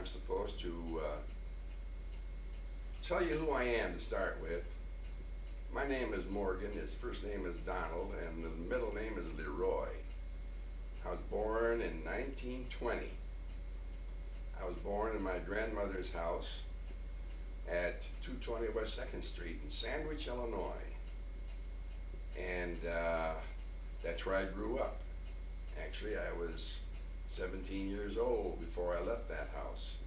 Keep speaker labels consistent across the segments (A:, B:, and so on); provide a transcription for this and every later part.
A: supposed to tell you who I am to start with. My name is Morgan, his first name is Donald, and the middle name is Leroy. I was born in 1920. I was born in my grandmother's house at 220 West 2nd Street in Sandwich, Illinois. And that's where I grew up. Actually, I was 17 years old before I left that house.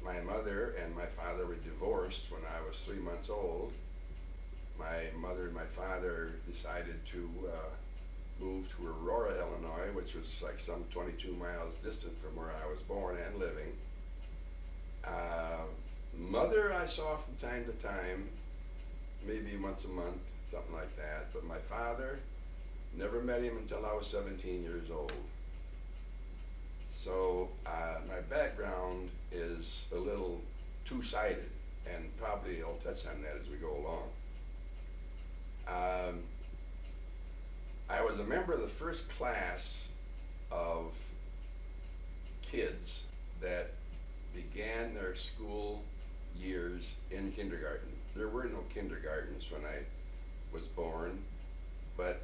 A: My mother and my father were divorced when I was 3 months old. My mother and my father decided to move to Aurora, Illinois, which was like some 22 miles distant from where I was born and living. Mother I saw from time to time, maybe once a month, something like that. But my father, never met him until I was 17 years old. So my background is a little two-sided, and probably I'll touch on that as we go along. I was a member of the first class of kids that began their school years in kindergarten. There were no kindergartens when I was born, but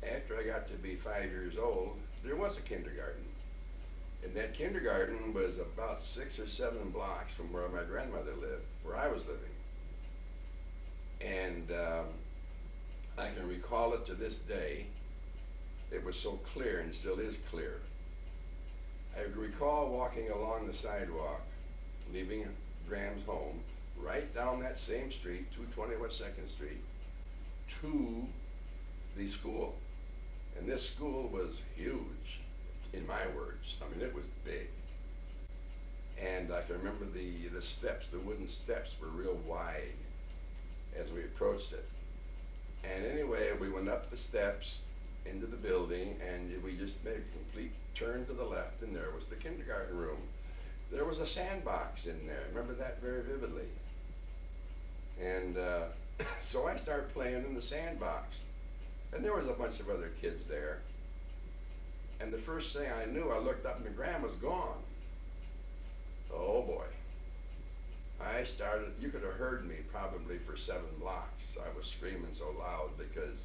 A: after I got to be 5 years old, there was a kindergarten. And that kindergarten was about 6 or 7 blocks from where my grandmother lived, where I was living. And I can recall it to this day. It was so clear and still is clear. I recall walking along the sidewalk, leaving Graham's home, right down that same street, 220 West 2nd Street, to the school. And this school was huge, in my words. I mean, it was big. And I can remember the steps, the wooden steps were real wide as we approached it. And anyway, we went up the steps into the building, and we just made a complete turn to the left, and there was the kindergarten room. There was a sandbox in there. I remember that very vividly. And so I started playing in the sandbox. And there was a bunch of other kids there. And the first thing I knew, I looked up and the Graham was gone. Oh boy. I started, you could have heard me probably for 7 blocks. I was screaming so loud because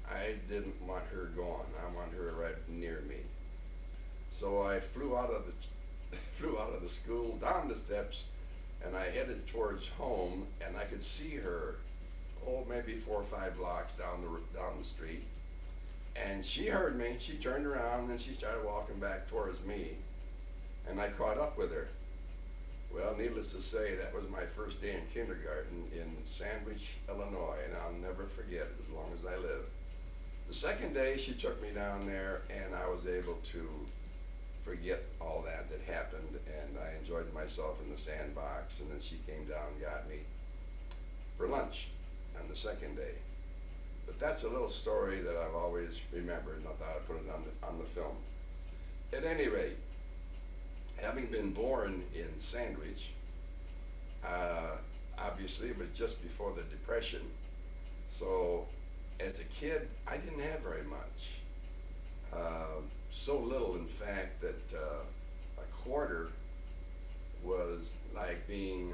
A: I didn't want her gone. I wanted her right near me. So I flew out of the school, down the steps, and I headed towards home, and I could see her, maybe 4 or 5 blocks down the street. And she heard me. She turned around and she started walking back towards me, and I caught up with her. Well, needless to say, that was my first day in kindergarten in Sandwich, Illinois, and I'll never forget it as long as I live. The second day, she took me down there, and I was able to forget all that happened, and I enjoyed myself in the sandbox, and then she came down and got me for lunch on the second day. But that's a little story that I've always remembered, and I thought I'd put it on the film. At any rate, having been born in Sandwich, obviously it was just before the Depression, so as a kid, I didn't have very much. So little, in fact, that a quarter was like being,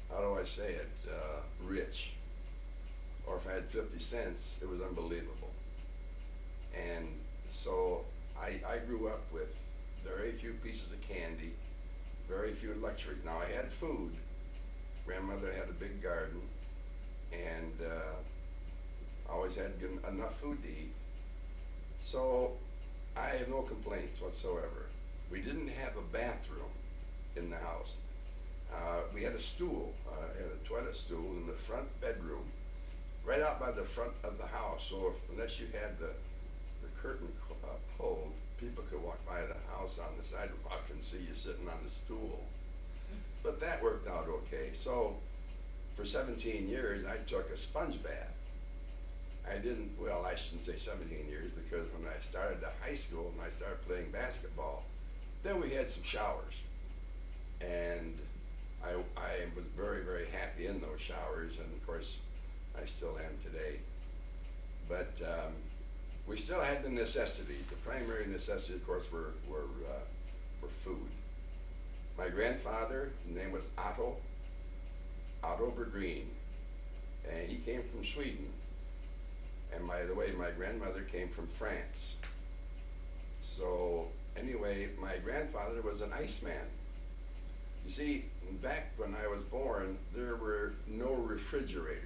A: how do I say it, rich. Or if I had 50 cents, it was unbelievable. And so I grew up with very few pieces of candy, very few luxuries. Now I had food. Grandmother had a big garden, and always had enough food to eat. So I have no complaints whatsoever. We didn't have a bathroom in the house. We had a stool, had a toilet stool in the front bedroom, right out by the front of the house. So unless you had the curtain pulled, people could walk by the house on the sidewalk and see you sitting on the stool. But that worked out okay. So for 17 years, I took a sponge bath. I shouldn't say 17 years, because when I started to high school and I started playing basketball, then we had some showers. And I was very, very happy in those showers, and of course, I still am today. But we still had the necessities. The primary necessities, of course, were for food. My grandfather, his name was Otto Bergreen, and he came from Sweden. And by the way, my grandmother came from France. So anyway, my grandfather was an iceman. You see, back when I was born, there were no refrigerators.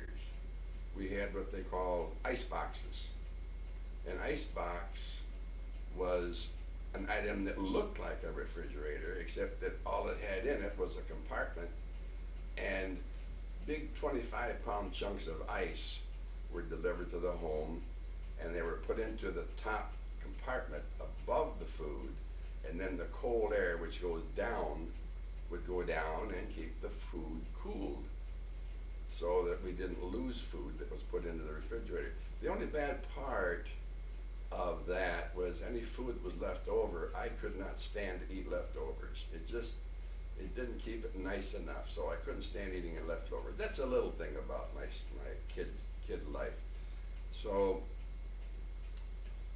A: We had what they called ice boxes. An ice box was an item that looked like a refrigerator, except that all it had in it was a compartment, and big 25-pound chunks of ice were delivered to the home, and they were put into the top compartment above the food, and then the cold air, which goes down, would go down and keep the food cooled, so that we didn't lose food that was put into the refrigerator. The only bad part of that was any food that was left over, I could not stand to eat leftovers. It didn't keep it nice enough, so I couldn't stand eating it leftovers. That's a little thing about my kid life. So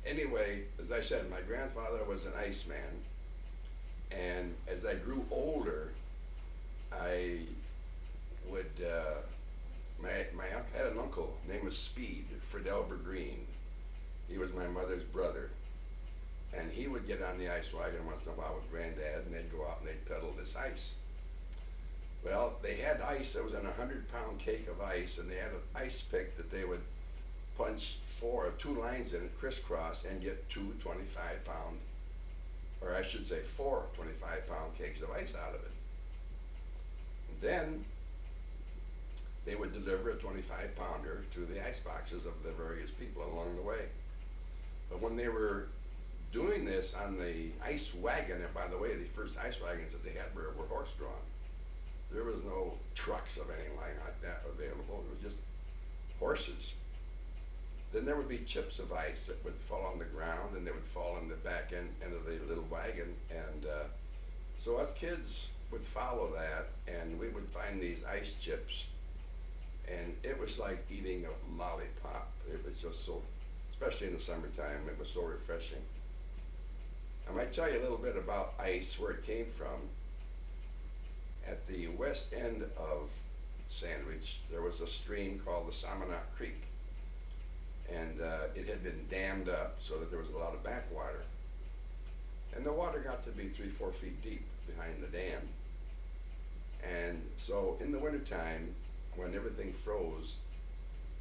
A: anyway, as I said, my grandfather was an iceman, and as I grew older, I would, my uncle had an uncle, his name was Speed, Friedel Bergreen. He was my mother's brother. And he would get on the ice wagon once in a while with Granddad, and they'd go out and they'd peddle this ice. Well, they had ice that was in a 100-pound cake of ice, and they had an ice pick that they would punch two lines in it, crisscross, and get two 25-pound, or I should say 4 25-pound cakes of ice out of it. And then they would deliver a 25-pounder to the ice boxes of the various people along the way. But when they were doing this on the ice wagon, and by the way, the first ice wagons that they had were horse-drawn. There was no trucks of anything like that available. It was just horses. Then there would be chips of ice that would fall on the ground, and they would fall on the back end of the little wagon. And so us kids would follow that, and we would find these ice chips, and it was like eating a lollipop. It was just so, especially in the summertime, it was so refreshing. I might tell you a little bit about ice, where it came from. At the west end of Sandwich, there was a stream called the Salmonot Creek, and it had been dammed up so that there was a lot of backwater. And the water got to be 3-4 feet deep behind the dam. And so in the wintertime, when everything froze,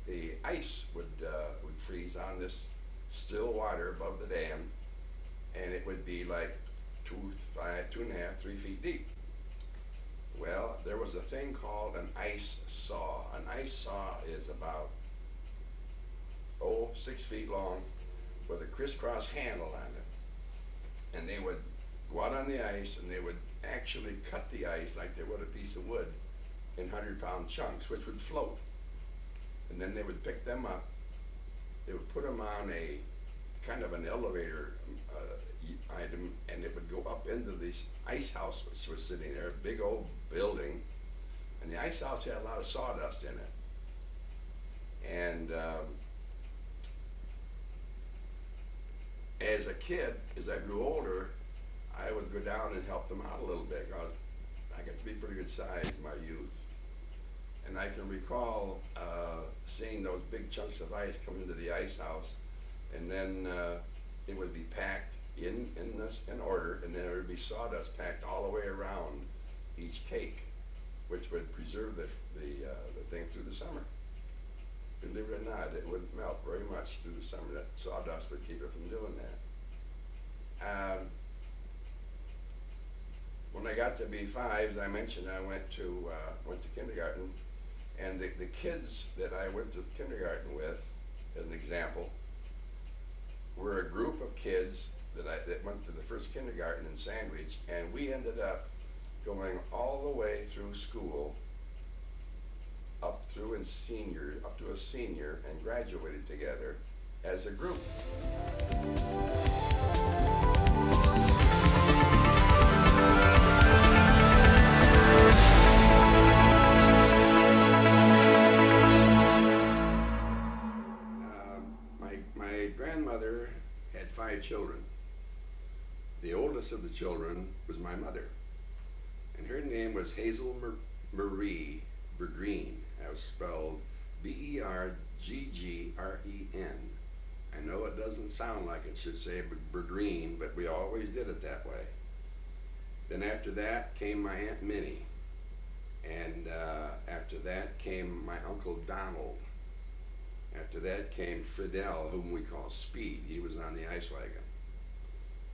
A: the ice would freeze on this still water above the dam, and it would be like 2.5, 3 feet deep. Well, there was a thing called an ice saw. An ice saw is about 6 feet long with a crisscross handle on it. And they would go out on the ice, and they would actually cut the ice like they would a piece of wood in 100-pound chunks, which would float. And then they would pick them up, they would put them on a kind of an elevator item, and it would go up into this ice house which was sitting there, a big old building, and the ice house had a lot of sawdust in it. And as a kid, as I grew older, I would go down and help them out a little bit. I got to be pretty good size in my youth. And I can recall seeing those big chunks of ice come into the ice house, and then it would be packed in order, and then there would be sawdust packed all the way around each cake, which would preserve the thing through the summer. Believe it or not, it wouldn't melt very much through the summer. That sawdust would keep it from doing that. When I got to be 5, as I mentioned, I went to kindergarten, and the kids that I went to kindergarten with, as an example, were a group of kids that went to the first kindergarten in Sandwich, and we ended up going all the way through school, up to a senior, and graduated together as a group. My grandmother had 5 children. The oldest oldest of the children was my mother, and her name was Hazel Marie Bergreen. That was spelled Berggren. I know it doesn't sound like it should say Bergreen, but we always did it that way. Then after that came my Aunt Minnie, and after that came my Uncle Donald. After that came Friedel, whom we call Speed. He was on the ice wagon.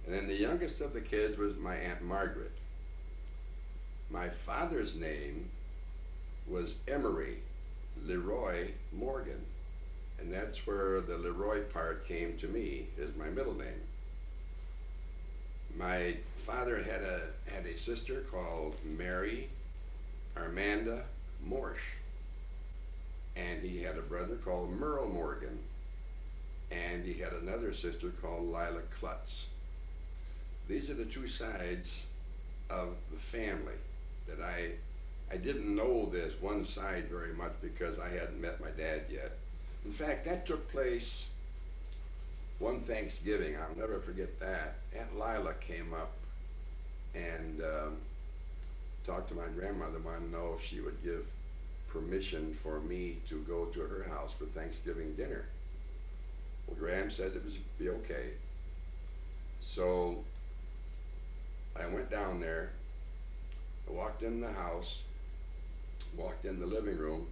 A: And then the youngest of the kids was my Aunt Margaret. My father's name was Emery Leroy Morgan, and that's where the Leroy part came to me, is my middle name. My father had a sister called Mary Armanda Morsch, and he had a brother called Merle Morgan, and he had another sister called Lila Klutz. These are the two sides of the family that I didn't know this one side very much because I hadn't met my dad yet. In fact, that took place one Thanksgiving. I'll never forget that. Aunt Lila came up and talked to my grandmother, wanted to know if she would give permission for me to go to her house for Thanksgiving dinner. Well, Graham said it would be okay. So I went down there, I walked in the house, walked in the living room,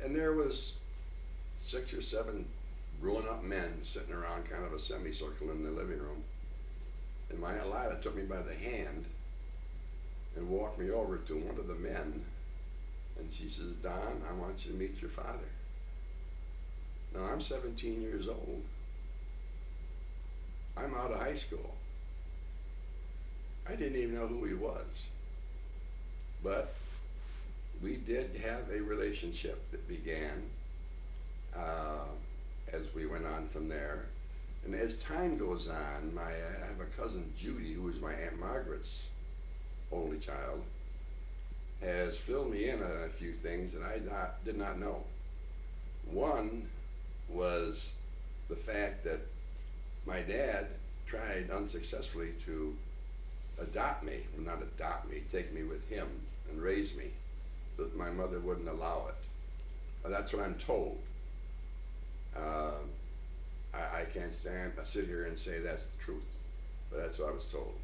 A: and there was 6 or 7 grown-up men sitting around kind of a semicircle in the living room. And my Aunt Lila took me by the hand and walked me over to one of the men, and she says, "Don, I want you to meet your father." Now, I'm 17 years old. I'm out of high school. I didn't even know who he was. But we did have a relationship that began as we went on from there. And as time goes on, I have a cousin, Judy, who is my Aunt Margaret's only child, has filled me in on a few things that I did not know. One was the fact that my dad tried unsuccessfully to adopt me, well, not adopt me, take me with him and raise me, but my mother wouldn't allow it. That's what I'm told. I can't sit here and say that's the truth, but that's what I was told.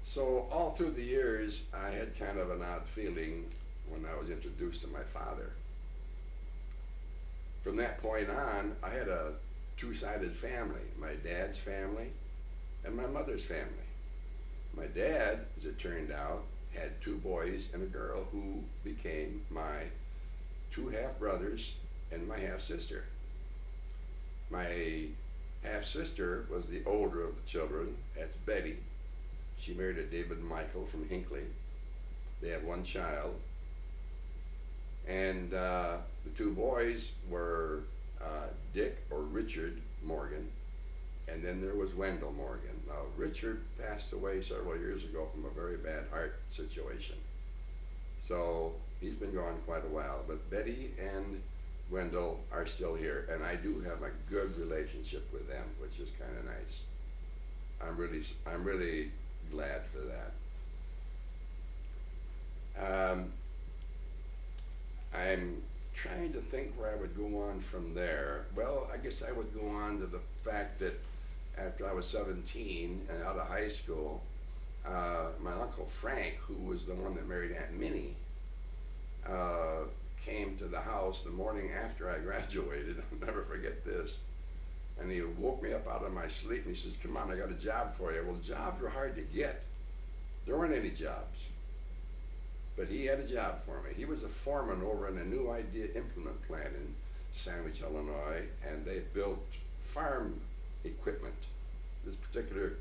A: So all through the years, I had kind of an odd feeling when I was introduced to my father. From that point on, I had a two-sided family, my dad's family and my mother's family. My dad, as it turned out, had 2 boys and a girl who became my 2 half-brothers and my half-sister. My half-sister was the older of the children. That's Betty. She married a David Michael from Hinckley. They have 1 child. And the 2 boys were Dick or Richard Morgan, and then there was Wendell Morgan. Now, Richard passed away several years ago from a very bad heart situation. So he's been gone quite a while, but Betty and Wendell are still here, and I do have a good relationship with them, which is kind of nice. I'm really glad for that. I'm trying to think where I would go on from there. Well, I guess I would go on to the fact that after I was 17 and out of high school, my Uncle Frank, who was the one that married Aunt Minnie, came to the house the morning after I graduated. I'll never forget this. And he woke me up out of my sleep and he says, "Come on, I got a job for you." Well, jobs were hard to get. There weren't any jobs. But he had a job for me. He was a foreman over in a New Idea implement plant in Sandwich, Illinois, and they built farm equipment. This particular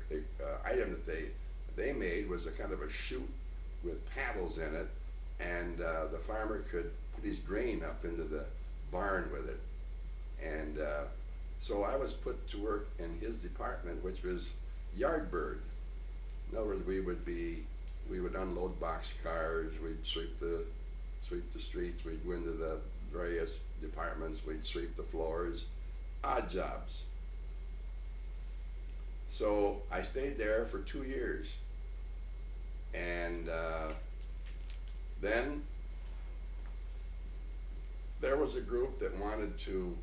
A: item that they made was a kind of a chute with paddles in it, and the farmer could put his grain up into the barn with it. And so I was put to work in his department, which was yard bird. In other words, we would unload box cars, we'd sweep the streets, we'd go into the various departments, we'd sweep the floors, odd jobs. So I stayed there for 2 years, And then there was a group that wanted to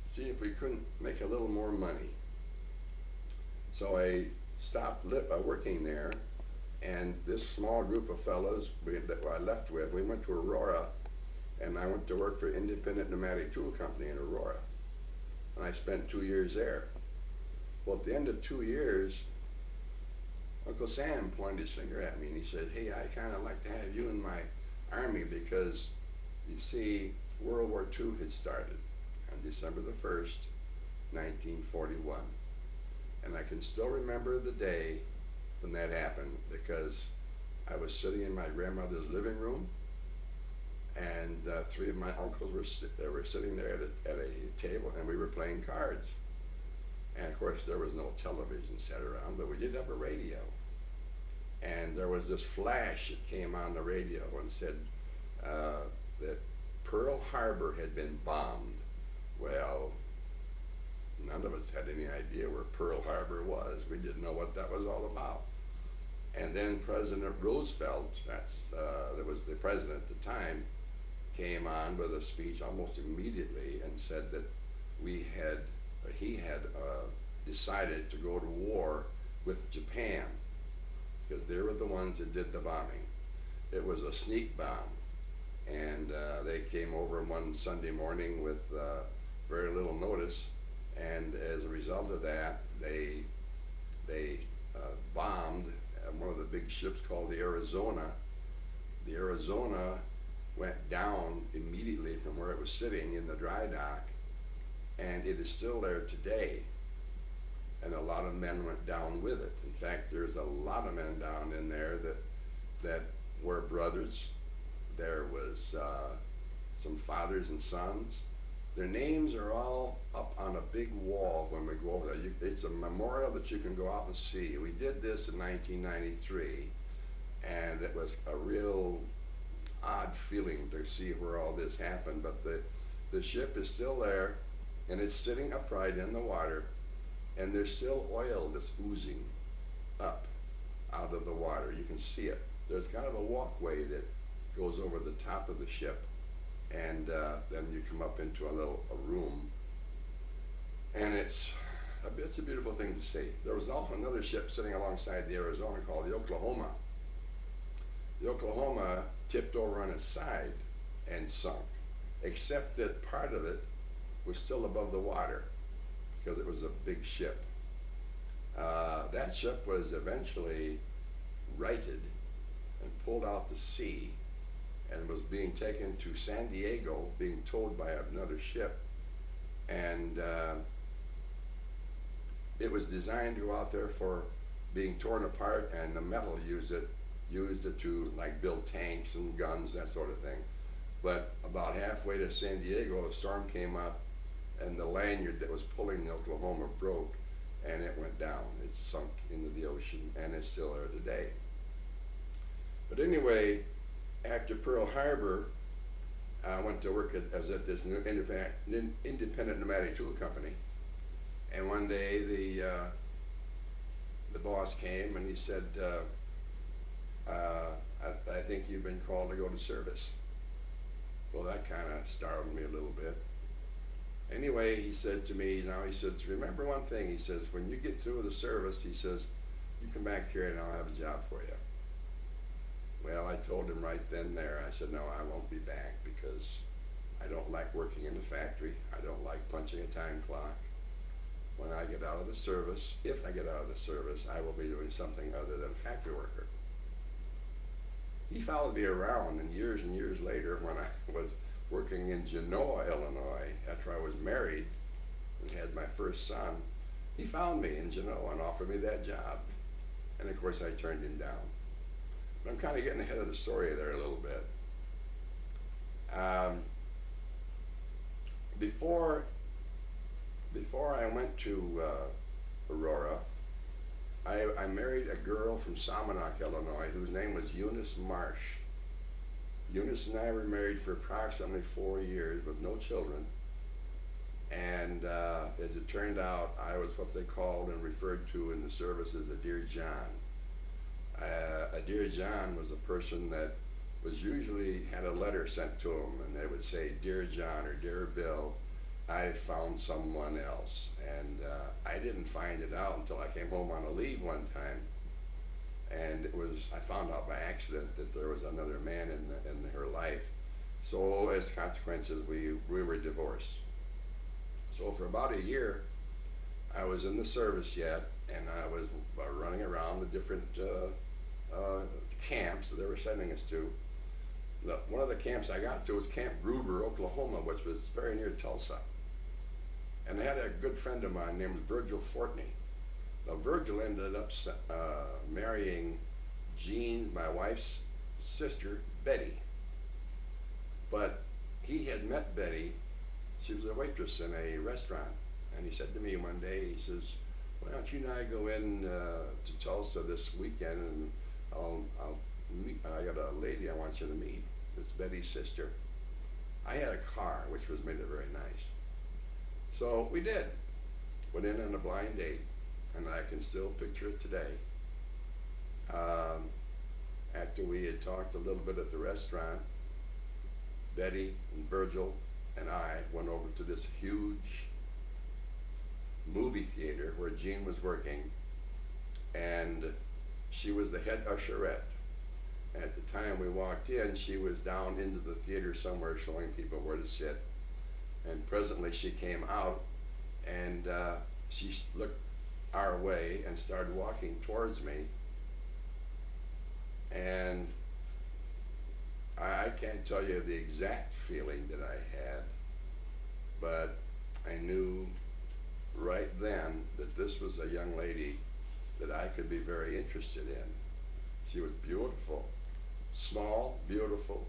A: see if we couldn't make a little more money. So I stopped working there, and this small group of fellows that I left with, we went to Aurora, and I went to work for Independent Pneumatic Tool Company in Aurora. And I spent 2 years there. Well, at the end of 2 years, Uncle Sam pointed his finger at me and he said, "Hey, I kind of like to have you in my army because, you see, World War II had started on December the 1st, 1941. And I can still remember the day when that happened because I was sitting in my grandmother's living room, and 3 of my uncles were sitting there at a table, and we were playing cards. And of course there was no television set around, but we did have a radio. And there was this flash that came on the radio and said that Pearl Harbor had been bombed. Well, none of us had any idea where Pearl Harbor was. We didn't know what that was all about. And then President Roosevelt, that was the president at the time, came on with a speech almost immediately and said that he had decided to go to war with Japan because they were the ones that did the bombing. It was a sneak bomb, and they came over one Sunday morning with very little notice, and as a result of that, they bombed one of the big ships called the Arizona. The Arizona went down immediately from where it was sitting in the dry dock, and it is still there today. And a lot of men went down with it. In fact, there's a lot of men down in there that were brothers. There was some fathers and sons. Their names are all up on a big wall when we go over there. It's a memorial that you can go out and see. We did this in 1993, and it was a real odd feeling to see where all this happened. But the ship is still there, and it's sitting upright in the water, and there's still oil that's oozing up out of the water. You can see it. There's kind of a walkway that goes over the top of the ship, and then you come up into a room, and it's a beautiful thing to see. There was also another ship sitting alongside the Arizona called the Oklahoma. The Oklahoma tipped over on its side and sunk, except that part of it was still above the water because it was a big ship. That ship was eventually righted and pulled out to sea and was being taken to San Diego, being towed by another ship. And it was designed to go out there for being torn apart, and the metal used it to like build tanks and guns, that sort of thing. But about halfway to San Diego, a storm came up, and the lanyard that was pulling the Oklahoma broke, and it went down. It sunk into the ocean, and it's still there today. But anyway, after Pearl Harbor, I went to work at this new independent pneumatic tool company, and one day the boss came and he said, I think you've been called to go to service. Well, that kind of startled me a little bit. Anyway, he said to me, he says, remember one thing, he says, when you get through the service, he says, you come back here and I'll have a job for you. Well, I told him right then and there, I said, no, I won't be back because I don't like working in the factory. I don't like punching a time clock. When I get out of the service, if I get out of the service, I will be doing something other than a factory worker. He followed me around, and years later, when I was working in Genoa, Illinois, after I was married and had my first son, he found me in Genoa and offered me that job. And of course I turned him down. But I'm kind of getting ahead of the story there a little bit. Before I went to Aurora, I married a girl from Salmonock, Illinois, whose name was Eunice Marsh. Eunice and I were married for approximately 4 years with no children. And as it turned out, I was what they called and referred to in the service as a Dear John. A Dear John was a person that was usually had a letter sent to him, and they would say, Dear John or Dear Bill, I found someone else. And I didn't find it out until I came home on a leave one time. And I found out by accident that there was another man in her life. So as consequences, we were divorced. So for about a year, I was in the service yet, and I was running around the different camps that they were sending us to. One of the camps I got to was Camp Gruber, Oklahoma, which was very near Tulsa. And I had a good friend of mine named Virgil Fortney. Now Virgil ended up marrying Jean, my wife's sister, Betty. But he had met Betty. She was a waitress in a restaurant. And he said to me one day, he says, why don't you and I go in to Tulsa this weekend, and I got a lady I want you to meet. It's Betty's sister. I had a car, which made it very nice. So we did. Went in on a blind date, and I can still picture it today. After we had talked a little bit at the restaurant, Betty and Virgil and I went over to this huge movie theater where Jean was working, and she was the head usherette. At the time we walked in, she was down into the theater somewhere showing people where to sit. And presently she came out, and she looked our way and started walking towards me. And I can't tell you the exact feeling that I had, but I knew right then that this was a young lady that I could be very interested in. She was beautiful, small, beautiful,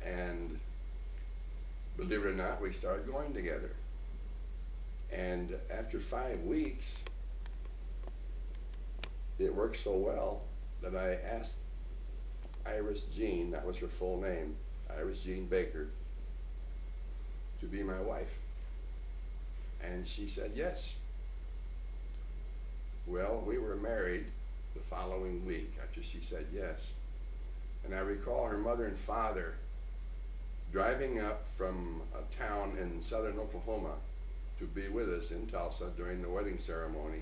A: and believe it or not, we started going together. And after 5 weeks, it worked so well that I asked Iris Jean, that was her full name, Iris Jean Baker, to be my wife. And she said yes. Well, we were married the following week after she said yes. And I recall her mother and father driving up from a town in southern Oklahoma to be with us in Tulsa during the wedding ceremony.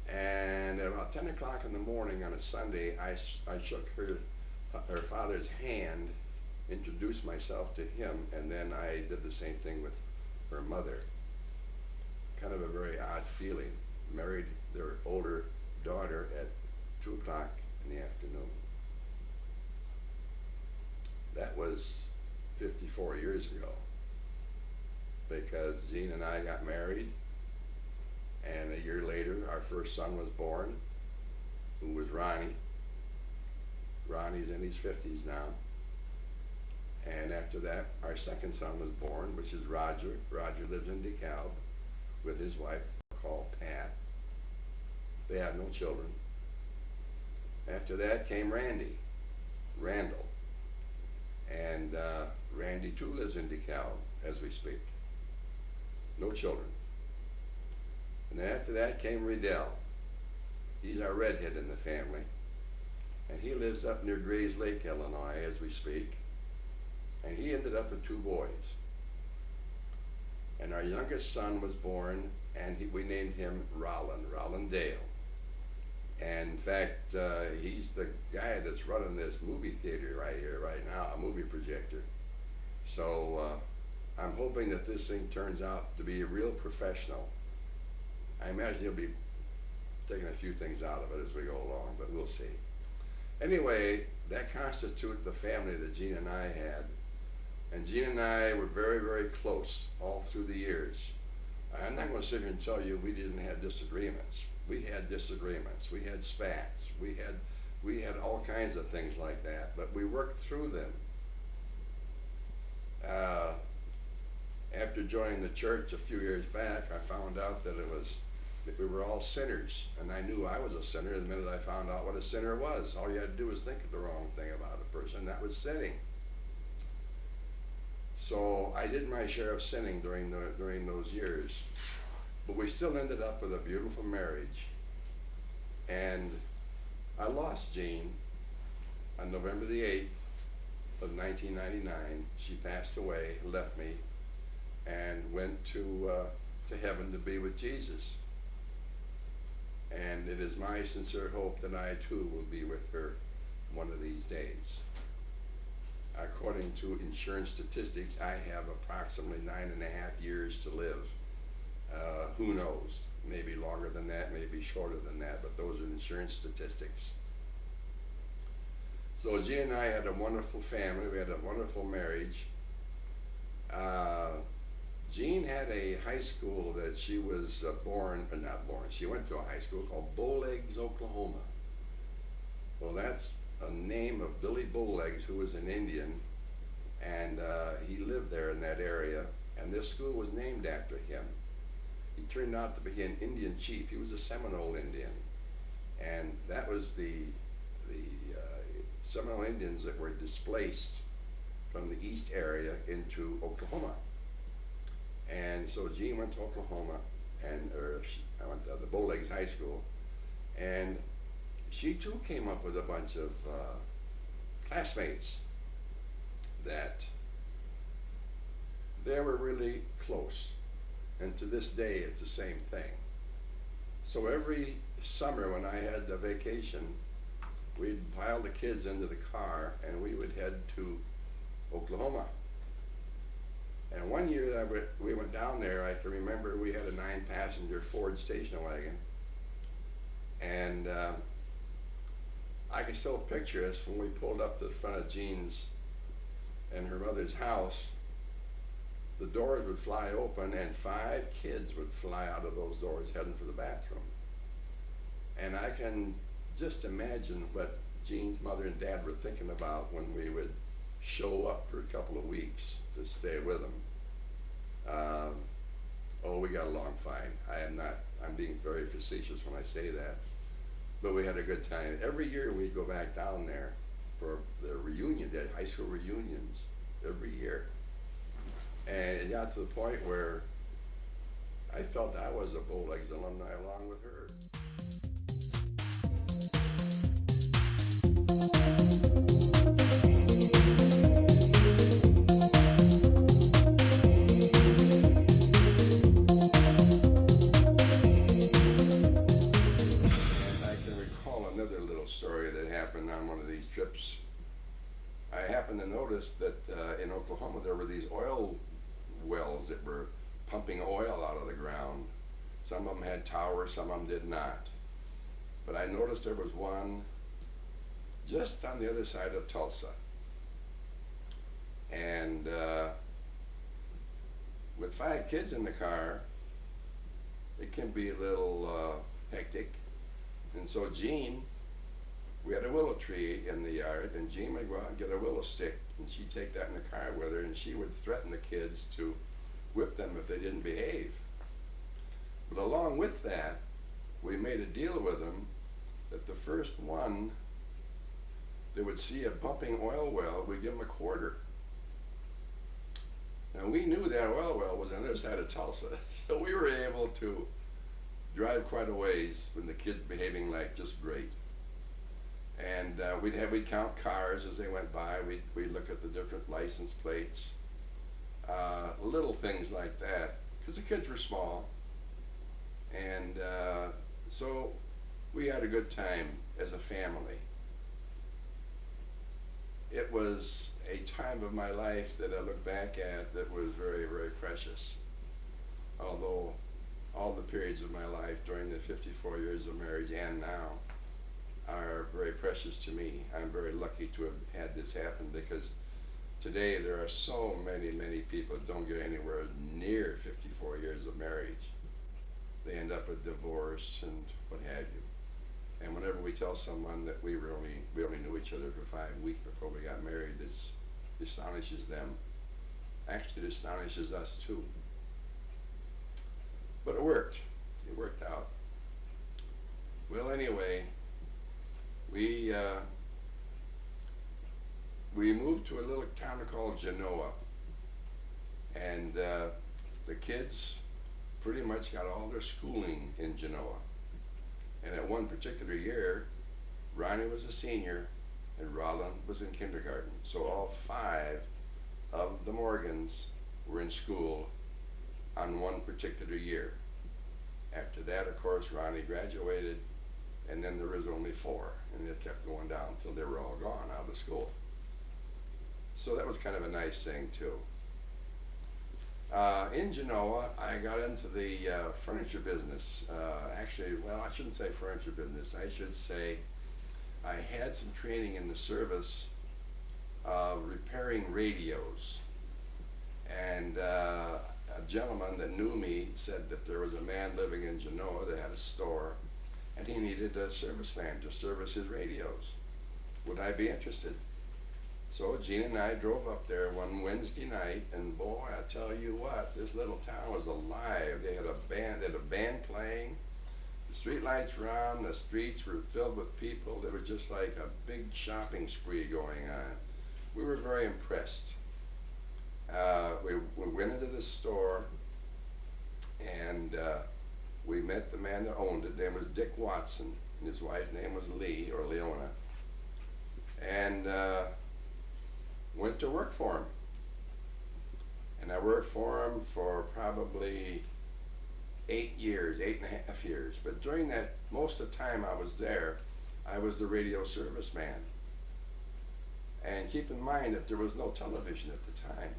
A: And at about 10 o'clock in the morning on a Sunday, I shook her father's hand, introduced myself to him, and then I did the same thing with her mother. Kind of a very odd feeling. Married their older daughter at 2 o'clock in the afternoon. That was 54 years ago, because Jean and I got married, and a year later our first son was born, who was Ronnie. Ronnie's in his 50s now. And after that, our second son was born, which is Roger. Roger lives in DeKalb with his wife called Pat. They have no children. After that came Randall. And Randy too lives in DeKalb as we speak. No children. And then after that came Riddell. He's our redhead in the family. And he lives up near Grays Lake, Illinois, as we speak. And he ended up with 2 boys. And our youngest son was born, and we named him Roland Dale. And in fact, he's the guy that's running this movie theater right here, right now, a movie projector. So I'm hoping that this thing turns out to be a real professional. I imagine he'll be taking a few things out of it as we go along, but we'll see. Anyway, that constitutes the family that Jean and I had. And Jean and I were very, very close all through the years. I'm not going to sit here and tell you we didn't have disagreements. We had disagreements. We had spats. We had all kinds of things like that, but we worked through them. After joining the church a few years back, I found out that we were all sinners, and I knew I was a sinner the minute I found out what a sinner was. All you had to do was think of the wrong thing about a person, that was sinning. So I did my share of sinning during those years, but we still ended up with a beautiful marriage. And I lost Jean on November the 8th of 1999. She passed away, left me, and went to heaven to be with Jesus. And it is my sincere hope that I too will be with her one of these days. According to insurance statistics, I have approximately 9.5 years to live. Who knows? Maybe longer than that, maybe shorter than that, but those are insurance statistics. So Jean and I had a wonderful family. We had a wonderful marriage. Jean had a high school that she was not born, she went to a high school called Bowlegs, Oklahoma. Well, that's a name of Billy Bowlegs, who was an Indian, and he lived there in that area, and this school was named after him. He turned out to be an Indian chief. He was a Seminole Indian, and that was the Seminole Indians that were displaced from the east area into Oklahoma. And so Jean went to Oklahoma, I went to the Bowlegs High School, and she too came up with a bunch of classmates that they were really close. And to this day, it's the same thing. So every summer when I had a vacation, we'd pile the kids into the car and we would head to Oklahoma. And one year that we went down there, I can remember we had a 9-passenger Ford station wagon. And I can still picture us when we pulled up to the front of Jean's and her mother's house. The doors would fly open and 5 kids would fly out of those doors heading for the bathroom. And I can just imagine what Jean's mother and dad were thinking about when we would show up for a couple of weeks to stay with them. Oh, we got along fine. I'm being very facetious when I say that. But we had a good time. Every year we'd go back down there for the reunion, the high school reunions, every year. And it got to the point where I felt I was a Bowlegs alumni along with her. And I can recall another little story that happened on one of these trips. I happened to notice that in Oklahoma there were these oil wells that were pumping oil out of the ground. Some of them had towers, some of them did not. But I noticed there was one just on the other side of Tulsa. And with 5 kids in the car, it can be a little hectic. And so Jean, we had a willow tree in the yard, and Jean would go out and get a willow stick, and she'd take that in the car with her, and she would threaten the kids to whip them if they didn't behave. But along with that, we made a deal with them that the first one that would see a pumping oil well, we'd give them a quarter. Now we knew that oil well was on the other side of Tulsa, so we were able to drive quite a ways with the kids behaving like just great. And we'd count cars as they went by. We'd look at the different license plates, little things like that, because the kids were small. And so we had a good time as a family. It was a time of my life that I look back at that was very, very precious. Although all the periods of my life during the 54 years of marriage and now are very precious to me. I'm very lucky to have had this happen, because today there are so many, many people that don't get anywhere near 54 years of marriage. They end up with divorce and what have you. And whenever we tell someone that we only knew each other for 5 weeks before we got married, it astonishes them. Actually, it astonishes us too. But it worked. It worked out. Well, anyway, we moved to a little town called Genoa, and the kids pretty much got all their schooling in Genoa. And at one particular year, Ronnie was a senior, and Roland was in kindergarten. So all five of the Morgans were in school on one particular year. After that, of course, Ronnie graduated, and then there was only four, and it kept going down until they were all gone out of school. So that was kind of a nice thing too. In Genoa, I got into the furniture business. Actually, well, I shouldn't say furniture business. I should say I had some training in the service of repairing radios. And a gentleman that knew me said that there was a man living in Genoa that had a store, and he needed a serviceman to service his radios. Would I be interested? So Gene and I drove up there one Wednesday night, and boy, I tell you what, this little town was alive. They had a band playing. The street lights were on. The streets were filled with people. There was just like a big shopping spree going on. We were very impressed. We went into the store, and we met the man that owned it. His name was Dick Watson, and his wife's name was Lee, or Leona. And went to work for him. And I worked for him for probably 8 years, 8.5 years. But during that, most of the time I was there, I was the radio service man. And keep in mind that there was no television at the time.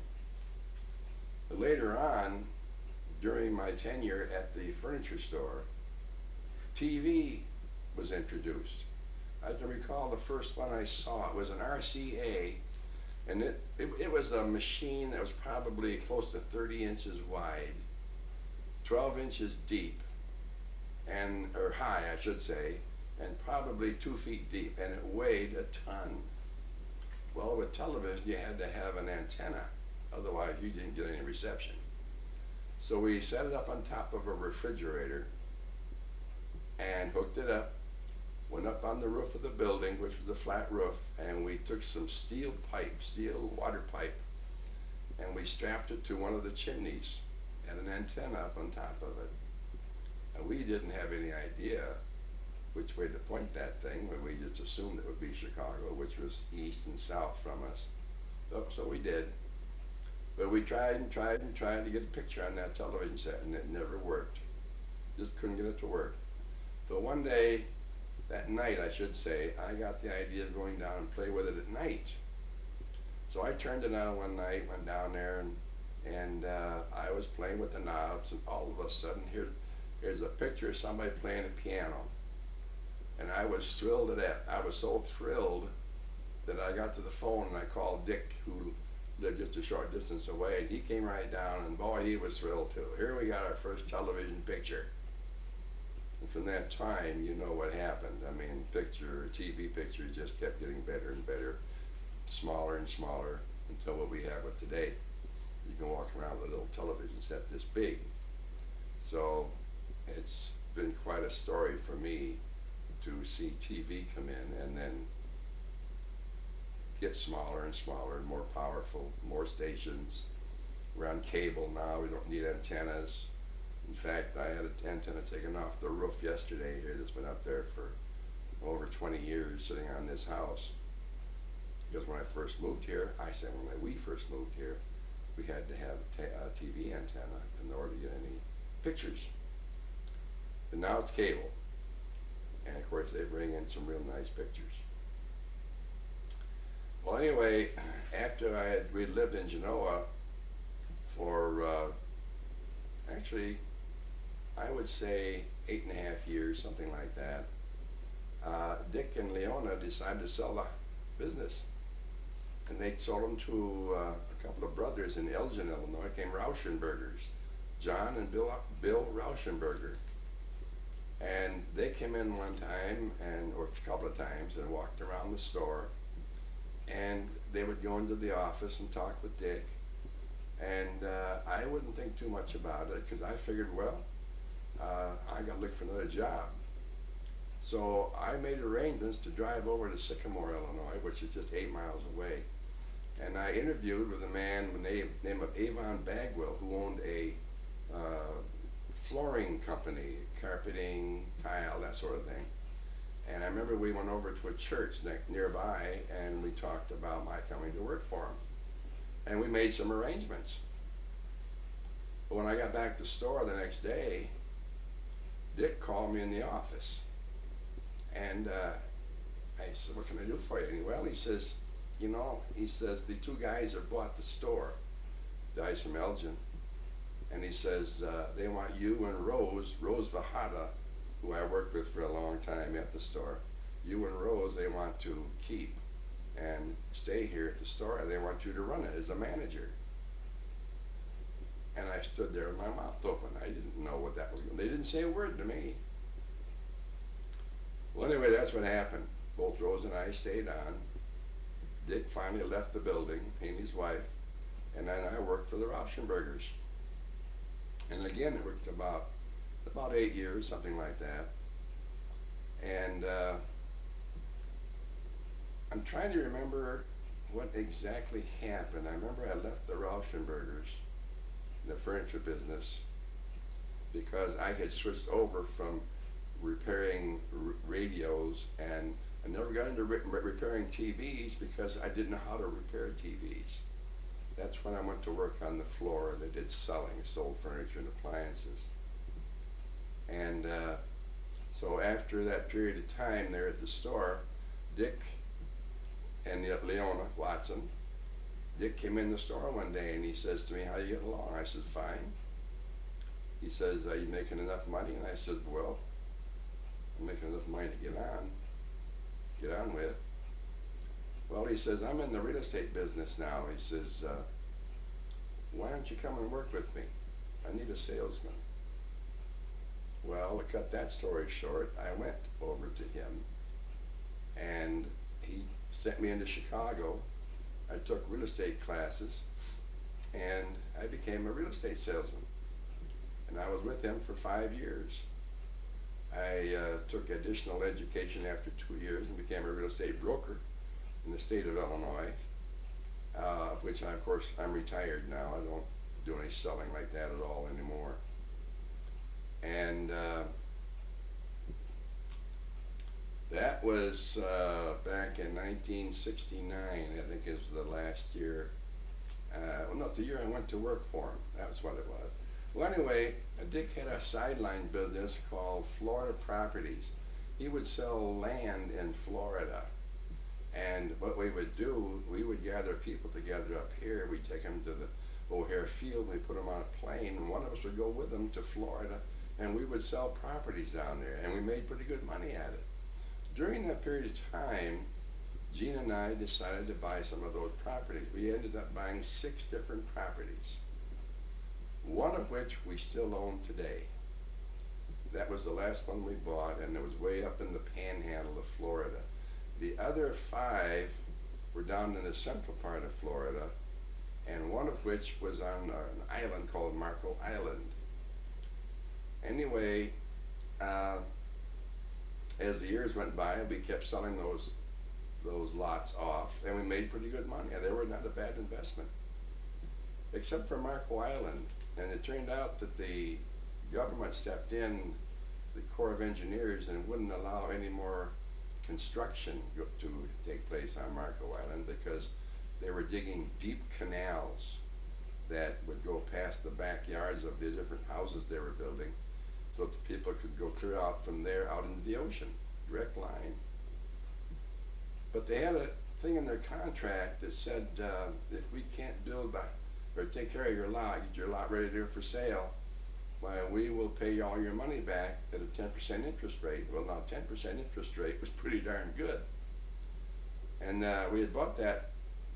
A: But later on, during my tenure at the furniture store, TV was introduced. I can recall the first one I saw. It was an RCA, and it was a machine that was probably close to 30 inches wide, 12 inches deep, or high, I should say, and probably 2 feet deep, and it weighed a ton. Well, with television, you had to have an antenna, otherwise you didn't get any reception. So we set it up on top of a refrigerator and hooked it up, went up on the roof of the building, which was a flat roof, and we took some steel water pipe, and we strapped it to one of the chimneys and an antenna up on top of it. And we didn't have any idea which way to point that thing, but we just assumed it would be Chicago, which was east and south from us. So we did. But we tried and tried and tried to get a picture on that television set, and it never worked. Just couldn't get it to work. So one day, that night I should say, I got the idea of going down and play with it at night. So I turned it on one night, went down there, and I was playing with the knobs, and all of a sudden here's a picture of somebody playing a piano. And I was thrilled to death. I was so thrilled that I got to the phone and I called Dick, who lived just a short distance away, and he came right down, and boy, he was thrilled too. Here we got our first television picture. And from that time, you know what happened. I mean, TV pictures just kept getting better and better, smaller and smaller, until what we have with today. You can walk around with a little television set this big. So it's been quite a story for me to see TV come in and then get smaller and smaller and more powerful, more stations. We're on cable now, we don't need antennas. In fact, I had an antenna taken off the roof yesterday here that's been up there for over 20 years sitting on this house. Because when I first moved here, we first moved here, we had to have a TV antenna in order to get any pictures. But now it's cable. And of course they bring in some real nice pictures. Well, anyway, after we lived in Genoa for actually, I would say 8.5 years, something like that. Dick and Leona decided to sell the business, and they sold them to a couple of brothers in Elgin, Illinois, came Rauschenbergers, John and Bill Rauschenberger. And they came in one time, or a couple of times, and walked around the store, and they would go into the office and talk with Dick, and I wouldn't think too much about it, because I figured, well, I got to look for another job. So I made arrangements to drive over to Sycamore, Illinois, which is just 8 miles away, and I interviewed with a man named Avon Bagwell, who owned a flooring company, carpeting, tile, that sort of thing. And I remember we went over to a church nearby, and we talked about my coming to work for him. And we made some arrangements. But when I got back to the store the next day, Dick called me in the office. And I said, what can I do for you? And he says, he says, the two guys that bought the store, Dice and Elgin, and he says, they want you and Rose Vahada, who I worked with for a long time at the store, you and Rose, they want to keep and stay here at the store, and they want you to run it as a manager. And I stood there with my mouth open. I didn't know what that was. They didn't say a word to me. Well, anyway, that's what happened. Both Rose and I stayed on. Dick finally left the building, he and his wife, and then I worked for the Rauschenbergers. And again, it worked about 8 years, something like that. And I'm trying to remember what exactly happened. I remember I left the Rauschenbergers, the furniture business, because I had switched over from repairing radios, and I never got into repairing TVs because I didn't know how to repair TVs. That's when I went to work on the floor and I did sold furniture and appliances. And so after that period of time there at the store, Dick and Leona Watson, Dick came in the store one day and he says to me, how you getting along? I said, fine. He says, are you making enough money? And I said, well, I'm making enough money to get on with. Well, he says, I'm in the real estate business now. He says, why don't you come and work with me? I need a salesman. Well, to cut that story short, I went over to him and he sent me into Chicago. I took real estate classes and I became a real estate salesman. And I was with him for 5 years. I took additional education after 2 years and became a real estate broker in the state of Illinois, which of course I'm retired now. I don't do any selling like that at all anymore. And that was back in 1969, I think is the last year. Well, no, it's the year I went to work for him. That's what it was. Well, anyway, Dick had a sideline business called Florida Properties. He would sell land in Florida. And what we would do, we would gather people together up here. We'd take them to the O'Hare Field. We put them on a plane, and one of us would go with them to Florida, and we would sell properties down there, and we made pretty good money at it. During that period of time, Gene and I decided to buy some of those properties. We ended up buying 6 different properties, one of which we still own today. That was the last one we bought, and it was way up in the panhandle of Florida. The other 5 were down in the central part of Florida, and one of which was on an island called Marco Island. Anyway, as the years went by, we kept selling those lots off, and we made pretty good money. They were not a bad investment, except for Marco Island. And it turned out that the government stepped in, the Corps of Engineers, and wouldn't allow any more construction to take place on Marco Island because they were digging deep canals that would go past the backyards of the different houses they were building, so that the people could go clear out from there out into the ocean, direct line. But they had a thing in their contract that said if we can't build or take care of your lot, get your lot ready to go for sale, why, we will pay you all your money back at a 10% interest rate. Well, now 10% interest rate was pretty darn good. And we had bought that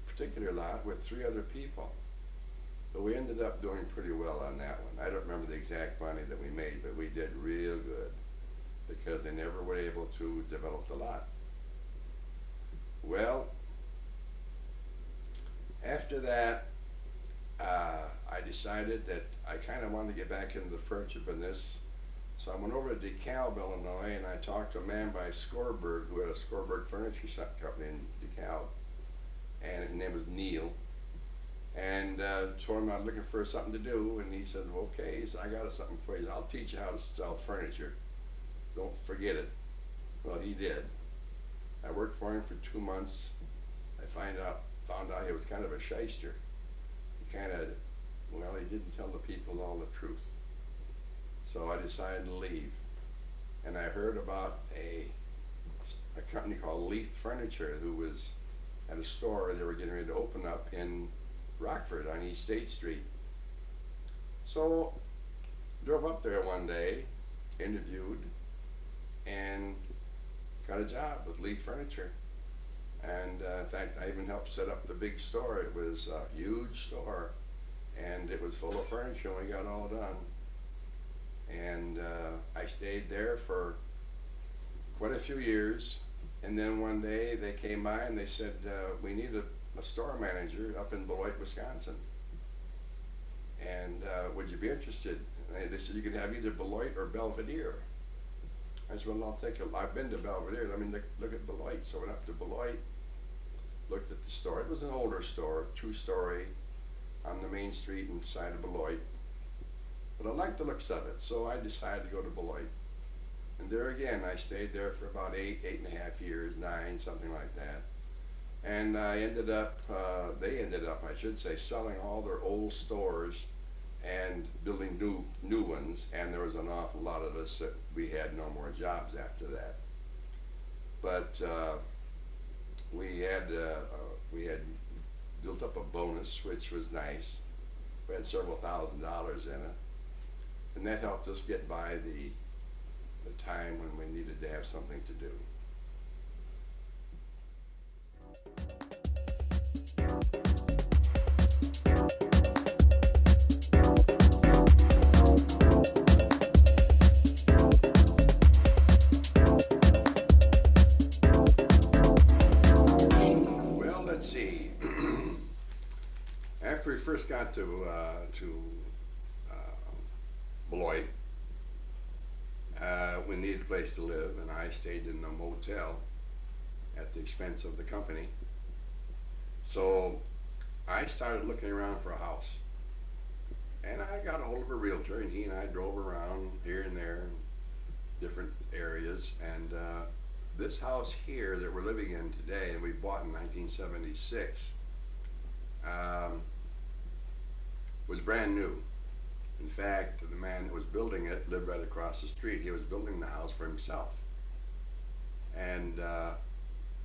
A: particular lot with 3 other people. But we ended up doing pretty well on that one. I don't remember the exact money that we made, but we did real good because they never were able to develop the lot. Well, after that, I decided that I kind of wanted to get back into the furniture business. So I went over to DeKalb, Illinois, and I talked to a man by Skorberg who had a Skorberg furniture company in DeKalb, and his name was Neil. And told him I was looking for something to do, and he said, well, okay, so I got something for you. I'll teach you how to sell furniture. Don't forget it. Well, he did. I worked for him for 2 months. I found out he was kind of a shyster. He kind of, well, he didn't tell the people all the truth. So I decided to leave. And I heard about a company called Leith Furniture, who was at a store they were getting ready to open up in Rockford on East State Street. So drove up there one day, interviewed, and got a job with Leith Furniture. And in fact, I even helped set up the big store. It was a huge store, and it was full of furniture when we got all done. And I stayed there for quite a few years. And then one day they came by and they said, we need a store manager up in Beloit, Wisconsin. And would you be interested? And they said you could have either Beloit or Belvedere. I said, well, I'll take it. I've been to Belvedere. Let me look at Beloit. So I went up to Beloit, looked at the store. It was an older store, 2-story on the main street inside of Beloit. But I liked the looks of it, so I decided to go to Beloit. And there again, I stayed there for about 8.5 years, 9, something like that. And I ended up, they ended up, I should say, selling all their old stores and building new ones. And there was an awful lot of us that we had no more jobs after that. But we had built up a bonus, which was nice. We had several $1,000s in it. And that helped us get by the time when we needed to have something to do. Well, let's see. After we first got to Beloit, we needed a place to live, and I stayed in a motel at the expense of the company. So I started looking around for a house, and I got a hold of a realtor, and he and I drove around here and there in different areas. And this house here that we're living in today, and we bought in 1976, was brand new. In fact, the man that was building it lived right across the street. He was building the house for himself. And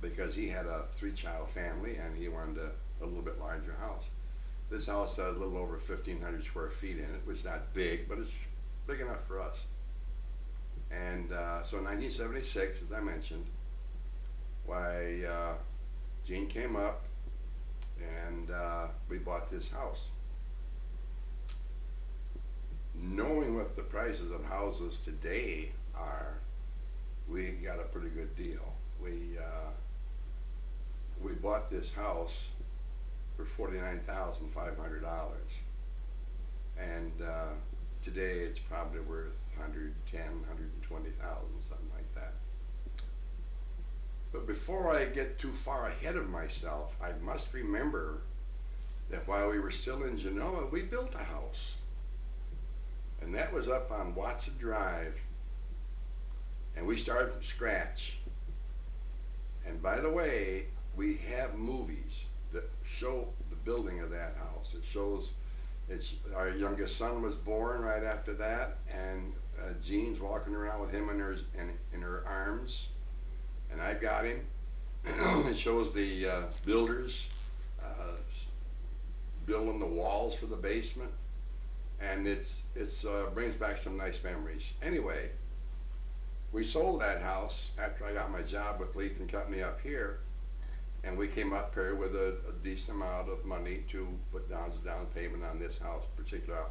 A: because he had a 3-child family and he wanted a little bit larger house. This house had a little over 1,500 square feet in it, which is not big, but it's big enough for us. And so in 1976, as I mentioned, why Gene came up and we bought this house. Knowing what the prices of houses today are, we got a pretty good deal. We bought this house for $49,500, and today it's probably worth $110,000, $120,000, something like that. But before I get too far ahead of myself, I must remember that while we were still in Genoa, we built a house. And that was up on Watson Drive. And we started from scratch. And by the way, we have movies that show the building of that house. It shows our youngest son was born right after that, and Jean's walking around with him in her arms, and I got him. It shows the builders building the walls for the basement. And it's brings back some nice memories. Anyway, we sold that house after I got my job with Leith and Company up here, and we came up here with a decent amount of money to put down as a down payment on this house, particular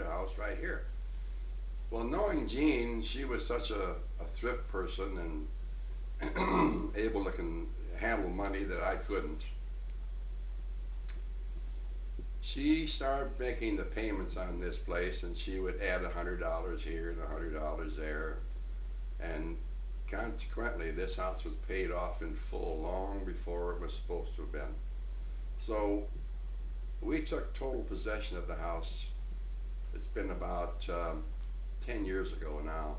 A: house right here. Well, knowing Jean, she was such a thrift person and able to handle money that I couldn't. She started making the payments on this place, and she would add $100 here and $100 there, and consequently this house was paid off in full long before it was supposed to have been. So we took total possession of the house. It's been about 10 years ago now,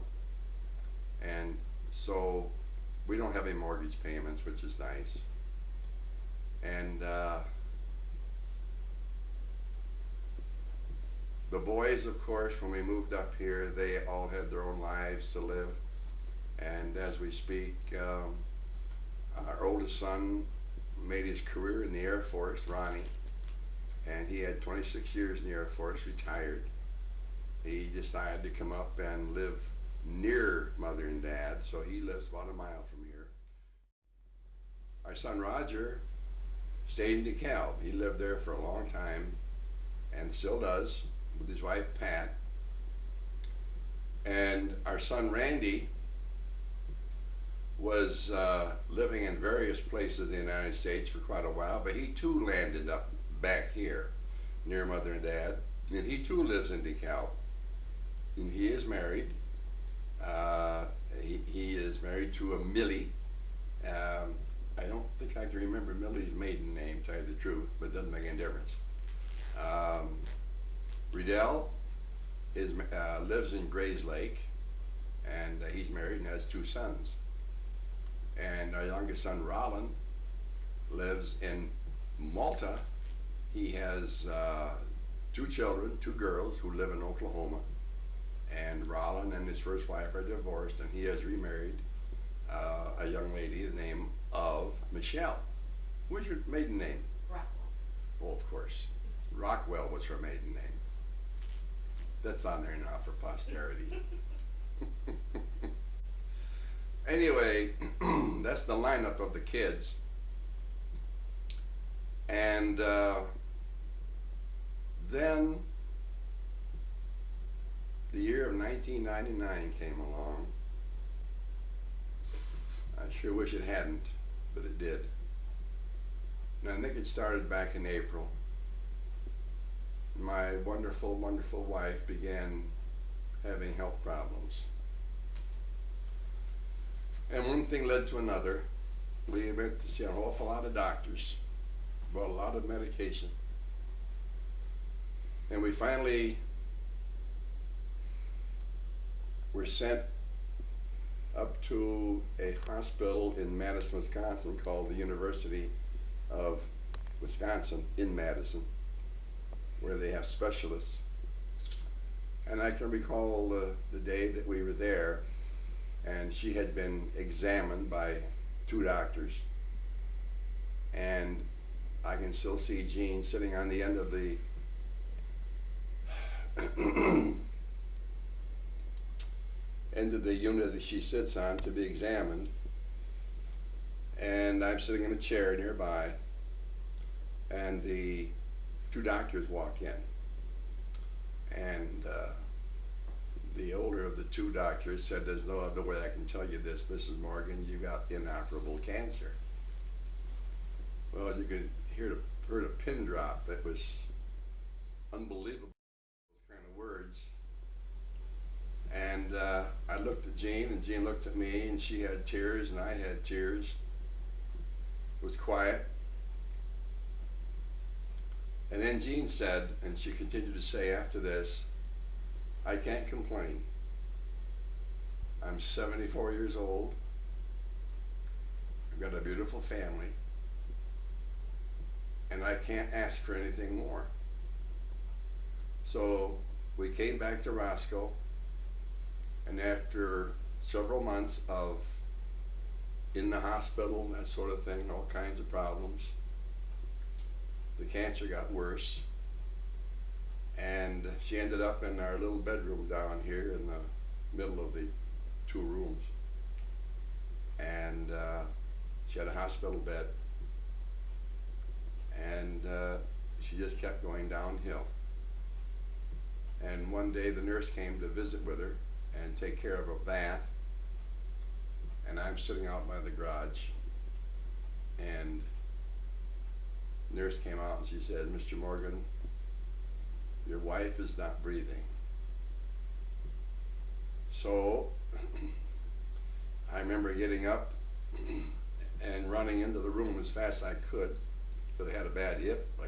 A: and So we don't have any mortgage payments, which is nice. And the boys, of course, when we moved up here, they all had their own lives to live. And as we speak, our oldest son made his career in the Air Force, Ronnie, and he had 26 years in the Air Force, retired. He decided to come up and live near Mother and Dad, so he lives about a mile from here. Our son Roger stayed in DeKalb. He lived there for a long time and still does with his wife Pat. And our son Randy was living in various places in the United States for quite a while, but he too landed up back here near Mother and Dad, and he too lives in DeKalb. And he is married. He is married to a Millie. I don't think I can remember Millie's maiden name, to tell you the truth, but it doesn't make any difference. Riedel lives in Grayslake, and he's married and has 2 sons. And our youngest son, Rollin, lives in Malta. He has 2 children, 2 girls who live in Oklahoma. And Rollin and his first wife are divorced, and he has remarried a young lady, the name of Michelle. What's your maiden name?
B: Rockwell.
A: Oh, of course. Rockwell was her maiden name. That's on there now for posterity. Anyway, that's the lineup of the kids. And then the year of 1999 came along. I sure wish it hadn't, but it did. And I think it started back in April. My wonderful, wonderful wife began having health problems. And one thing led to another. We went to see an awful lot of doctors, bought a lot of medication. And we finally were sent up to a hospital in Madison, Wisconsin called the University of Wisconsin in Madison, where they have specialists. And I can recall the day that we were there, and she had been examined by 2 doctors. And I can still see Jean sitting on the end of the end of the unit that she sits on to be examined. And I'm sitting in a chair nearby, and the 2 doctors walk in. And the older of the 2 doctors said, "There's no other way I can tell you this, Mrs. Morgan, you got inoperable cancer." Well, you could heard a pin drop. It was unbelievable, those kind of words. And I looked at Jean, and Jean looked at me, and she had tears, and I had tears. It was quiet. And then Jean said, and she continued to say after this, "I can't complain. I'm 74 years old. I've got a beautiful family. And I can't ask for anything more." So we came back to Roscoe, and after several months of in the hospital, that sort of thing, all kinds of problems, the cancer got worse, and she ended up in our little bedroom down here in the middle of the 2 rooms. And she had a hospital bed, and she just kept going downhill. And one day the nurse came to visit with her and take care of a bath, and I'm sitting out by the garage, and the nurse came out and she said, "Mr. Morgan, your wife is not breathing." So I remember getting up and running into the room as fast as I could, because I had a bad hip. I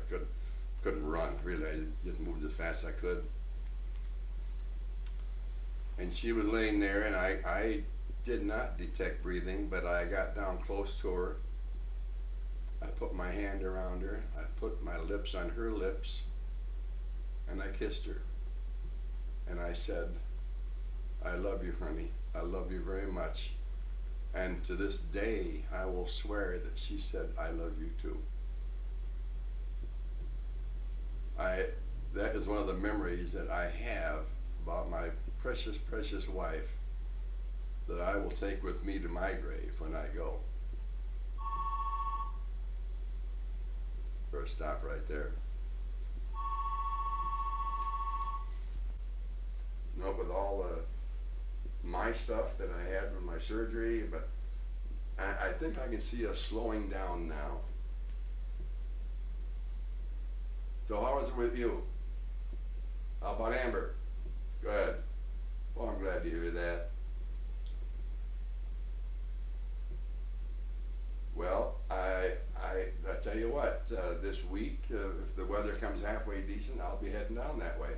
A: couldn't run, really. I just moved as fast as I could. And she was laying there, and I did not detect breathing, but I got down close to her. I put my hand around her. I put my lips on her lips, and I kissed her. And I said, I love you, honey. I love you very much. And to this day, I will swear that she said, I love you too. That is one of the memories that I have about my precious, precious wife that I will take with me to my grave when I go. Better stop right there. With all my stuff that I had from my surgery, but I think I can see us slowing down now. So how is it with you? How about Amber? Good. Well, I'm glad to hear that. Well, I tell you what, this week, if the weather comes halfway decent, I'll be heading down that way.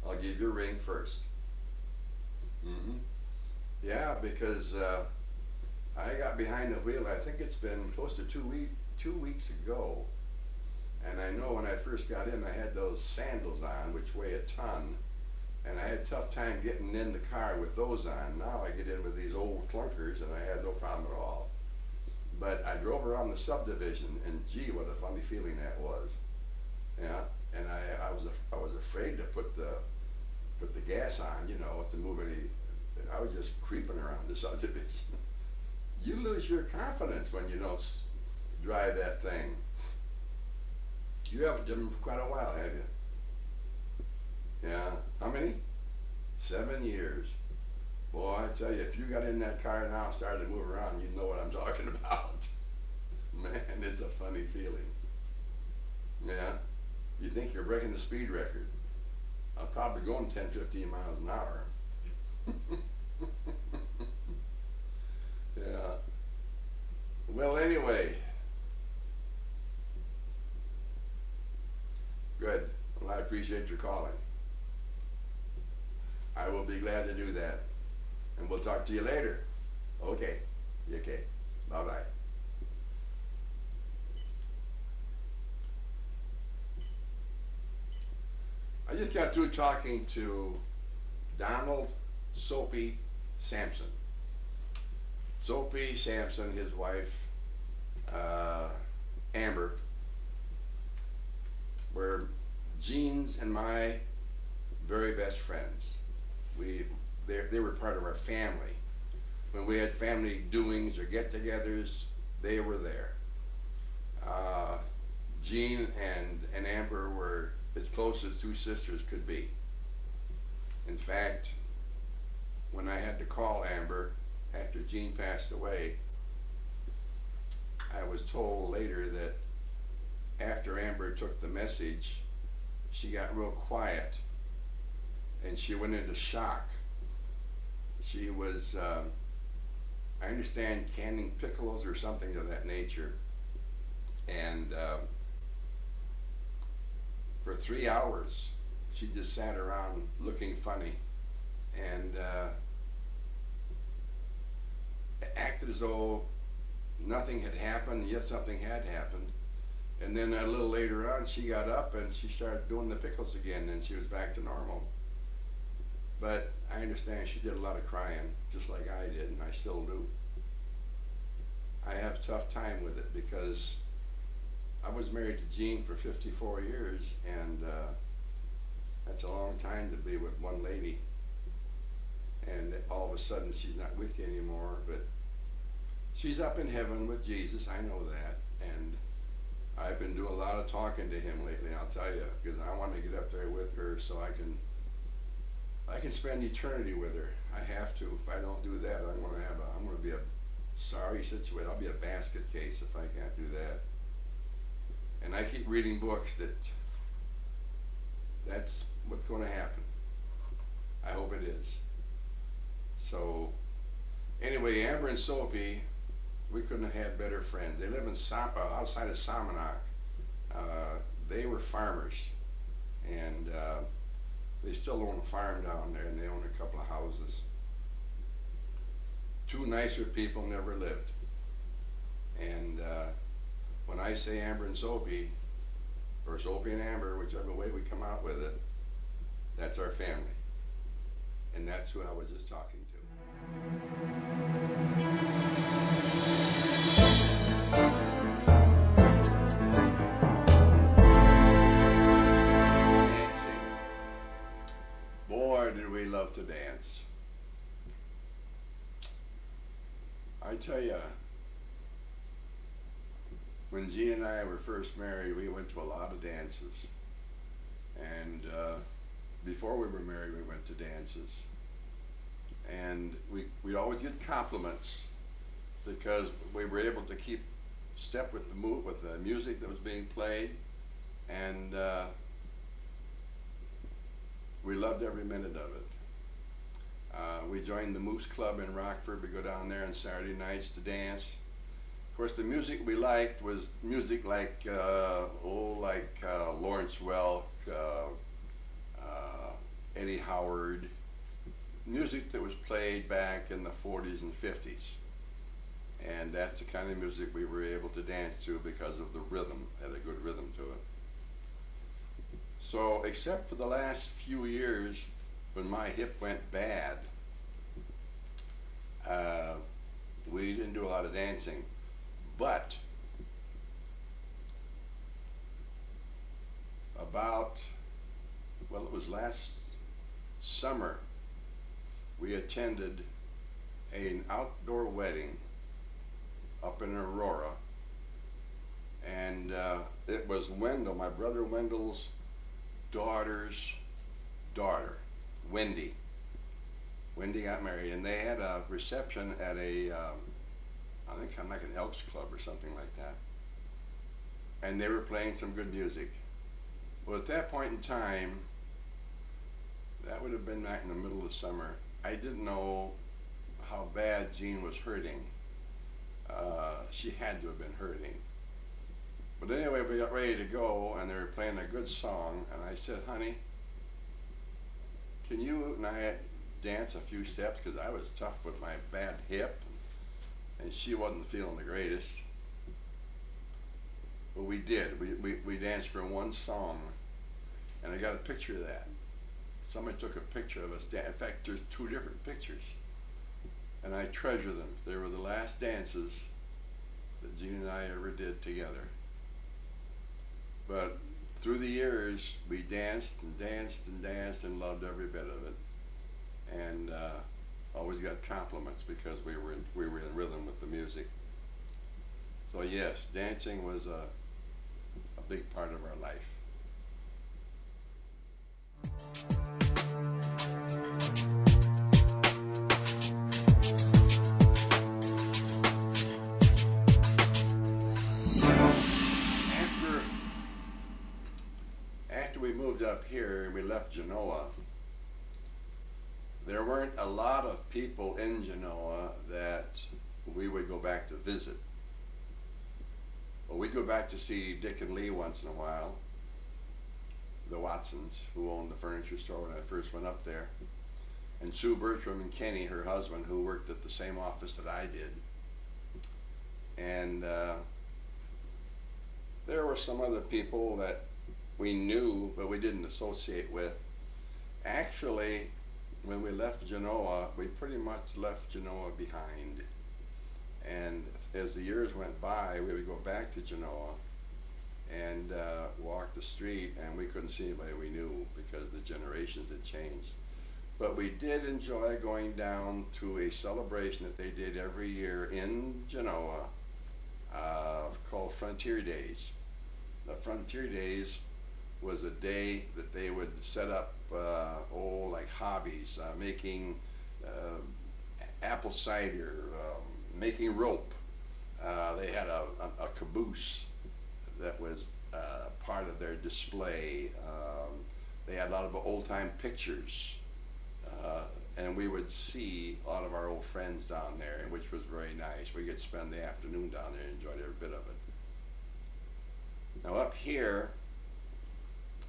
A: I'll give you a ring first. Yeah, because I got behind the wheel, I think it's been close to 2 weeks ago. And I know when I first got in, I had those sandals on, which weigh a ton. And I had a tough time getting in the car with those on. Now I get in with these old clunkers, and I had no problem at all. But I drove around the subdivision, and gee, what a funny feeling that was. Yeah, and I was afraid to put the gas on, to move any. I was just creeping around the subdivision. You lose your confidence when you don't drive that thing. You haven't driven for quite a while, have you? Yeah. How many? 7 years. Boy, I tell you, if you got in that car now and started to move around, you'd know what I'm talking about. Man, it's a funny feeling. Yeah. You think you're breaking the speed record. I'm probably going 10, 15 miles an hour. Yeah. Well, anyway. Good. Well, I appreciate your calling. I will be glad to do that. And we'll talk to you later. Okay. Okay. Bye-bye. I just got through talking to Donald Soapy Sampson. Soapy Sampson, his wife, Amber, were Jean's and my very best friends. They were part of our family. When we had family doings or get-togethers, they were there. Jean and Amber were as close as two sisters could be. In fact, when I had to call Amber after Jean passed away, I was told later that after Amber took the message, she got real quiet and she went into shock. She was, I understand, canning pickles or something of that nature. And for 3 hours, she just sat around looking funny and acted as though nothing had happened, yet something had happened. And then a little later on, she got up and she started doing the pickles again, and she was back to normal. But I understand she did a lot of crying, just like I did, and I still do. I have a tough time with it because I was married to Jean for 54 years, and that's a long time to be with one lady. And all of a sudden, she's not with you anymore, but she's up in heaven with Jesus, I know that. And I've been doing a lot of talking to him lately, I'll tell you, because I want to get up there with her so I can spend eternity with her. I have to. If I don't do that, I'm going to be a sorry situation. I'll be a basket case if I can't do that. And I keep reading books that's what's going to happen. I hope it is. So, anyway, Amber and Sophie, we couldn't have had better friends. They live in outside of Somonauk. They were farmers, and they still own a farm down there, and they own a couple of houses. two nicer people never lived. And when I say Amber and Soapy, or Soapy and Amber, whichever way we come out with it, that's our family. And that's who I was just talking to. Dancing. Boy, did we love to dance. I tell you, when Jean and I were first married, we went to a lot of dances. And before we were married, we went to dances. And we'd always get compliments because we were able to keep step with the music that was being played. And we loved every minute of it. We joined the Moose Club in Rockford. We go down there on Saturday nights to dance. Of course, the music we liked was music like Lawrence Welk, Eddie Howard, music that was played back in the 40s and 50s. And that's the kind of music we were able to dance to because of the rhythm. It had a good rhythm to it. So, except for the last few years when my hip went bad, we didn't do a lot of dancing. But it was last summer, we attended an outdoor wedding up in Aurora, and it was Wendell, my brother Wendell's daughter's daughter, Wendy. Wendy got married, and they had a reception at I think kind of like an Elks Club or something like that. And they were playing some good music. Well, at that point in time, that would have been back in the middle of summer, I didn't know how bad Jean was hurting. She had to have been hurting. But anyway, we got ready to go, and they were playing a good song, and I said, honey, can you and I dance a few steps? Because I was tough with my bad hip, and she wasn't feeling the greatest. But we did. We danced for one song, and I got a picture of that. Somebody took a picture of us. In fact, there's two different pictures, and I treasure them. They were the last dances that Jean and I ever did together. But through the years, we danced and danced and danced and loved every bit of it, and always got compliments because we were in rhythm with the music. So yes, dancing was a big part of our life. After we moved up here and we left Genoa, there weren't a lot of people in Genoa that we would go back to visit. Well, we'd go back to see Dick and Lee once in a while, the Watsons, who owned the furniture store when I first went up there, and Sue Bertram and Kenny, her husband, who worked at the same office that I did. And there were some other people that we knew, but we didn't associate with. Actually, when we left Genoa, we pretty much left Genoa behind. And as the years went by, we would go back to Genoa and walk the street, and we couldn't see anybody we knew because the generations had changed. But we did enjoy going down to a celebration that they did every year in Genoa called Frontier Days. The Frontier Days was a day that they would set up like hobbies, making apple cider, making rope. They had a caboose that was part of their display. They had a lot of old-time pictures, and we would see a lot of our old friends down there, which was very nice. We could spend the afternoon down there and enjoyed every bit of it. Now up here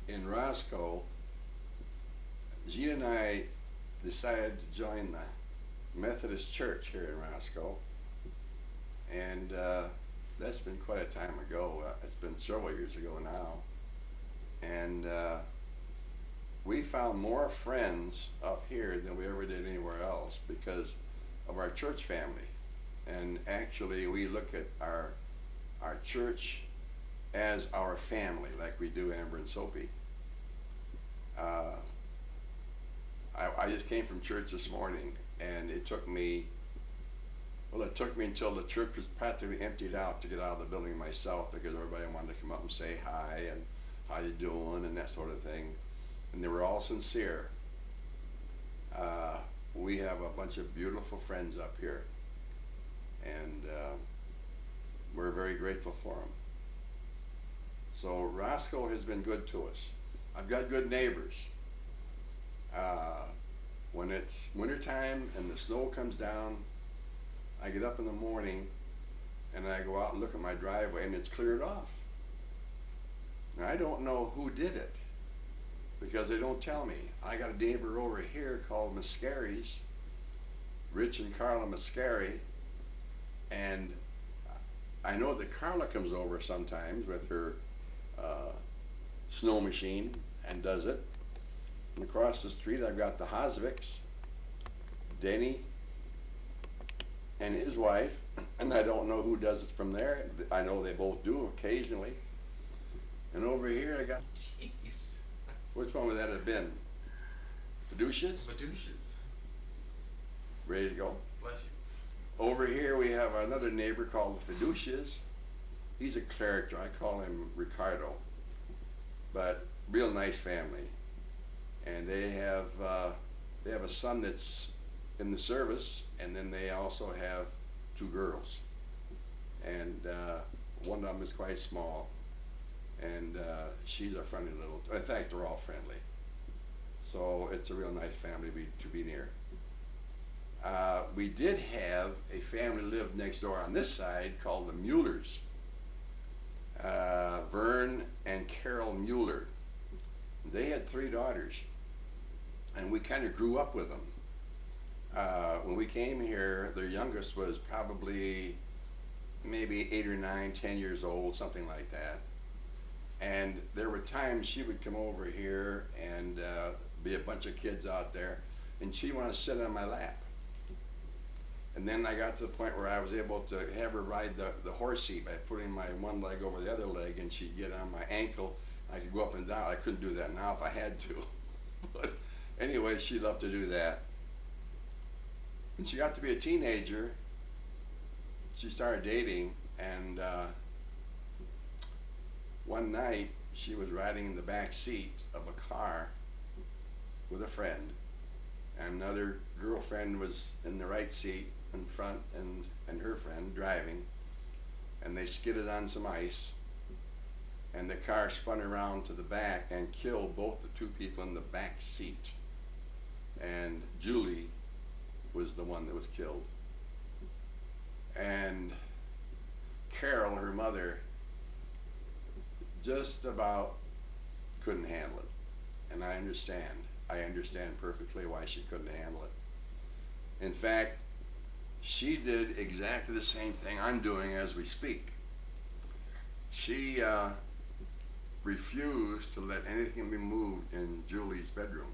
A: in Roscoe, Jean and I decided to join Methodist Church here in Roscoe, and that's been quite a time ago. It's been several years ago now, and we found more friends up here than we ever did anywhere else because of our church family. And actually, we look at our church as our family, like we do Amber and Soapy. I just came from church this morning, and it took me until the church was practically emptied out to get out of the building myself, because everybody wanted to come up and say hi and how you doing and that sort of thing. And they were all sincere. We have a bunch of beautiful friends up here, and we're very grateful for them. So Roscoe has been good to us. I've got good neighbors. When it's wintertime and the snow comes down, I get up in the morning and I go out and look at my driveway and it's cleared off. Now, I don't know who did it because they don't tell me. I got a neighbor over here called Mascary's, Rich and Carla Mascary, and I know that Carla comes over sometimes with her snow machine and does it. And across the street I've got the Hosvicks, Denny and his wife, and I don't know who does it from there. I know they both do occasionally. And over here I got,
B: Jeez.
A: which one would that have been? Fiducious?
B: Medushas.
A: Ready to go?
B: Bless you.
A: Over here we have another neighbor called the Fiducious. He's a character. I call him Ricardo. But real nice family. And they have a son that's in the service, and then they also have two girls. And one of them is quite small, and she's a friendly little, in fact, they're all friendly. So it's a real nice family to be near. We did have a family live next door on this side called the Muellers. Vern and Carol Mueller. They had 3 daughters, and we kind of grew up with them. When we came here, their youngest was probably maybe 8 or 9, 10 years old, something like that. And there were times she would come over here and be a bunch of kids out there, and she'd want to sit on my lap. And then I got to the point where I was able to have her ride the horse seat by putting my one leg over the other leg, and she'd get on my ankle. I could go up and down. I couldn't do that now if I had to. But anyway, she loved to do that. When she got to be a teenager, she started dating, and one night she was riding in the back seat of a car with a friend, and another girlfriend was in the right seat in front, and her friend driving, and they skidded on some ice, and the car spun around to the back and killed both the 2 people in the back seat. And Julie was the one that was killed. And Carol, her mother, just about couldn't handle it. And I understand perfectly why she couldn't handle it. In fact, she did exactly the same thing I'm doing as we speak. She refused to let anything be moved in Julie's bedroom.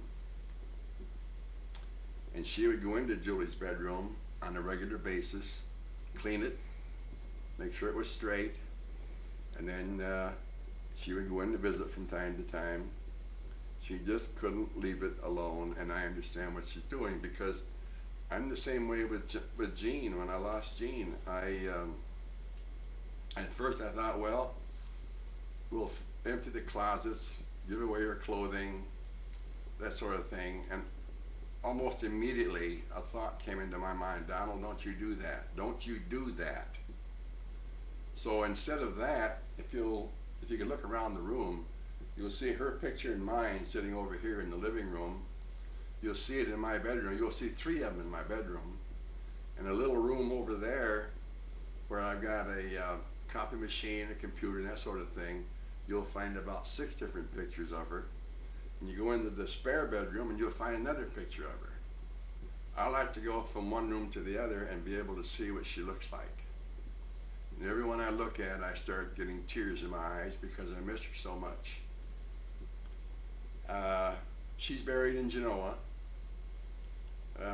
A: And she would go into Julie's bedroom on a regular basis, clean it, make sure it was straight, and then she would go in to visit from time to time. She just couldn't leave it alone, and I understand what she's doing, because I'm the same way with Jean. When I lost Jean, at first I thought, well, we'll empty the closets, give away her clothing, that sort of thing. And almost immediately a thought came into my mind: Donald, don't you do that. Don't you do that. So instead of that, if you could look around the room, you'll see her picture and mine sitting over here in the living room. You'll see it in my bedroom. You'll see 3 of them in my bedroom. And a little room over there where I've got a copy machine, a computer, and that sort of thing. You'll find about 6 different pictures of her. And you go into the spare bedroom and you'll find another picture of her. I like to go from one room to the other and be able to see what she looks like. And everyone I look at, I start getting tears in my eyes because I miss her so much. She's buried in Genoa.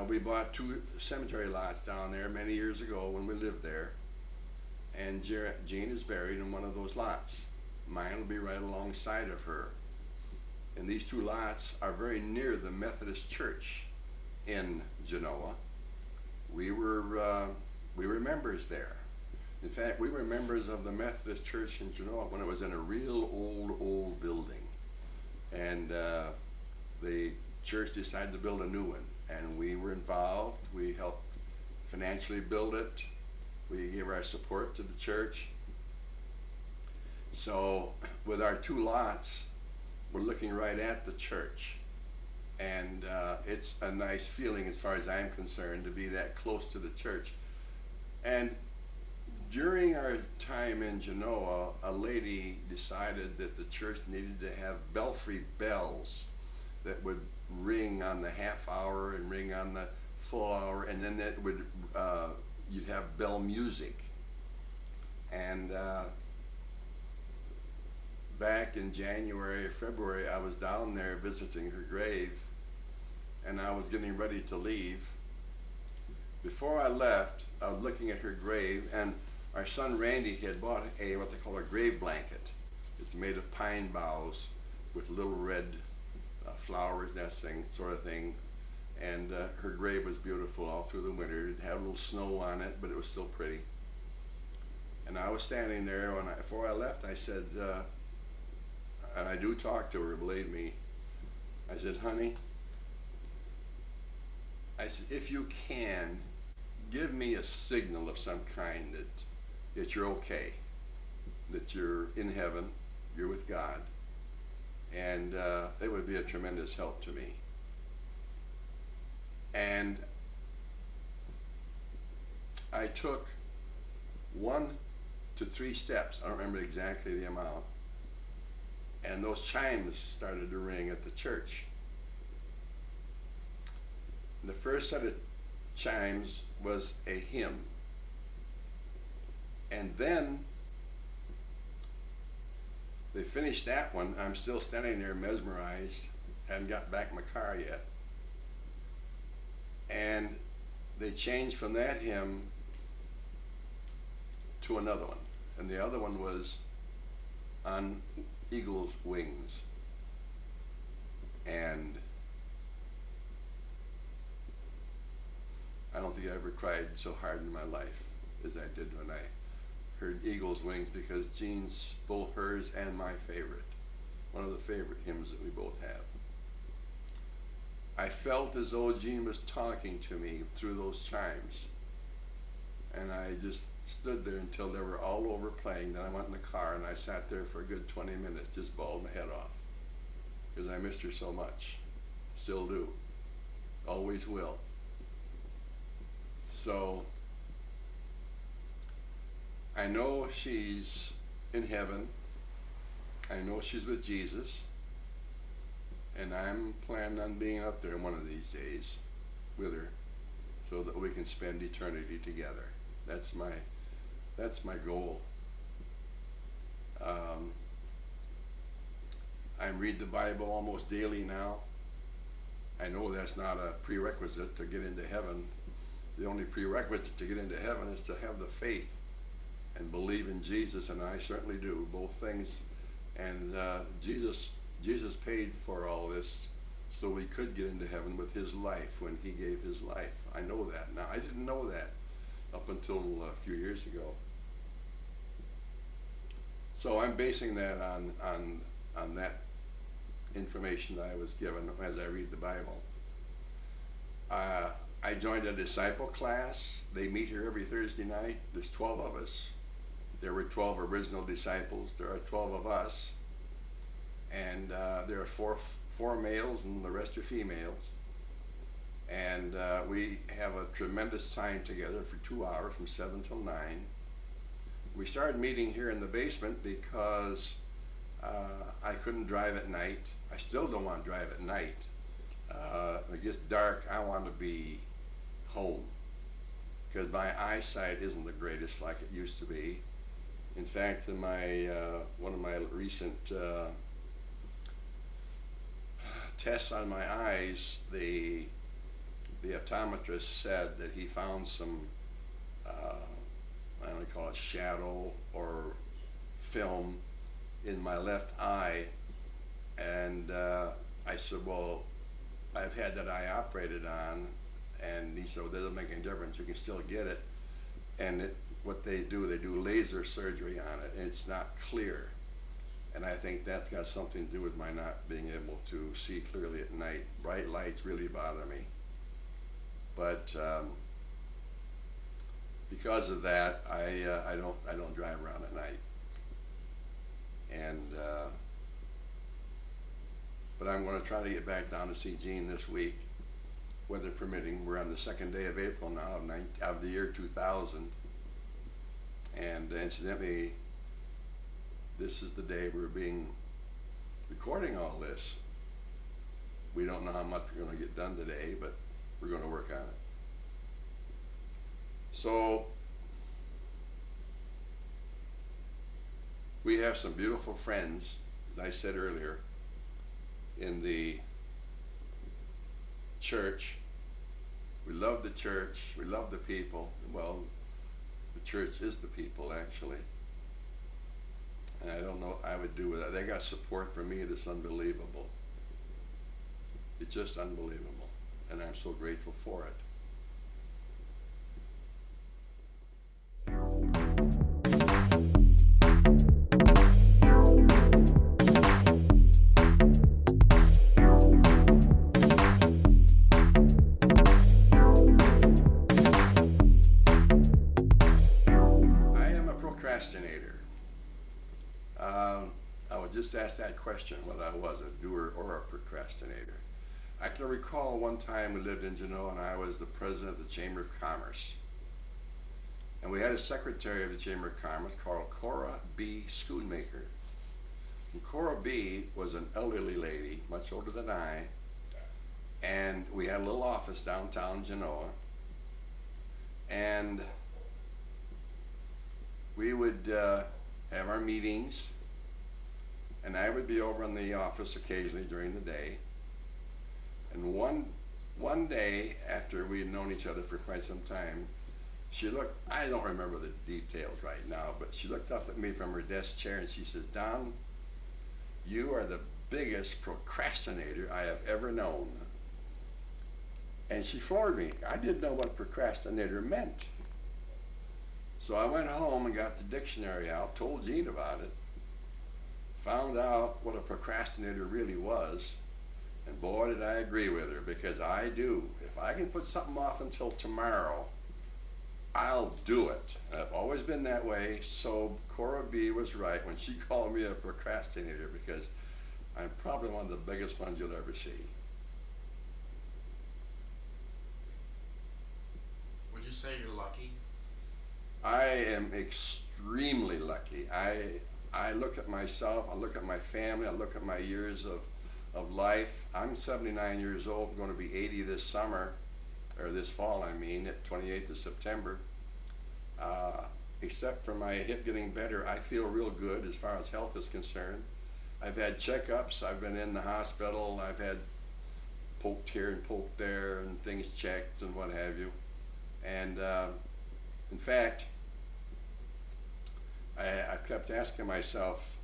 A: We bought 2 cemetery lots down there many years ago when we lived there. And Jean is buried in one of those lots. Mine will be right alongside of her. And these 2 lots are very near the Methodist Church in Genoa. We were members there. In fact, we were members of the Methodist Church in Genoa when it was in a real old building. And the church decided to build a new one. And we were involved. We helped financially build it. We gave our support to the church. So with our 2 lots, we're looking right at the church. And it's a nice feeling as far as I'm concerned to be that close to the church. And during our time in Genoa, a lady decided that the church needed to have belfry bells that would ring on the half hour and ring on the full hour, and then that would you'd have bell music. And back in January or February, I was down there visiting her grave, and I was getting ready to leave. Before I left, I was looking at her grave, and our son Randy had bought what they call a grave blanket. It's made of pine boughs with little red flowers, that sort of thing. And her grave was beautiful all through the winter. It had a little snow on it, but it was still pretty. And I was standing there before I left. I said, and I do talk to her, believe me. I said, honey, I said, if you can, give me a signal of some kind that you're okay, that you're in heaven, you're with God, and it would be a tremendous help to me. And I took 1 to 3 steps, I don't remember exactly the amount, and those chimes started to ring at the church. The first set of chimes was a hymn. And then they finished that one. I'm still standing there mesmerized, hadn't got back in my car yet. And they changed from that hymn to another one. And the other one was On Eagle's Wings. And I don't think I ever cried so hard in my life as I did when I heard Eagle's Wings, because Jean's, both hers and my favorite, one of the favorite hymns that we both have. I felt as though Jean was talking to me through those chimes. And I just stood there until they were all over playing. Then I went in the car and I sat there for a good 20 minutes, just bawled my head off, because I missed her so much. Still do. Always will. So I know she's in heaven. I know she's with Jesus. And I'm planning on being up there one of these days with her, so that we can spend eternity together. That's my goal. I read the Bible almost daily now. I know that's not a prerequisite to get into heaven. The only prerequisite to get into heaven is to have the faith and believe in Jesus, and I certainly do, both things. And Jesus paid for all this so we could get into heaven with his life when he gave his life. I know that now. I didn't know that up until a few years ago. So I'm basing that on that information I was given as I read the Bible. I joined a disciple class. They meet here every Thursday night. There's 12 of us. There were 12 original disciples. There are 12 of us. And there are four males and the rest are females. And we have a tremendous time together for 2 hours from 7 till 9. We started meeting here in the basement because I couldn't drive at night. I still don't want to drive at night. It gets dark. I want to be home, because my eyesight isn't the greatest like it used to be. In fact, in my one of my recent tests on my eyes, the optometrist said that he found some, I don't call it shadow or film in my left eye, and I said, well, I've had that eye operated on, and he said, well, that doesn't make any difference, you can still get it. And what they do laser surgery on it, and it's not clear. And I think that's got something to do with my not being able to see clearly at night. Bright lights really bother me. But because of that, I don't drive around at night. And but I'm going to try to get back down to see Gene this week, weather permitting. We're on the second day of April now of the year 2000. And incidentally, this is the day we're recording all this. We don't know how much we're going to get done today, but we're going to work on it. So we have some beautiful friends, as I said earlier, in the church. We love the church, we love the people. Well, the church is the people, actually. And I don't know what I would do with that. They got support from me that's unbelievable. It's just unbelievable. And I'm so grateful for it. Procrastinator. I would just ask that question whether I was a doer or a procrastinator. I can recall one time we lived in Genoa and I was the president of the Chamber of Commerce. And we had a secretary of the Chamber of Commerce called Cora B. Schoonmaker. And Cora B. was an elderly lady, much older than I, and we had a little office downtown Genoa. And we would have our meetings, and I would be over in the office occasionally during the day. And one day, after we had known each other for quite some time, she looked, I don't remember the details right now, but she looked up at me from her desk chair and she says, "Don, you are the biggest procrastinator I have ever known." And she floored me. I didn't know what procrastinator meant. So I went home and got the dictionary out, told Gene about it, found out what a procrastinator really was, and boy did I agree with her, because I do. If I can put something off until tomorrow, I'll do it. And I've always been that way, so Cora B. was right when she called me a procrastinator, because I'm probably one of the biggest ones you'll ever see.
C: Would you say you're lucky?
A: I am extremely lucky. I look at myself, I look at my family, I look at my years of life. I'm 79 years old, I'm going to be 80 this summer, or this fall I mean, at 28th of September. Except for my hip getting better, I feel real good as far as health is concerned. I've had checkups, I've been in the hospital, I've had poked here and poked there and things checked and what have you. And in fact, I kept asking myself,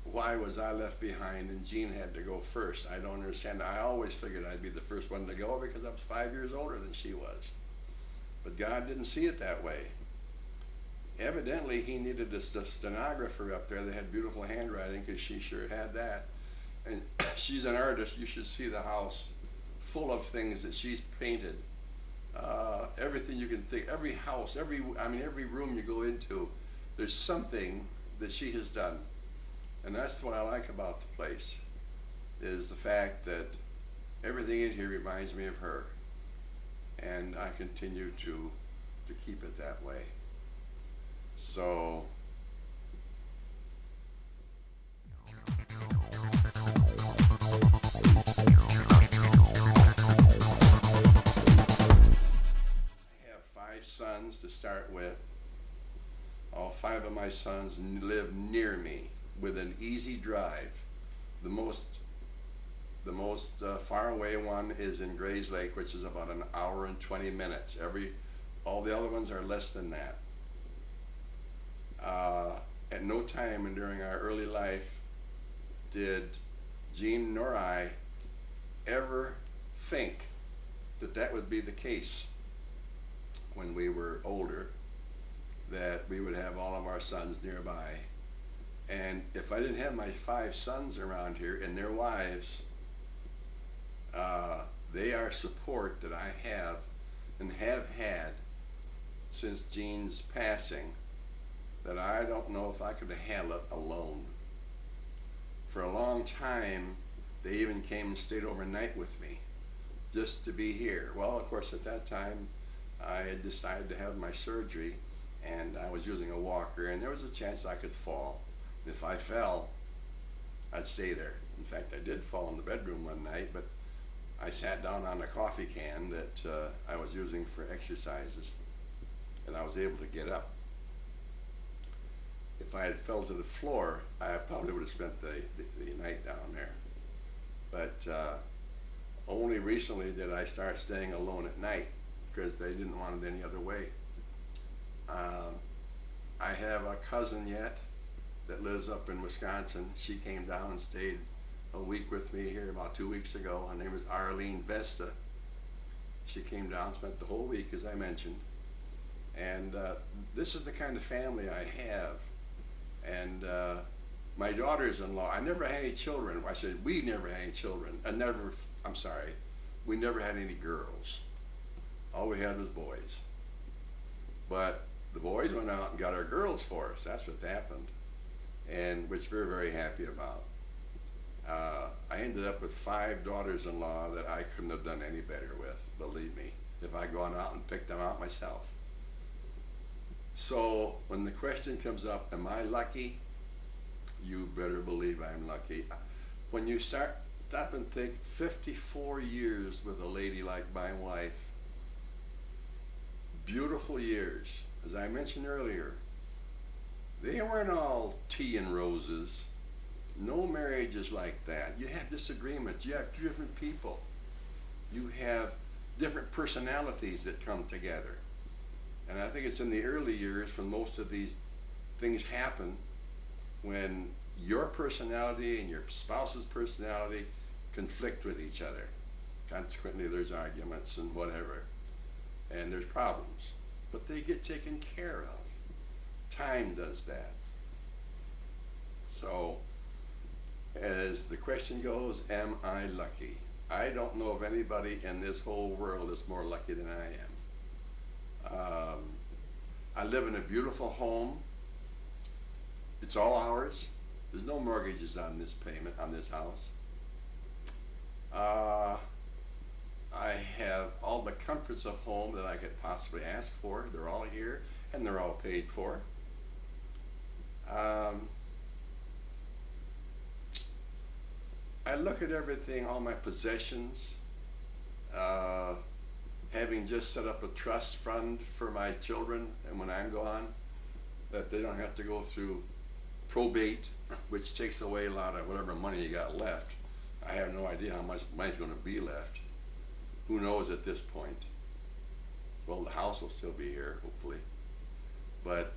A: why was I left behind and Gene had to go first? I don't understand. I always figured I'd be the first one to go because I was 5 years older than she was. But God didn't see it that way. Evidently, he needed a stenographer up there that had beautiful handwriting, because she sure had that. And she's an artist. You should see the house full of things that she's painted. Everything you can think, every house, every room you go into, there's something that she has done. And that's what I like about the place, is the fact that everything in here reminds me of her. And I continue to keep it that way. So sons to start with. All 5 of my sons live near me with an easy drive. The most far away one is in Grays Lake, which is about an hour and 20 minutes. All the other ones are less than that. At no time during our early life did Gene nor I ever think that would be the case when we were older, that we would have all of our sons nearby. And if I didn't have my 5 sons around here and their wives, they are support that I have and have had since Gene's passing, that I don't know if I could handle it alone. For a long time, they even came and stayed overnight with me just to be here. Well, of course, at that time, I had decided to have my surgery, and I was using a walker, and there was a chance I could fall. If I fell, I'd stay there. In fact, I did fall in the bedroom one night, but I sat down on a coffee can that I was using for exercises, and I was able to get up. If I had fell to the floor, I probably would have spent the night down there. But only recently did I start staying alone at night, because they didn't want it any other way. I have a cousin yet that lives up in Wisconsin. She came down and stayed a week with me here about 2 weeks ago. Her name is Arlene Vesta. She came down, spent the whole week, as I mentioned. And this is the kind of family I have. And my daughters-in-law, I never had any children. I said, we never had any children. We never had any girls. All we had was boys. But the boys went out and got our girls for us. That's what happened, and which we're very happy about. I ended up with 5 daughters-in-law that I couldn't have done any better with, believe me, if I'd gone out and picked them out myself. So when the question comes up, am I lucky? You better believe I'm lucky. When you stop and think, 54 years with a lady like my wife, beautiful years. As I mentioned earlier, they weren't all tea and roses. No marriage is like that. You have disagreements. You have different people. You have different personalities that come together. And I think it's in the early years when most of these things happen, when your personality and your spouse's personality conflict with each other. Consequently, there's arguments and whatever, and there's problems, but they get taken care of. Time does that. So, as the question goes, am I lucky? I don't know of anybody in this whole world that's more lucky than I am. I live in a beautiful home. It's all ours. There's no mortgages on this payment, on this house. I have all the comforts of home that I could possibly ask for. They're all here, and they're all paid for. I look at everything, all my possessions, having just set up a trust fund for my children, and when I'm gone, that they don't have to go through probate, which takes away a lot of whatever money you got left. I have no idea how much money's going to be left. Who knows at this point? Well, the house will still be here, hopefully. But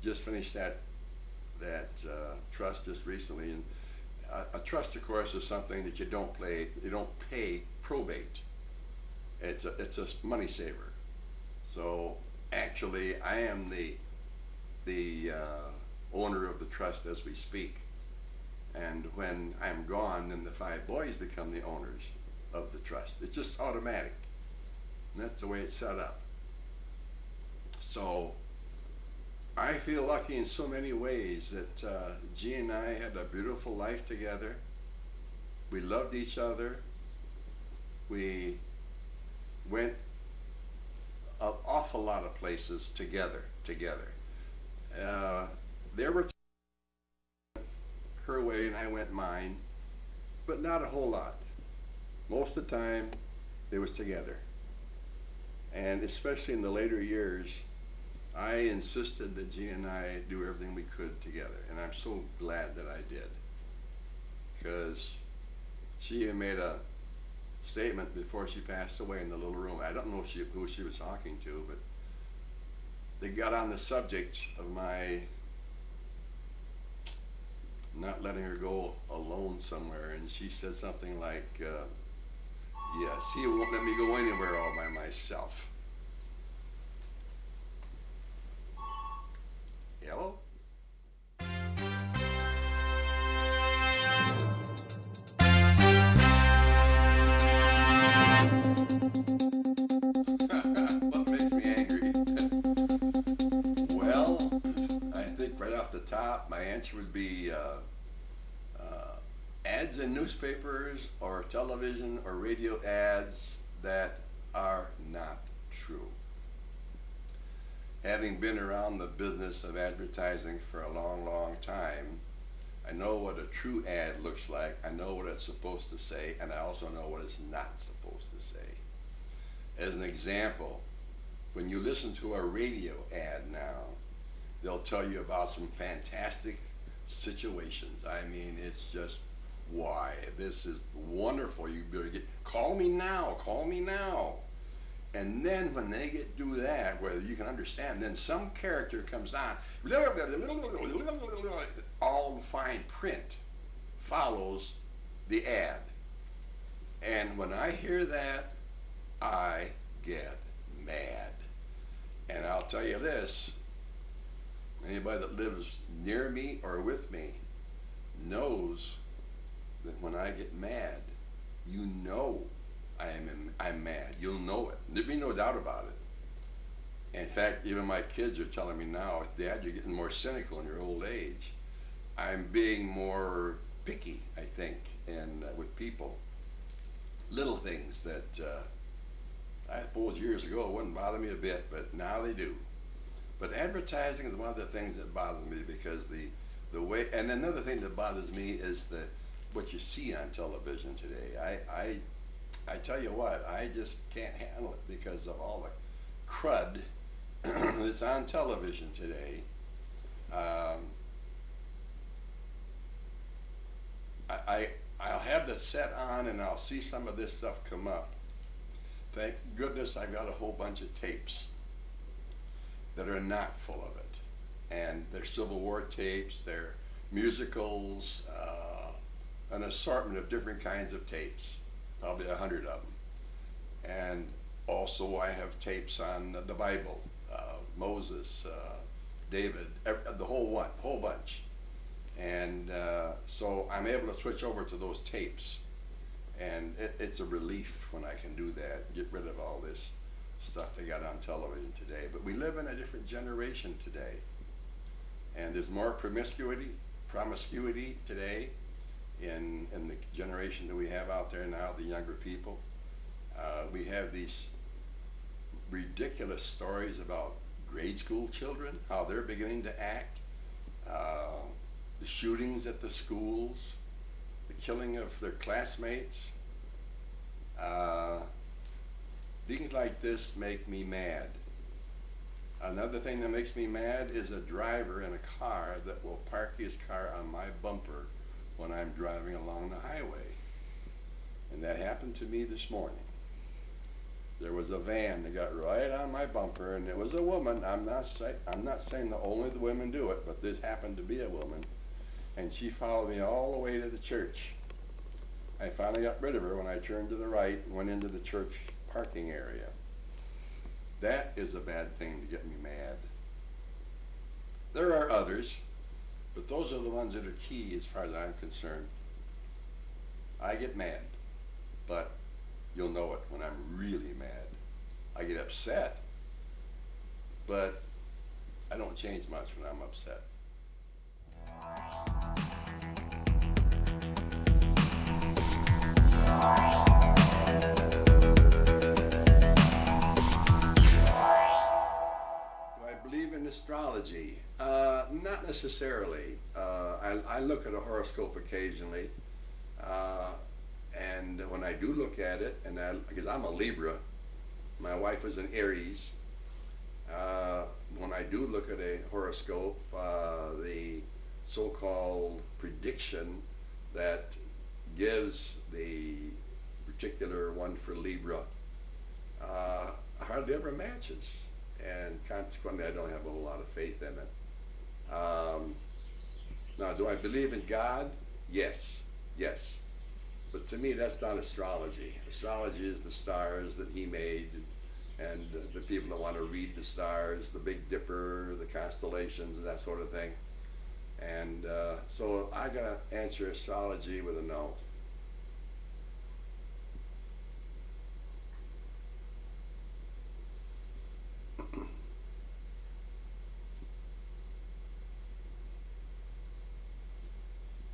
A: just finished that trust just recently, and a trust, of course, is something that you don't pay probate. It's a money saver. So actually, I am the owner of the trust as we speak. And when I'm gone, then the 5 boys become the owners of the trust. It's just automatic. And that's the way it's set up. So I feel lucky in so many ways that Jean and I had a beautiful life together. We loved each other. We went an awful lot of places together. There were her way and I went mine, but not a whole lot. Most of the time, it was together. And especially in the later years, I insisted that Gina and I do everything we could together, and I'm so glad that I did. Because she even made a statement before she passed away in the little room. I don't know who she was talking to, but they got on the subject of my not letting her go alone somewhere, and she said something like, yes, he won't let me go anywhere all by myself. Hello? What makes me angry? Well, I think right off the top, my answer would be ads in newspapers or television or radio ads that are not true. Having been around the business of advertising for a long, long time, I know what a true ad looks like, I know what it's supposed to say, and I also know what it's not supposed to say. As an example, when you listen to a radio ad now, they'll tell you about some fantastic situations. I mean, it's just, why, this is wonderful, you better call me now, call me now. And then when they do that, whether you can understand, then some character comes on, all the fine print follows the ad. And when I hear that, I get mad. And I'll tell you this, anybody that lives near me or with me knows that when I get mad, you know I'm mad. You'll know it. There'd be no doubt about it. In fact, even my kids are telling me now, Dad, you're getting more cynical in your old age. I'm being more picky, I think, and with people. Little things that I suppose years ago it wouldn't bother me a bit, but now they do. But advertising is one of the things that bothers me because the way, and another thing that bothers me is what you see on television today. I tell you what, I just can't handle it because of all the crud that's on television today. I'll have the set on and I'll see some of this stuff come up. Thank goodness I've got a whole bunch of tapes that are not full of it. And they're Civil War tapes, they're musicals, an assortment of different kinds of tapes, probably 100 of them. And also I have tapes on the Bible, Moses, David, the whole bunch. And so I'm able to switch over to those tapes. And it's a relief when I can do that, get rid of all this stuff they got on television today. But we live in a different generation today. And there's more promiscuity today in the generation that we have out there now, the younger people. We have these ridiculous stories about grade school children, how they're beginning to act, the shootings at the schools, the killing of their classmates. Things like this make me mad. Another thing that makes me mad is a driver in a car that will park his car on my bumper when I'm driving along the highway. And that happened to me this morning. There was a van that got right on my bumper, and it was a woman. I'm not saying that only the women do it, but this happened to be a woman. And she followed me all the way to the church. I finally got rid of her when I turned to the right and went into the church parking area. That is a bad thing to get me mad. There are others, but those are the ones that are key as far as I'm concerned. I get mad, but you'll know it when I'm really mad. I get upset, but I don't change much when I'm upset. Do I believe in astrology? Not necessarily. I look at a horoscope occasionally, and when I do look at it, because I'm a Libra, My wife was an Aries. When I do look at a horoscope, the so-called prediction that gives the particular one for Libra hardly ever matches, and consequently I don't have a whole lot of faith in it. Now, do I believe in God? Yes, yes. But to me, that's not astrology. Astrology is the stars that he made, and the people that want to read the stars, the Big Dipper, the constellations, and that sort of thing. And so I gotta answer astrology with a no.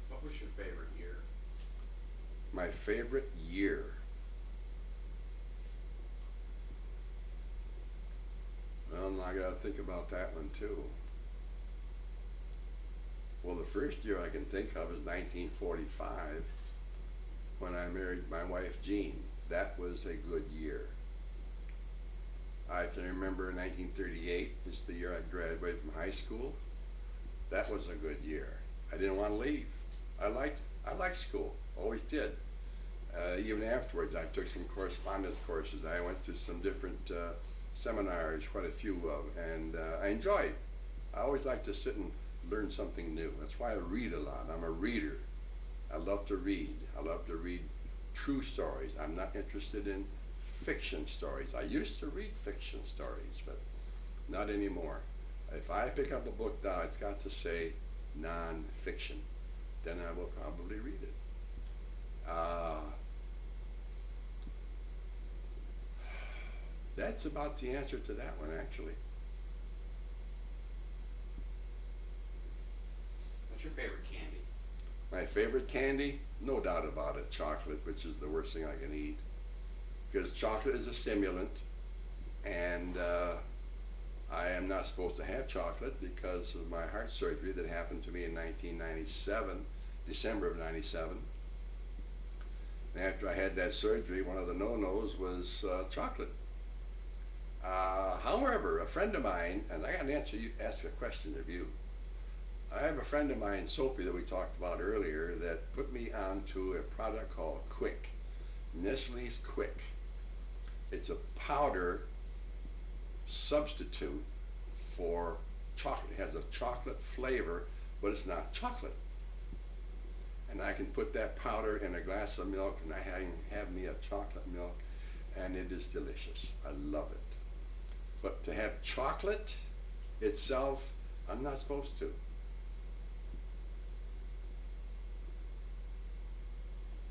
C: What was your favorite year?
A: My favorite year. Well, I gotta think about that one too. Well, the first year I can think of is 1945, when I married my wife Jean. That was a good year. I can remember 1938 is the year I graduated from high school. That was a good year. I didn't want to leave. I liked school, always did. Even afterwards, I took some correspondence courses. I went to some different seminars, quite a few of, and I enjoyed. I always like to sit and learn something new. That's why I read a lot. I'm a reader. I love to read. I love to read true stories. I'm not interested in fiction stories. I used to read fiction stories, but not anymore. If I pick up a book now, it's got to say non-fiction. Then I will probably read it. That's about the answer to that one, actually.
C: What's your favorite candy?
A: My favorite candy, no doubt about it, chocolate, which is the worst thing I can eat. Because chocolate is a stimulant, and I am not supposed to have chocolate because of my heart surgery that happened to me in 1997, December of 97. And after I had that surgery, one of the no-nos was chocolate. However, a friend of mine, and I got to ask a question of you. I have a friend of mine, Soapy, that we talked about earlier, that put me onto a product called Quick, Nestle's Quick. It's a powder substitute for chocolate. It has a chocolate flavor, but it's not chocolate. And I can put that powder in a glass of milk, and I have me a chocolate milk, and it is delicious. I love it. But to have chocolate itself, I'm not supposed to.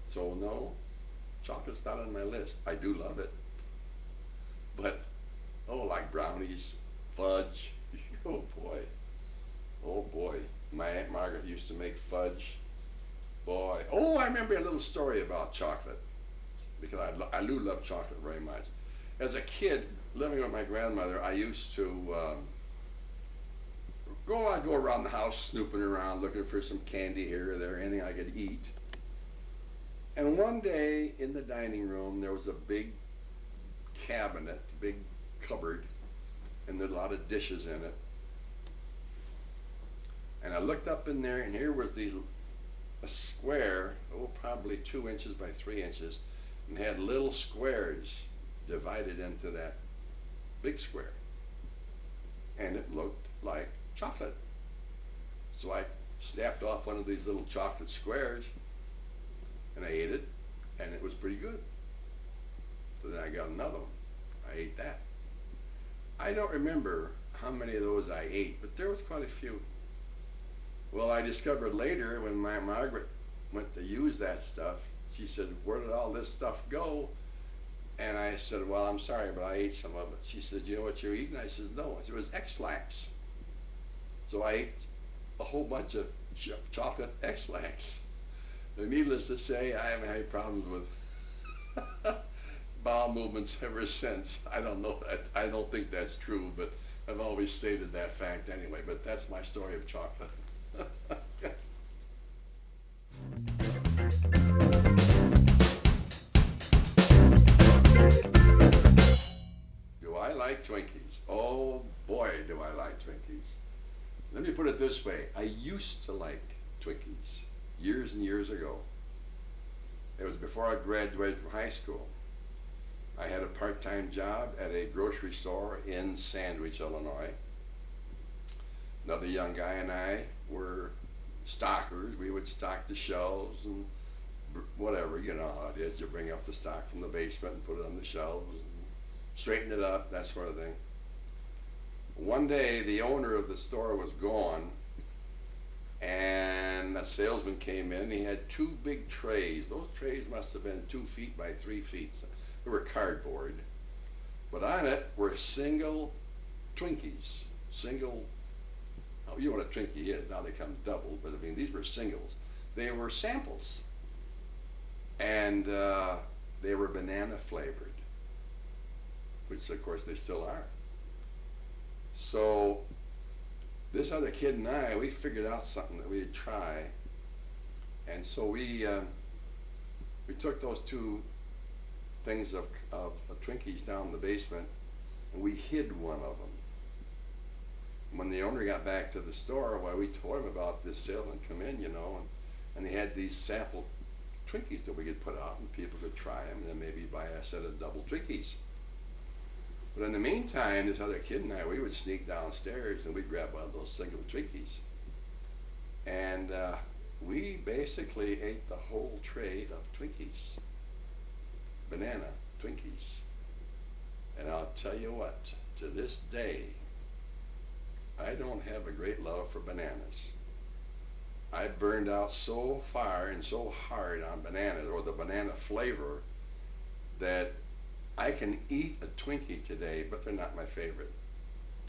A: So no, chocolate's not on my list. I do love it. But, like brownies, fudge, oh boy. My Aunt Margaret used to make fudge. Boy, I remember a little story about chocolate, because I do love chocolate very much. As a kid, living with my grandmother, I used to go around the house snooping around, looking for some candy here or there, anything I could eat. And one day in the dining room, there was a big cabinet, big cupboard, and there were a lot of dishes in it. And I looked up in there, and here was a square, probably 2 inches by 3 inches, and had little squares divided into that big square. And it looked like chocolate. So I snapped off one of these little chocolate squares, and I ate it, and it was pretty good. So then I got another one. I ate that. I don't remember how many of those I ate, but there was quite a few. Well, I discovered later when my Margaret went to use that stuff, she said, "Where did all this stuff go?" And I said, "Well, I'm sorry, but I ate some of it." She said, "You know what you're eating?" I said, "No, it was X-Lax." So I ate a whole bunch of chocolate X-Lax. And needless to say, I haven't had any problems with bowel movements ever since. I don't know, I don't think that's true, but I've always stated that fact anyway. But that's my story of chocolate. like Twinkies. Oh boy, do I like Twinkies. Let me put it this way. I used to like Twinkies years and years ago. It was before I graduated from high school. I had a part-time job at a grocery store in Sandwich, Illinois. Another young guy and I were stockers. We would stock the shelves and whatever, you know how it is. You bring up the stock from the basement and put it on the shelves and straighten it up, that sort of thing. One day, the owner of the store was gone, and a salesman came in. He had two big trays. Those trays must have been 2 feet by 3 feet. They were cardboard, but on it were single Twinkies. Single, oh, you know what a Twinkie is. Now they come double, but I mean, these were singles. They were samples, and they were banana flavored, which of course they still are. So this other kid and I, we figured out something that we'd try, and so we took those two things of Twinkies down in the basement, and we hid one of them. When the owner got back to the store, well, we told him about this salesman come in, you know, and they had these sample Twinkies that we could put out, and people could try them, and then maybe buy a set of double Twinkies. But in the meantime, this other kid and I, we would sneak downstairs and we'd grab one of those single Twinkies. And we basically ate the whole tray of Twinkies. Banana Twinkies. And I'll tell you what, to this day, I don't have a great love for bananas. I burned out so far and so hard on bananas, or the banana flavor, that I can eat a Twinkie today, but they're not my favorite.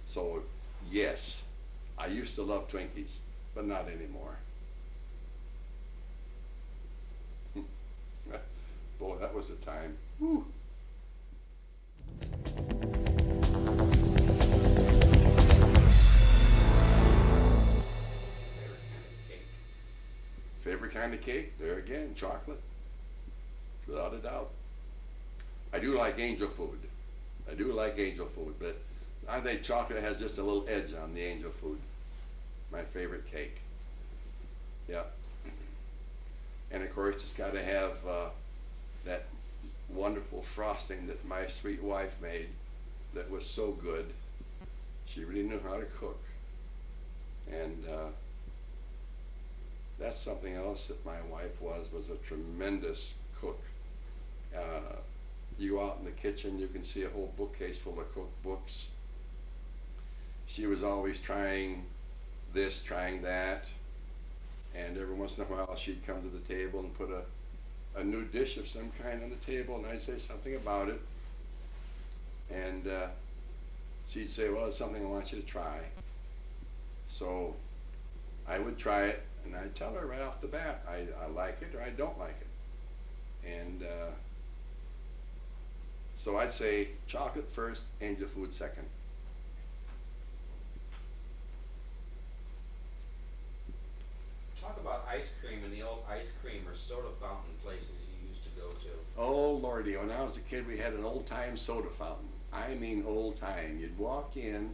A: So yes, I used to love Twinkies, but not anymore. Boy, that was a time. Whew.
C: Favorite kind of cake?
A: Favorite kind of cake? There again, chocolate, without a doubt. I do like angel food. I do like angel food, but I think chocolate has just a little edge on the angel food. My favorite cake. Yeah. And of course, it's got to have that wonderful frosting that my sweet wife made that was so good. She really knew how to cook. And that's something else that my wife was a tremendous cook. You go out in the kitchen, you can see a whole bookcase full of cookbooks. She was always trying this, trying that, and every once in a while she'd come to the table and put a new dish of some kind on the table, and I'd say something about it, and she'd say, well, it's something I want you to try. So I would try it, and I'd tell her right off the bat, I like it or I don't like it. And so I'd say chocolate first, angel food second.
C: Talk about ice cream and the old ice cream or soda fountain places you used to go to.
A: Oh Lordy, when I was a kid we had an old time soda fountain. I mean old time. You'd walk in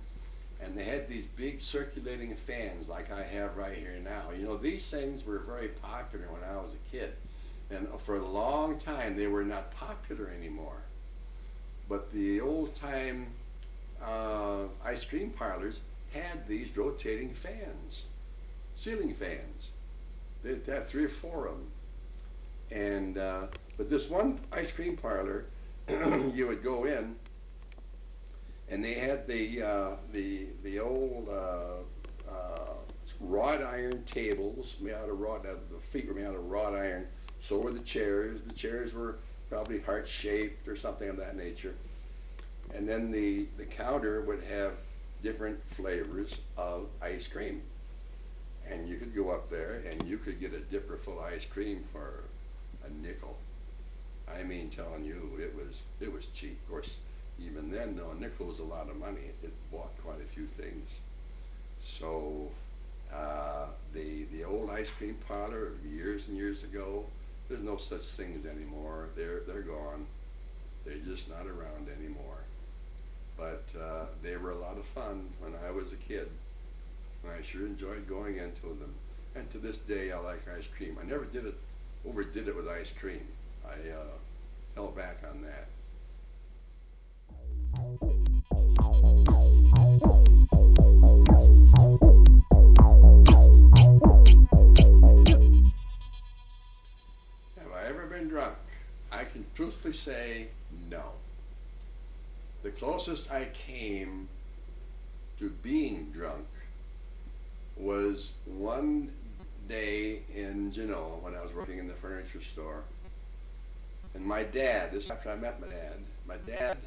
A: and they had these big circulating fans like I have right here now. You know, these things were very popular when I was a kid. And for a long time they were not popular anymore. But the old time ice cream parlors had these rotating fans, ceiling fans. They'd have 3 or 4 of them. And but this one ice cream parlor, you would go in, and they had the old wrought iron tables made out of wrought. The feet were made out of wrought iron. So were the chairs. The chairs were probably heart shaped or something of that nature. And then the counter would have different flavors of ice cream. And you could go up there and you could get a dipper full of ice cream for a nickel. I mean, telling you, it was cheap. Of course, even then, though, a nickel was a lot of money. It bought quite a few things. So the old ice cream parlor of years and years ago, there's no such things anymore. They're gone. They're just not around anymore. but they were a lot of fun when I was a kid. And I sure enjoyed going into them. And to this day, I like ice cream. I never overdid it with ice cream. I held back on that. Have I ever been drunk? I can truthfully say no. The closest I came to being drunk was one day in Genoa when I was working in the furniture store. And my dad, this is after I met my dad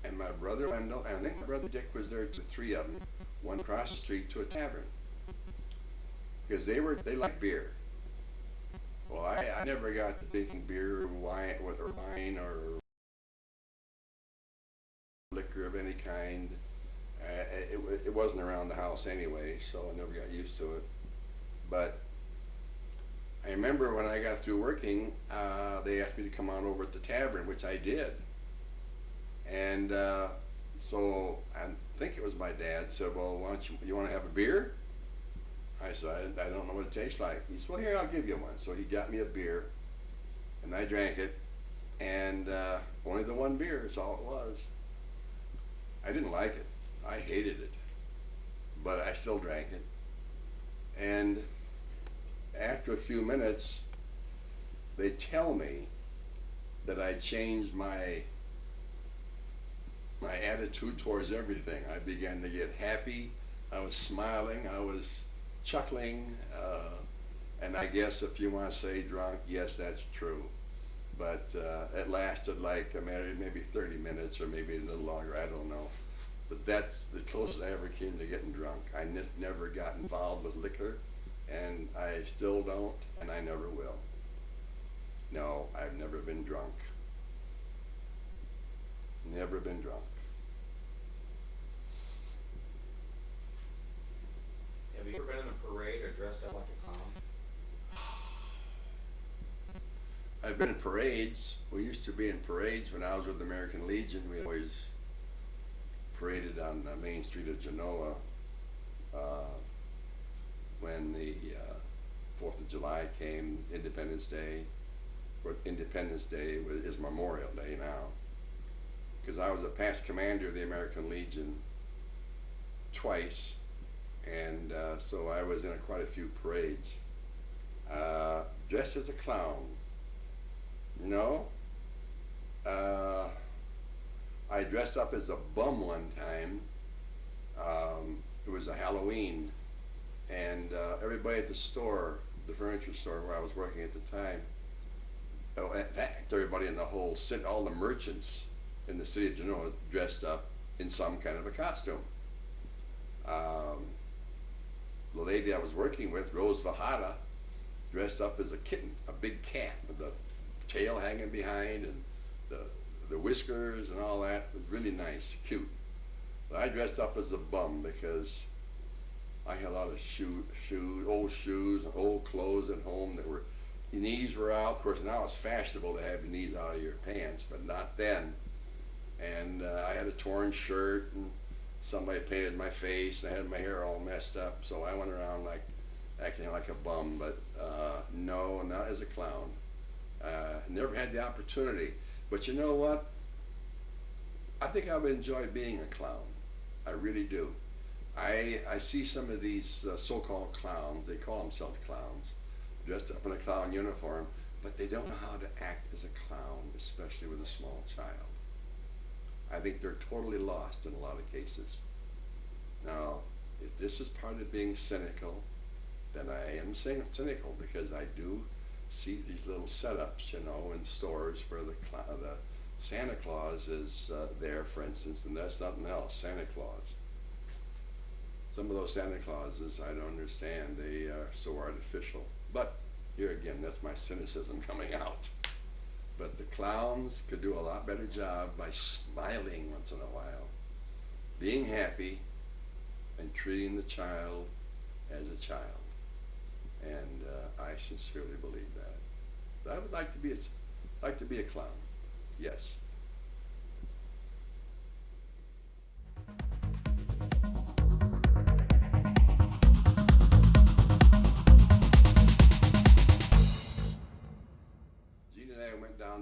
A: and my brother Wendell, and I think my brother Dick was there, the three of them, went across the street to a tavern. Because they liked beer. Well, I never got to drinking beer or wine or liquor of any kind. It wasn't around the house anyway, so I never got used to it. But I remember when I got through working, they asked me to come on over at the tavern, which I did. And so I think it was my dad said, well, why don't you want to have a beer? I said, I don't know what it tastes like. He said, well, here, I'll give you one. So he got me a beer, and I drank it, and only the one beer is all it was. I didn't like it. I hated it, but I still drank it. And after a few minutes, they tell me that I changed my attitude towards everything. I began to get happy. I was smiling. I was chuckling. And I guess if you want to say drunk, yes, that's true. But it lasted like maybe 30 minutes or maybe a little longer. I don't know. But that's the closest I ever came to getting drunk. I never got involved with liquor, and I still don't, and I never will. No, I've never been drunk. Never been drunk.
C: Have you ever been in a parade or dressed up like a clown?
A: I've been in parades. We used to be in parades when I was with the American Legion. We always paraded on the main street of Genoa when the 4th of July came, Independence Day. Independence Day is Memorial Day now. Because I was a past commander of the American Legion twice, and so I was in quite a few parades. Dressed as a clown. No. I dressed up as a bum one time. It was a Halloween, and everybody at the store, the furniture store where I was working at the time, in fact, everybody in the whole city, all the merchants in the city of Genoa dressed up in some kind of a costume. The lady I was working with, Rose Vajada, dressed up as a kitten, a big cat with the tail hanging behind and the whiskers and all that. It was really nice, cute. But I dressed up as a bum because I had a lot of old shoes and old clothes at home that were, your knees were out. Of course, now it's fashionable to have your knees out of your pants, but not then. And I had a torn shirt, and somebody painted my face. I had my hair all messed up, so I went around like acting like a bum. But no, not as a clown. Never had the opportunity. But you know what? I think I would enjoy being a clown. I really do. I see some of these so-called clowns. They call themselves clowns, dressed up in a clown uniform, but they don't know how to act as a clown, especially with a small child. I think they're totally lost in a lot of cases. Now, if this is part of being cynical, then I am saying cynical because I do see these little setups, you know, in stores where the Santa Claus is there, for instance, and that's nothing else, Santa Claus. Some of those Santa Clauses, I don't understand. They are so artificial. But here again, that's my cynicism coming out. But the clowns could do a lot better job by smiling once in a while, being happy, and treating the child as a child. And I sincerely believe that. But I would like to be a clown. Yes.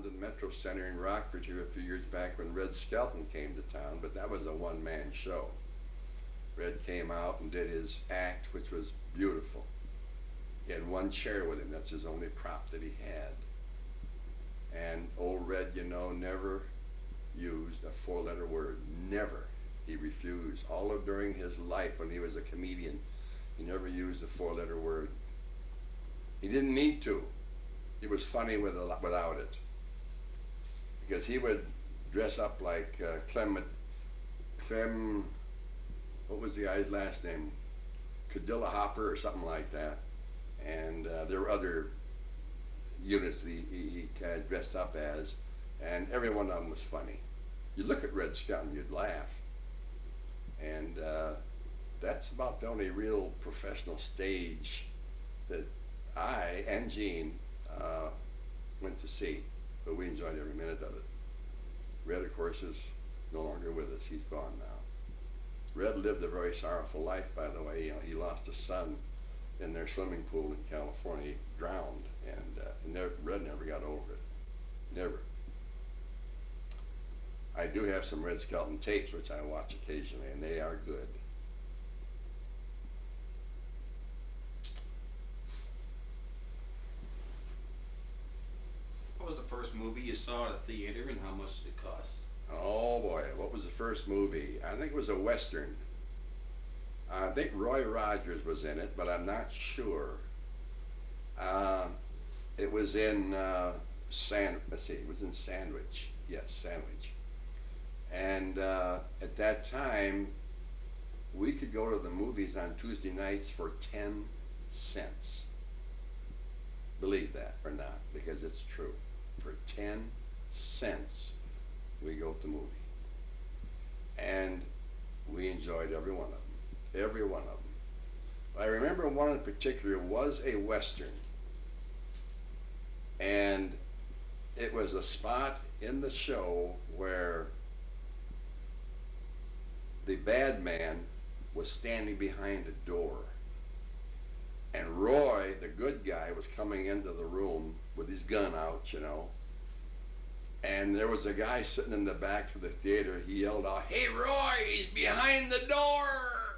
A: down to the Metro Center in Rockford here a few years back when Red Skelton came to town, but that was a one-man show. Red came out and did his act, which was beautiful. He had one chair with him. That's his only prop that he had. And old Red, you know, never used a four-letter word. Never. He refused. All of during his life when he was a comedian, he never used a four-letter word. He didn't need to. He was funny without it. Because he would dress up like Clem, what was the guy's last name? Cadilla Hopper or something like that. And there were other units that he kind of dressed up as, and every one of them was funny. You look at Red Skelton, you'd laugh. And that's about the only real professional stage that I and Gene went to see, but we enjoyed every minute of it. Red, of course, is no longer with us. He's gone now. Red lived a very sorrowful life, by the way. You know, he lost a son in their swimming pool in California. He drowned, and Red never got over it. Never. I do have some Red Skelton tapes, which I watch occasionally, and they are good.
C: What was the first movie you saw at a theater, and how much did it cost?
A: Oh boy, what was the first movie? I think it was a Western. I think Roy Rogers was in it, but I'm not sure. It was in it was in Sandwich. Yes, Sandwich. And at that time, we could go to the movies on Tuesday nights for 10 cents. Believe that or not, because it's true. For 10 cents, we go to the movie. And we enjoyed every one of them. Every one of them. I remember one in particular was a Western. And it was a spot in the show where the bad man was standing behind a door. And Roy, the good guy, was coming into the room with his gun out, you know. And there was a guy sitting in the back of the theater. He yelled out, "Hey, Roy, he's behind the door!"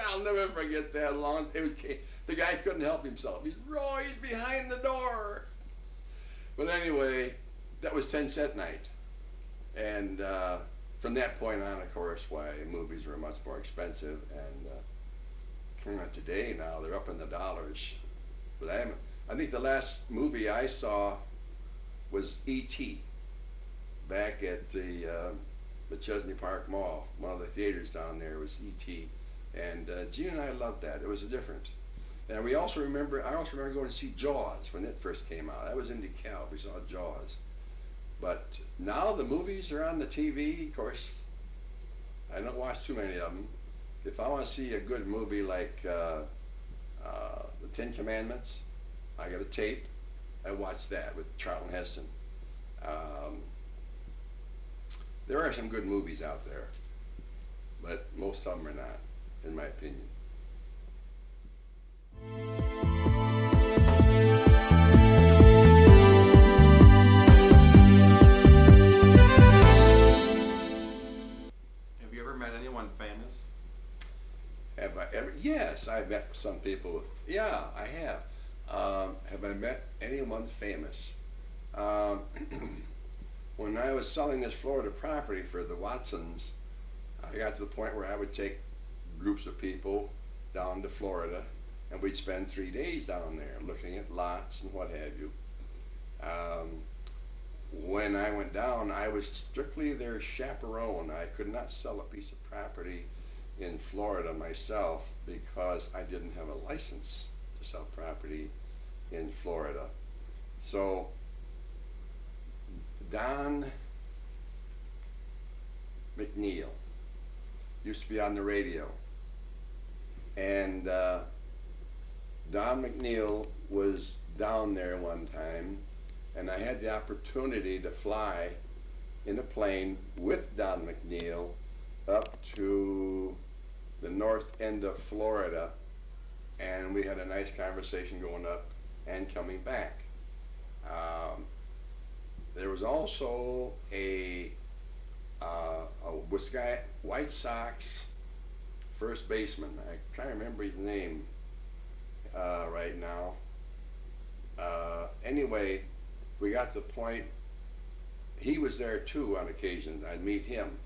A: I'll never forget that. Long it was, the guy couldn't help himself. He's, "Roy, he's behind the door!" But anyway, that was 10-cent night. And from that point on, of course, why movies were much more expensive. And today now, they're up in the dollars. But I think the last movie I saw was E.T. back at the Chesney Park Mall. One of the theaters down there was E.T. And Gene and I loved that. It was different. And I also remember going to see Jaws when it first came out. That was in DeKalb. We saw Jaws. But now the movies are on the TV. Of course, I don't watch too many of them. If I want to see a good movie like The Ten Commandments, I got a tape. I watch that with Charlton Heston. There are some good movies out there, but most of them are not, in my opinion.
C: Have you ever met anyone famous?
A: Have I ever? Yes, I've met some people. Yeah, I have. Have I met anyone famous? When I was selling this Florida property for the Watsons, I got to the point where I would take groups of people down to Florida, and we'd spend 3 days down there looking at lots and what have you. When I went down, I was strictly their chaperone. I could not sell a piece of property in Florida myself because I didn't have a license to sell property in Florida. So Don McNeil used to be on the radio, and Don McNeil was down there one time, and I had the opportunity to fly in a plane with Don McNeil up to the north end of Florida, and we had a nice conversation going up and coming back. was also a White Sox first baseman. I can't remember his name right now. Anyway, we got to the point, he was there too on occasion. I'd meet him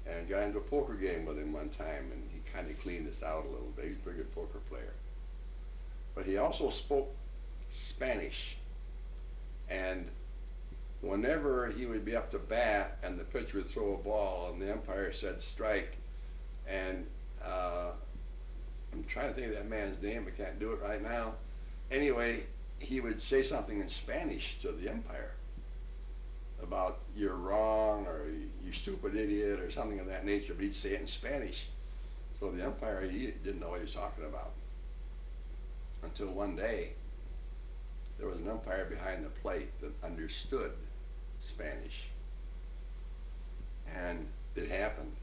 A: and got into a poker game with him one time, and he kind of cleaned us out a little bit. He's a pretty good poker player. But he also spoke Spanish. And whenever he would be up to bat and the pitcher would throw a ball and the umpire said strike, and I'm trying to think of that man's name, I can't do it right now. Anyway, he would say something in Spanish to the umpire about you're wrong or you stupid idiot or something of that nature, but he'd say it in Spanish. So the umpire, he didn't know what he was talking about. Until one day, there was an umpire behind the plate that understood Spanish. And it happened.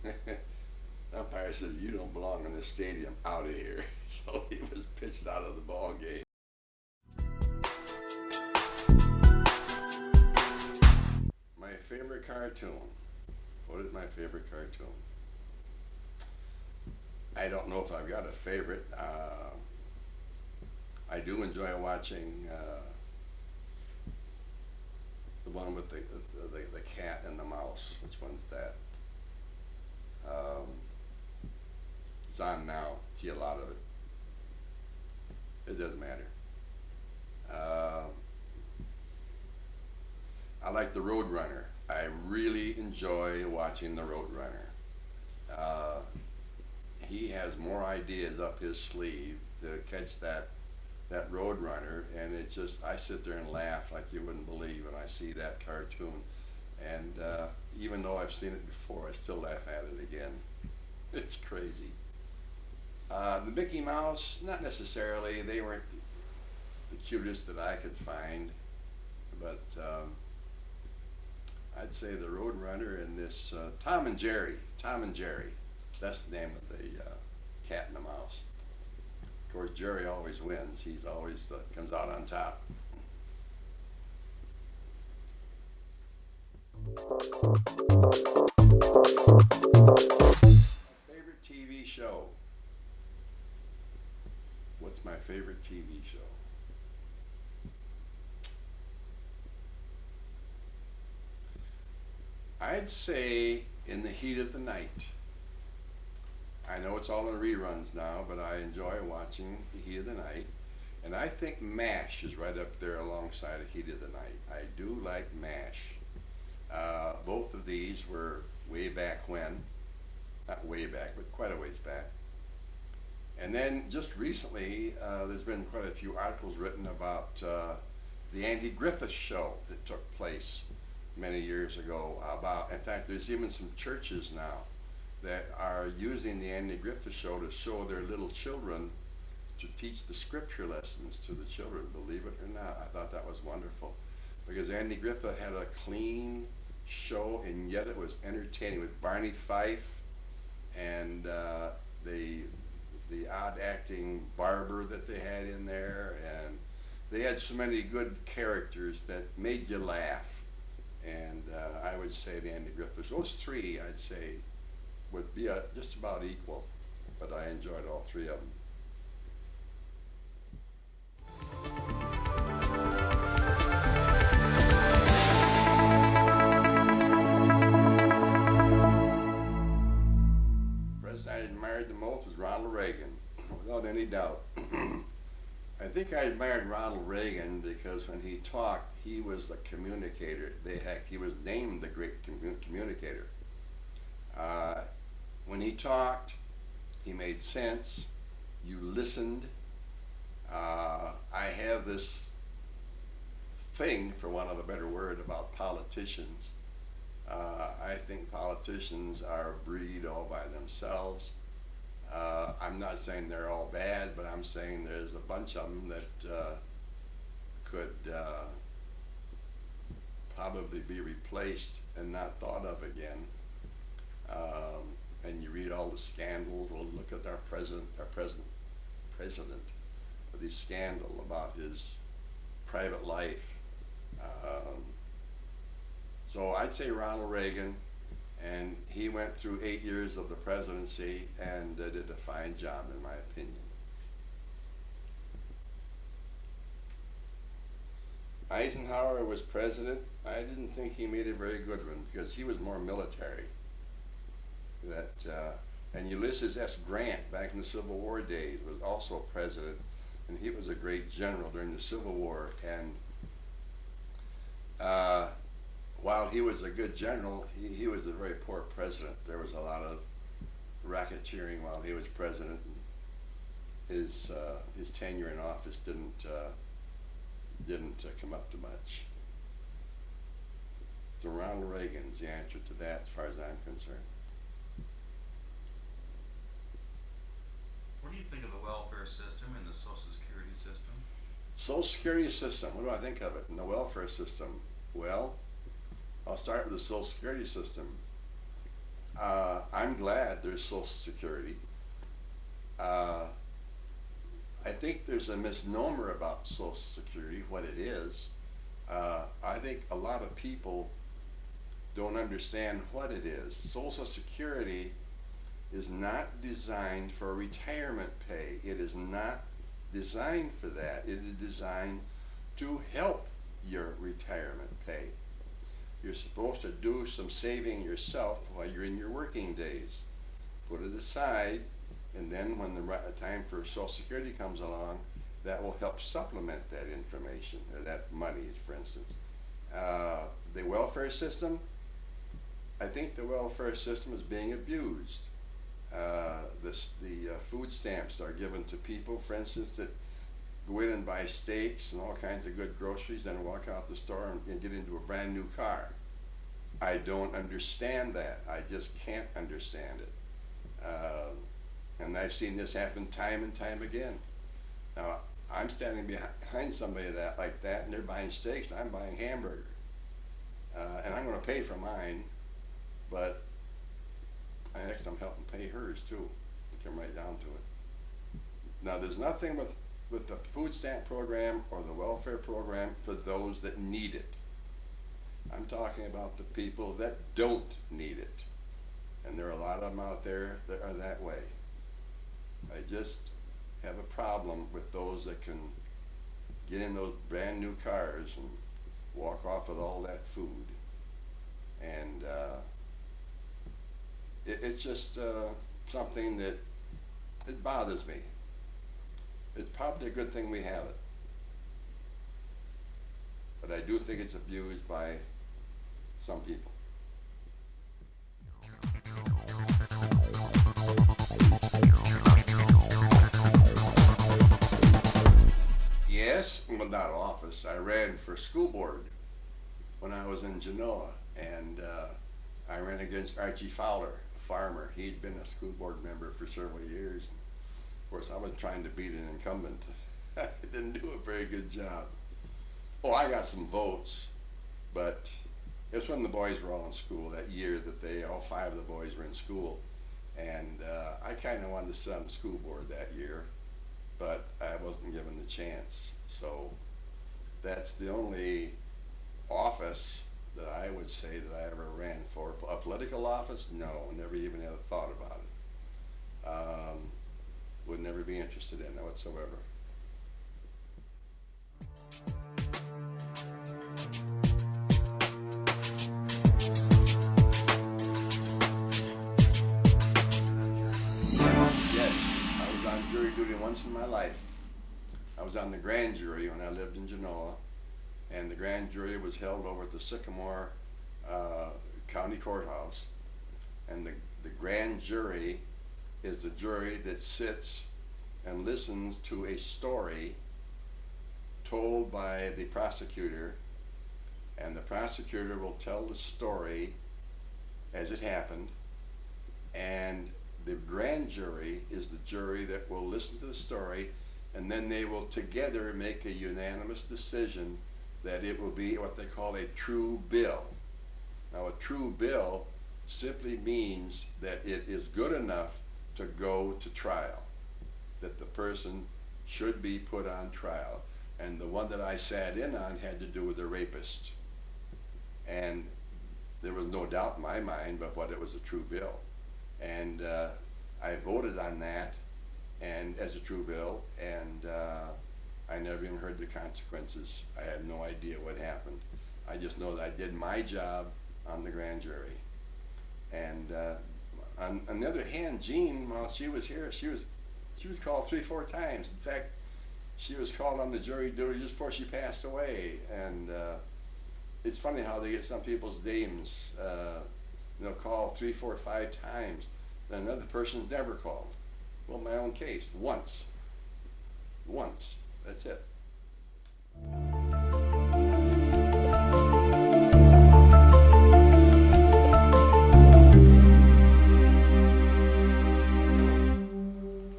A: The umpire said, "You don't belong in this stadium, out of here." So he was pitched out of the ball game. My favorite cartoon. What is my favorite cartoon? I don't know if I've got a favorite. I do enjoy watching the one with the cat and the mouse. Which one's that? It's on now. See a lot of it. It doesn't matter. I like the Roadrunner. I really enjoy watching the Roadrunner. He has more ideas up his sleeve to catch that Roadrunner, and it's just, I sit there and laugh like you wouldn't believe when I see that cartoon. And even though I've seen it before, I still laugh at it again. It's crazy. The Mickey Mouse, not necessarily. They weren't the cutest that I could find, but I'd say the Roadrunner and this Tom and Jerry. Tom and Jerry. That's the name of the cat and the mouse. Of course, Jerry always wins. He's always comes out on top. Favorite TV show. What's my favorite TV show? I'd say In the Heat of the Night. I know it's all in reruns now, but I enjoy watching The Heat of the Night. And I think MASH is right up there alongside The Heat of the Night. I do like MASH. Both of these were way back when. Not way back, but quite a ways back. And then just recently, there's been quite a few articles written about the Andy Griffith Show that took place many years ago. In fact, there's even some churches now that are using the Andy Griffith Show to show their little children, to teach the scripture lessons to the children, believe it or not. I thought that was wonderful, because Andy Griffith had a clean show, and yet it was entertaining, with Barney Fife and the odd acting barber that they had in there, and they had so many good characters that made you laugh. And I would say the Andy Griffith, those three, I'd say, would be just about equal, but I enjoyed all three of them. The president I admired the most was Ronald Reagan, without any doubt. I think I admired Ronald Reagan because when he talked, he was a communicator. He was named the great communicator. When he talked, he made sense. You listened. I have this thing, for want of a better word, about politicians. I think politicians are a breed all by themselves. I'm not saying they're all bad, but I'm saying there's a bunch of them that could probably be replaced and not thought of again. And you read all the scandals. Well, look at our president with his scandal about his private life. So I'd say Ronald Reagan, and he went through 8 years of the presidency and did a fine job, in my opinion. Eisenhower was president. I didn't think he made a very good one because he was more military. And Ulysses S. Grant, back in the Civil War days, was also president, and he was a great general during the Civil War. And while he was a good general, he was a very poor president. There was a lot of racketeering while he was president. His tenure in office didn't come up to much. So Ronald Reagan's the answer to that, as far as I'm concerned.
D: What do you think of the welfare system and the social security system?
A: Social Security system, what do I think of it? And the welfare system? Well, I'll start with the Social Security system. I'm glad there's Social Security. I think there's a misnomer about Social Security, what it is. I think a lot of people don't understand what it is. Social Security is not designed for retirement pay. It is not designed for that. It is designed to help your retirement pay. You're supposed to do some saving yourself while you're in your working days. Put it aside, and then when the time for Social Security comes along, that will help supplement that information, or that money, for instance. The welfare system, I think the welfare system is being abused. The food stamps are given to people, for instance, that go in and buy steaks and all kinds of good groceries, then walk out the store and get into a brand new car. I don't understand that. I just can't understand it. And I've seen this happen time and time again. Now, I'm standing behind somebody like that, and they're buying steaks, and I'm buying hamburger. And I'm going to pay for mine, but actually I'm helping pay hers too. Come right down to it. Now, there's nothing with the food stamp program or the welfare program for those that need it. I'm talking about the people that don't need it. And there are a lot of them out there that are that way. I just have a problem with those that can get in those brand new cars and walk off with all that food. And it's just something that it bothers me. It's probably a good thing we have it. But I do think it's abused by some people. Yes, well, not office. I ran for school board when I was in Genoa, and I ran against Archie Fowler, a farmer. He'd been a school board member for several years. Of course, I was trying to beat an incumbent. I didn't do a very good job. Oh, I got some votes, but it was when the boys were all in school that year that all 5 of the boys were in school. And I kind of wanted to sit on the school board that year, but I wasn't given the chance. So that's the only office that I would say that I ever ran for. A political office? No, never even had a thought about it. Would never be interested in it whatsoever. Yes, I was on jury duty once in my life. I was on the grand jury when I lived in Genoa, and the grand jury was held over at the Sycamore County Courthouse. And the grand jury is the jury that sits and listens to a story told by the prosecutor, and the prosecutor will tell the story as it happened, and the grand jury is the jury that will listen to the story, and then they will together make a unanimous decision that it will be what they call a true bill. Now, a true bill simply means that it is good enough to go to trial, that the person should be put on trial. And the one that I sat in on had to do with a rapist. And there was no doubt in my mind but what it was a true bill. And I voted on that and as a true bill, and I never even heard the consequences. I had no idea what happened. I just know that I did my job on the grand jury. And on the other hand, Jean, while she was here, she was called 3-4 times. In fact, she was called on the jury duty just before she passed away. And it's funny how they get some people's names, called 3, 4, 5 times. Then another person's never called. Well, my own case, once. That's it.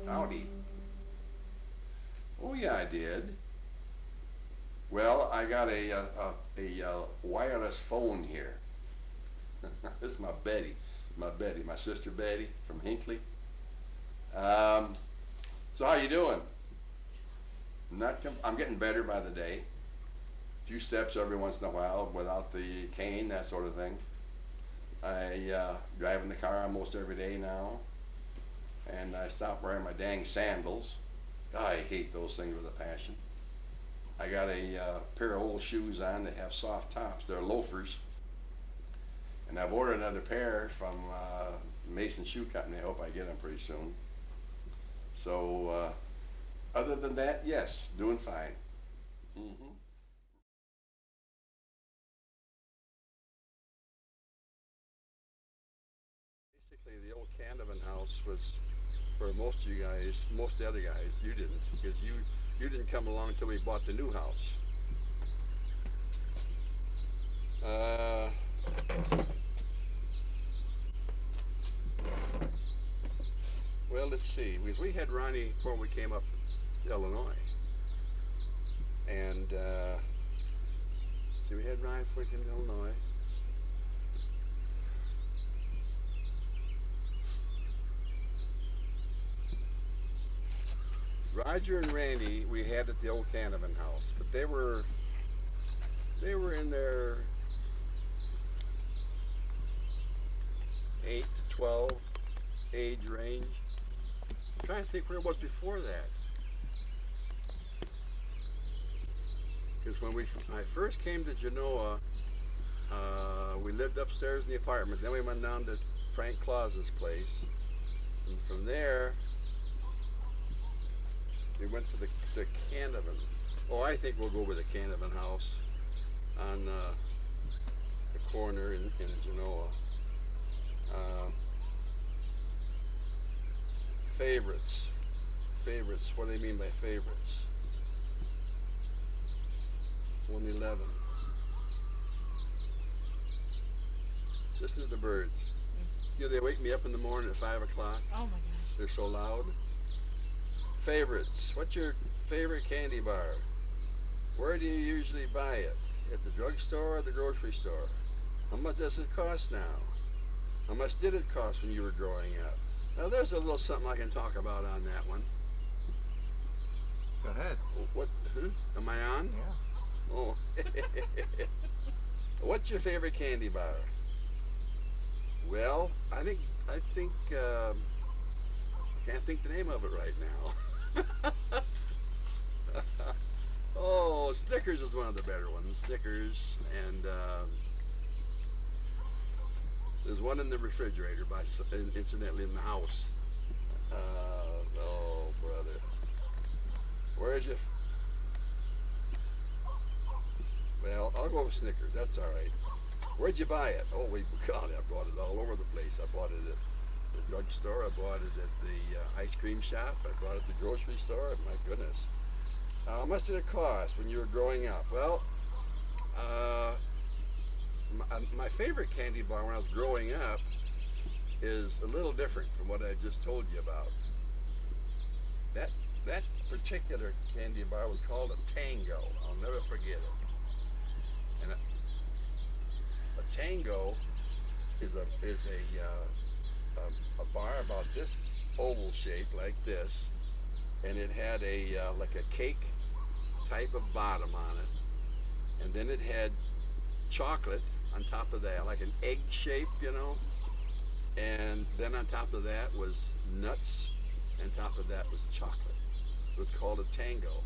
A: Howdy. Oh yeah, I did. Well, I got a wireless phone here. This is my sister Betty from Hinckley. So how you doing? I'm getting better by the day. A few steps every once in a while without the cane, that sort of thing. I drive in the car almost every day now, and I stopped wearing my dang sandals. I hate those things with a passion. I got a pair of old shoes on that have soft tops. They're loafers. And I've ordered another pair from Mason Shoe Company. I hope I get them pretty soon. So, other than that, yes, doing fine. Mm-hmm. Basically, the old Canavan house was, for most of you guys, most of the other guys, you didn't, because you didn't come along until we bought the new house. Well, let's see. We had Ronnie before we came up to Illinois. And, we had Ronnie before we came to Illinois. Roger and Randy we had at the old Canavan house, but they were in their 8 to 12 age range. I'm trying to think where it was before that. Because when I first came to Genoa, we lived upstairs in the apartment. Then we went down to Frank Claus's place, and from there we went to the Canavan. Oh, I think we'll go with the Canavan house on the corner in Genoa. Favorites. What do they mean by favorites? 111. Listen to the birds. They wake me up in the morning at 5 o'clock.
E: Oh my gosh.
A: They're so loud. Favorites. What's your favorite candy bar? Where do you usually buy it? At the drugstore or the grocery store? How much does it cost now? How much did it cost when you were growing up? Now there's a little something I can talk about on that one.
B: Go ahead.
A: What? Am I on?
B: Yeah.
A: Oh. What's your favorite candy bar? Well, I think I can't think the name of it right now. Oh, Snickers is one of the better ones. Snickers, and there's one in the refrigerator, incidentally, in the house. Oh, brother. Where is it? Well, I'll go with Snickers. That's all right. Where'd you buy it? Oh, God, I bought it all over the place. I bought it at the drugstore. I bought it at the ice cream shop. I bought it at the grocery store. My goodness. How much did it cost when you were growing up? Well, my favorite candy bar when I was growing up is a little different from what I just told you about. That particular candy bar was called a Tango. I'll never forget it. And a Tango is a bar about this oval shape, like this, and it had like a cake type of bottom on it, and then it had chocolate
E: on top of that, like an egg shape, you know. And then on top of that was nuts, and top of that was chocolate. It was called a tango.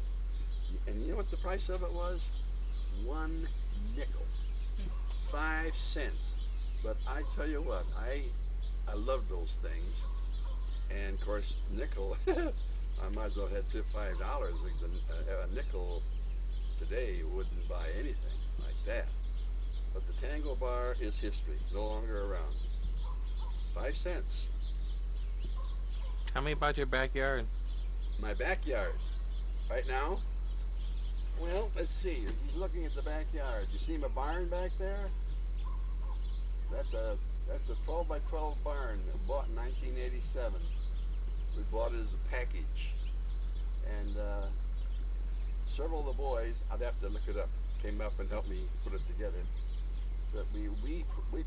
E: And you know what the price of it was? 1 nickel, 5 cents. But I tell you what, I love those things. And of course, nickel, I might as well have had $5 because a nickel today wouldn't buy anything like that. But the Tango bar is history, no longer around. 5 cents.
F: Tell me about your backyard.
E: My backyard. Right now? Well, let's see. He's looking at the backyard. You see my barn back there? That's a 12 by 12 barn that we bought in 1987. We bought it as a package. And several of the boys, I'd have to look it up, came up and helped me put it together. But we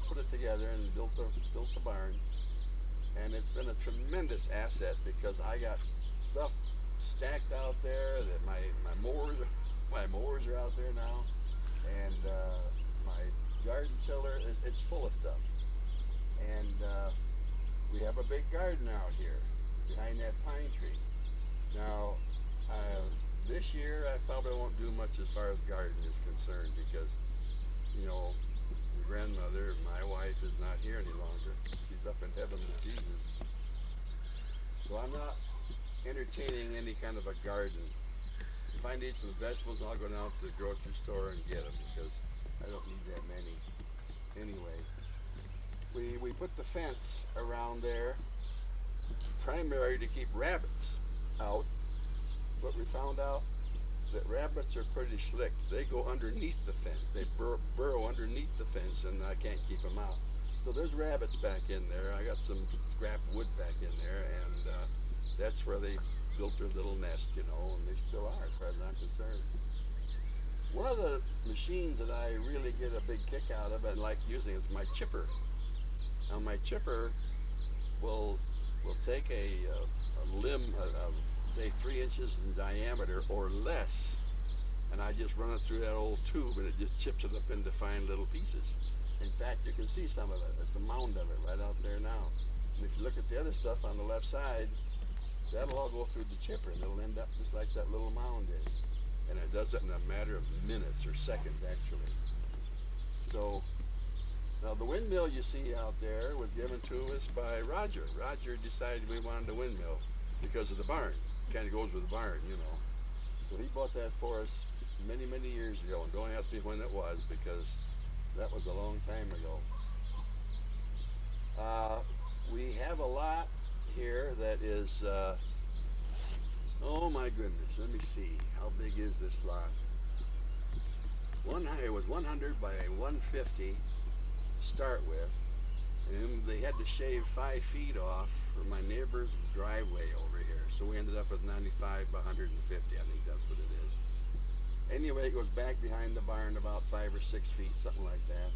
E: put it together and built the barn. And it's been a tremendous asset because I got stuff stacked out there that my mowers are out there now, and my garden tiller it's full of stuff. And we have a big garden out here behind that pine tree. Now this year I probably won't do much as far as garden is concerned because you know the grandmother, my wife, is not here any longer. She's up in heaven with Jesus. So I'm not entertaining any kind of a garden. If I need some vegetables, I'll go down to the grocery store and get them because I don't need that many. Anyway, we put the fence around there, primarily to keep rabbits out, but we found out that rabbits are pretty slick. They go underneath the fence. They burrow underneath the fence, and I can't keep them out. So there's rabbits back in there. I got some scrap wood back in there, and that's where they built their little nest, you know, and they still are, as far as I'm concerned. One of the machines that I really get a big kick out of and like using is my chipper. Now my chipper will take a limb, say 3 inches in diameter or less, and I just run it through that old tube and it just chips it up into fine little pieces. In fact, you can see some of it. There's a mound of it right out there now. And if you look at the other stuff on the left side, that'll all go through the chipper and it'll end up just like that little mound is. And it does it in a matter of minutes or seconds, actually. So, now the windmill you see out there was given to us by Roger. Roger decided we wanted a windmill because of the barn. Kind of goes with the barn, you know. So he bought that for us many, many years ago. And don't ask me when it was because that was a long time ago. We have a lot here that is, oh my goodness, let me see. How big is this lot? It was 100 by 150 to start with. And they had to shave 5 feet off for my neighbor's driveway over here. So we ended up with 95 by 150, I think that's what it is. Anyway, it goes back behind the barn about 5 or 6 feet, something like that.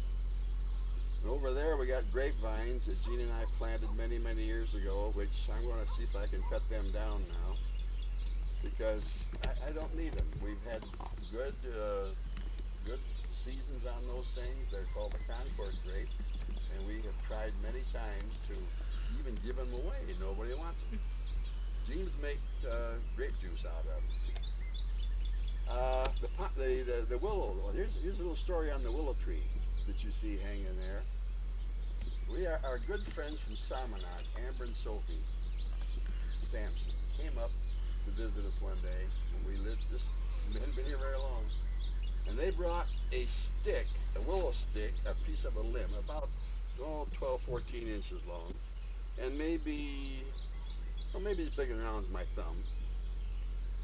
E: And over there we got grapevines that Gene and I planted many, many years ago, which I'm going to see if I can cut them down now because I don't need them. We've had good seasons on those things. They're called the Concord grape, and we have tried many times to even give them away. Nobody wants them. Gene would make grape juice out of them. The willow. Well, here's a little story on the willow tree that you see hanging there. We are our good friends from Salmonot, Amber and Sophie Sampson, came up to visit us one day when we lived. This hadn't been here very long, and they brought a stick, a willow stick, a piece of a limb, about 12, 14 inches long, and maybe as big around as my thumb.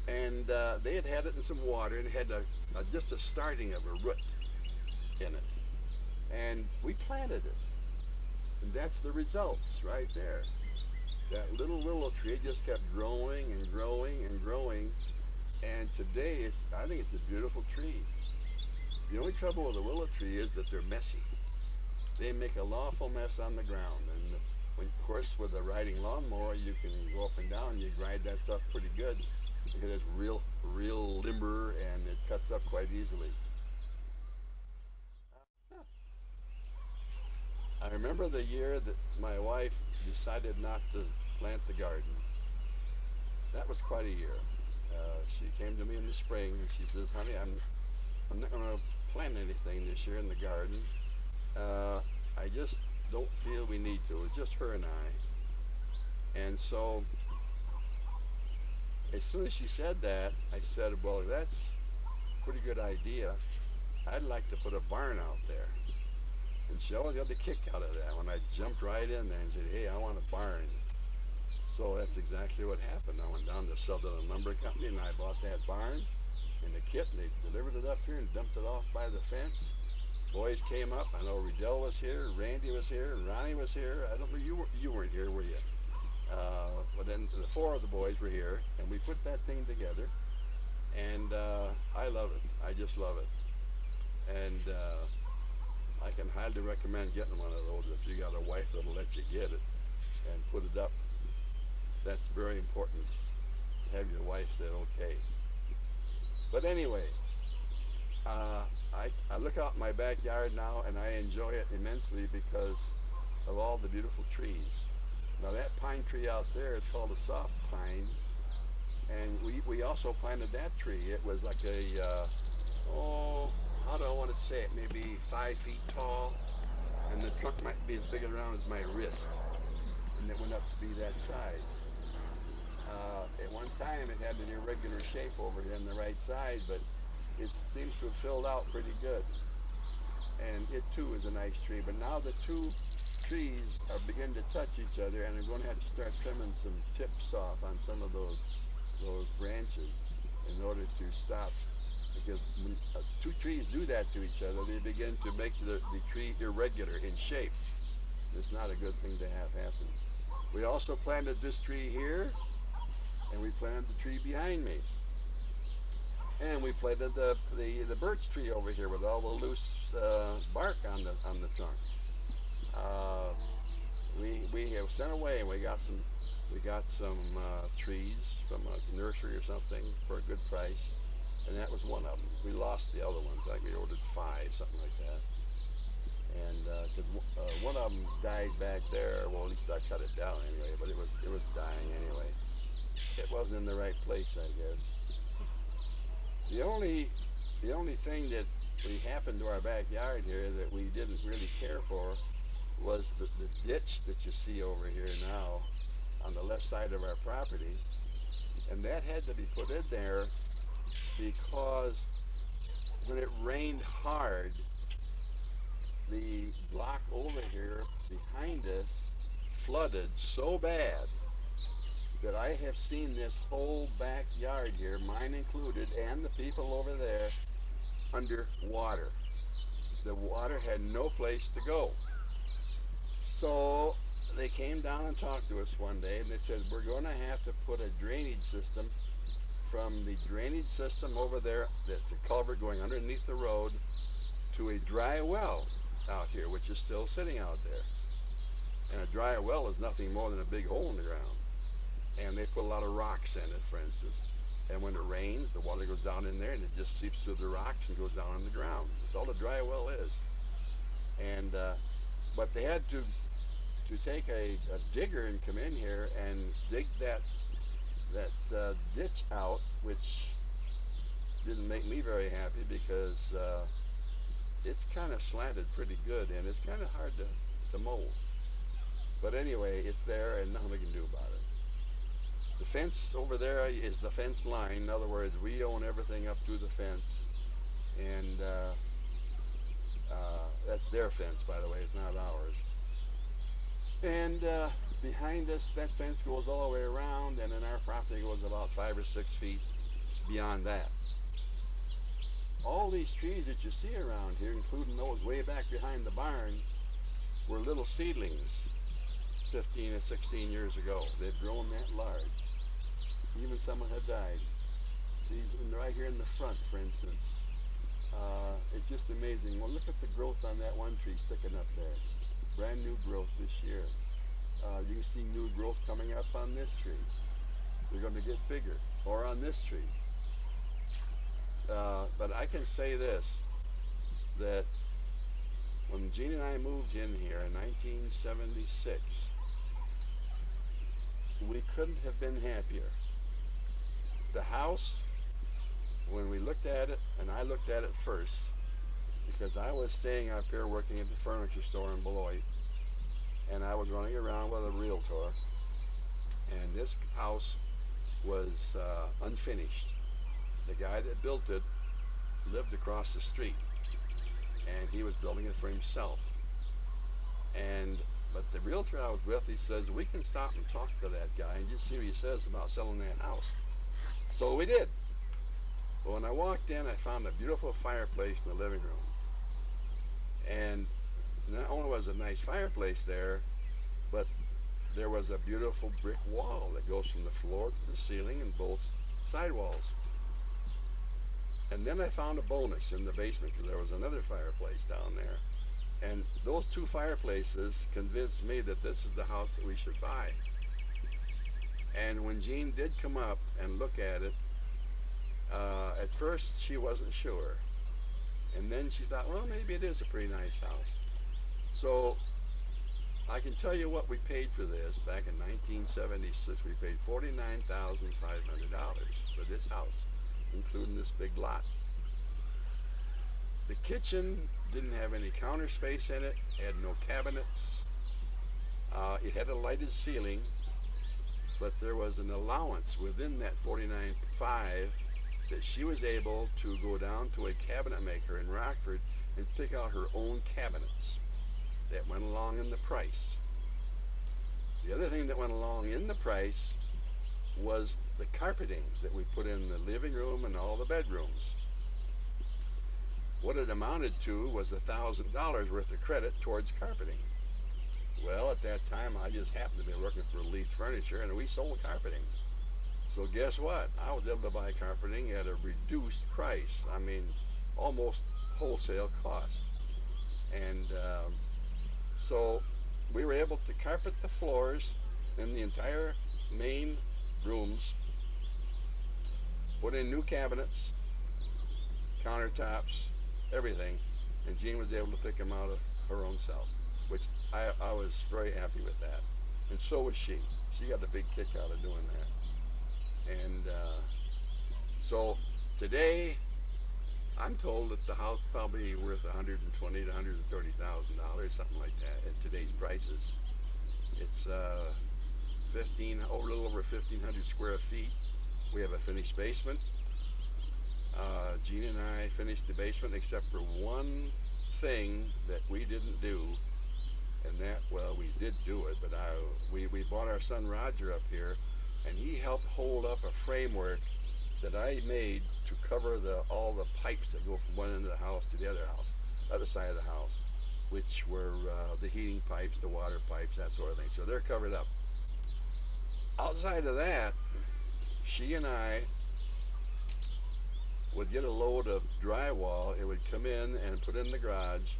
E: And they had it in some water and had just a starting of a root in it. And we planted it. And that's the results right there. That little willow tree just kept growing and growing and growing. And today, I think it's a beautiful tree. The only trouble with a willow tree is that they're messy. They make a lawful mess on the ground. And of course, with a riding lawnmower, you can go up and down. You ride that stuff pretty good because it's real limber and it cuts up quite easily. remember the year that my wife decided not to plant the garden. That was quite a year. She came to me in the spring and she says, honey, I'm not going to plant anything this year in the garden. I just don't feel we need to. It's just her and I. And so as soon as she said that, I said, well, that's a pretty good idea. I'd like to put a barn out there. And she always got the kick out of that when I jumped right in there and said, hey, I want a barn. So that's exactly what happened. I went down to Southern Lumber Company and I bought that barn and the kit, and they delivered it up here and dumped it off by the fence. Boys came up. I know Riddell was here, Randy was here, Ronnie was here. I don't know, you weren't here, were you? But then the four of the boys were here, and we put that thing together. And I love it. I just love it. And I can highly recommend getting one of those if you got a wife that'll let you get it and put it up. That's very important. Have your wife say okay. But anyway, I look out in my backyard now and I enjoy it immensely because of all the beautiful trees. Now that pine tree out there, it's called a soft pine, and we also planted that tree. It was like a, how do I want to say it, maybe 5 feet tall, and the trunk might be as big around as my wrist, and it went up to be that size. At one time it had an irregular shape over here on the right side, but it seems to have filled out pretty good. And it too is a nice tree, but now the two trees are beginning to touch each other, and I'm going to have to start trimming some tips off on some of those branches in order to stop, because when two trees do that to each other, they begin to make the tree irregular in shape. It's not a good thing to have happen. We also planted this tree here, and we planted the tree behind me. And we planted the birch tree over here with all the loose bark on the trunk. We have sent away, and we got some trees from a nursery or something for a good price, and that was one of them. We lost the other ones. I think we ordered 5, something like that. And one of them died back there. Well, at least I cut it down anyway, but it was dying anyway. It wasn't in the right place, I guess. The only thing that happened to our backyard here that we didn't really care for was the ditch that you see over here now on the left side of our property. And that had to be put in there because when it rained hard, the block over here behind us flooded so bad that I have seen this whole backyard here, mine included, and the people over there, under water. The water had no place to go. So they came down and talked to us one day, and they said, we're going to have to put a drainage system from the drainage system over there, that's a culvert going underneath the road, to a dry well out here, which is still sitting out there. And a dry well is nothing more than a big hole in the ground. And they put a lot of rocks in it, for instance. And when it rains, the water goes down in there and it just seeps through the rocks and goes down on the ground. That's all a dry well is. And but they had to take a digger and come in here and dig that ditch out, which didn't make me very happy because it's kind of slanted pretty good and it's kind of hard to mow. But anyway, it's there and nothing we can do about it. The fence over there is the fence line. In other words, we own everything up to the fence, and that's their fence, by the way. It's not ours. And behind us, that fence goes all the way around, and then our property goes about 5 or 6 feet beyond that. All these trees that you see around here, including those way back behind the barn, were little seedlings 15 or 16 years ago. They've grown that large. Even some had died. These right here in the front, for instance, it's just amazing. Well, look at the growth on that one tree sticking up there. Brand new growth this year. You can see new growth coming up on this tree. They're going to get bigger. Or on this tree. But I can say this, that when Gene and I moved in here in 1976, we couldn't have been happier. The house, when we looked at it, and I looked at it first, because I was staying up here working at the furniture store in Beloit, and I was running around with a realtor, and this house was unfinished. The guy that built it lived across the street, and he was building it for himself. But the realtor I was with, he says, we can stop and talk to that guy and just see what he says about selling that house. So we did. But when I walked in, I found a beautiful fireplace in the living room. And not only was a nice fireplace there, but there was a beautiful brick wall that goes from the floor to the ceiling and both side walls. And then I found a bonus in the basement because there was another fireplace down there. And those two fireplaces convinced me that this is the house that we should buy. And when Jean did come up and look at it, at first she wasn't sure. And then she thought, well, maybe it is a pretty nice house. So I can tell you what we paid for this back in 1976. We paid $49,500 for this house, including this big lot. The kitchen didn't have any counter space in it, had no cabinets. It had a lighted ceiling, but there was an allowance within that $49,500 that she was able to go down to a cabinet maker in Rockford and pick out her own cabinets that went along in the price. The other thing that went along in the price was the carpeting that we put in the living room and all the bedrooms. What it amounted to was $1,000 worth of credit towards carpeting. Well, at that time, I just happened to be working for Leith Furniture, and we sold carpeting. So guess what? I was able to buy carpeting at a reduced price. I mean, almost wholesale cost. And so we were able to carpet the floors in the entire main rooms, put in new cabinets, countertops, everything, and Jean was able to pick them out of her own self, which I was very happy with that. And so was she. She got a big kick out of doing that. And so today, I'm told that the house probably worth $120,000 to $130,000, something like that, at today's prices. It's a little over 1,500 square feet. We have a finished basement. Jean and I finished the basement except for one thing that we didn't do, and that, well, we did do it, but we bought our son Roger up here, and he helped hold up a framework that I made to cover all the pipes that go from one end of the house to the other side of the house, which were the heating pipes, the water pipes, that sort of thing. So they're covered up. Outside of that, she and I would get a load of drywall. It would come in and put in the garage.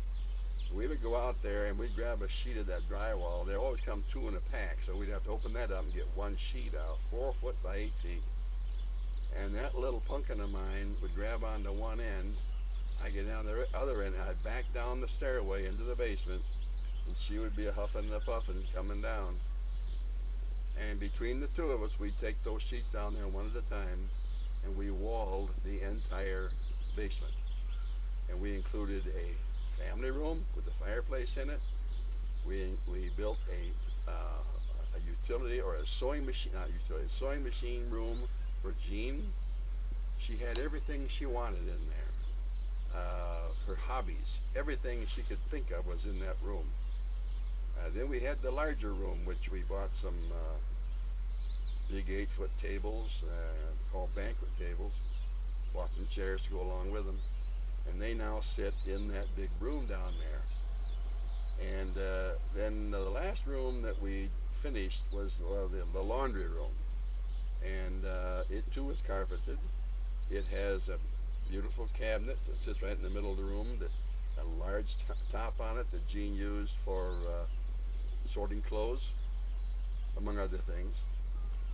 E: We would go out there and we'd grab a sheet of that drywall. They always come two in a pack, so we'd have to open that up and get one sheet out, 4 foot by 8 feet. And that little pumpkin of mine would grab onto one end. I get down the other end, and I'd back down the stairway into the basement, and she would be a huffing and a puffing coming down. And between the two of us, we'd take those sheets down there one at a time, and we walled the entire basement. And we included a family room with a fireplace in it. We built a utility, or a sewing machine, not utility, a sewing machine room for Jean. She had everything she wanted in there. Her hobbies, everything she could think of was in that room. Then we had the larger room, which we bought some big 8-foot tables, called banquet tables. Bought some chairs to go along with them. And they now sit in that big room down there. And then the last room that we finished was the laundry room. And it too is carpeted. It has a beautiful cabinet that sits right in the middle of the room, that a large top on it that Jean used for sorting clothes, among other things.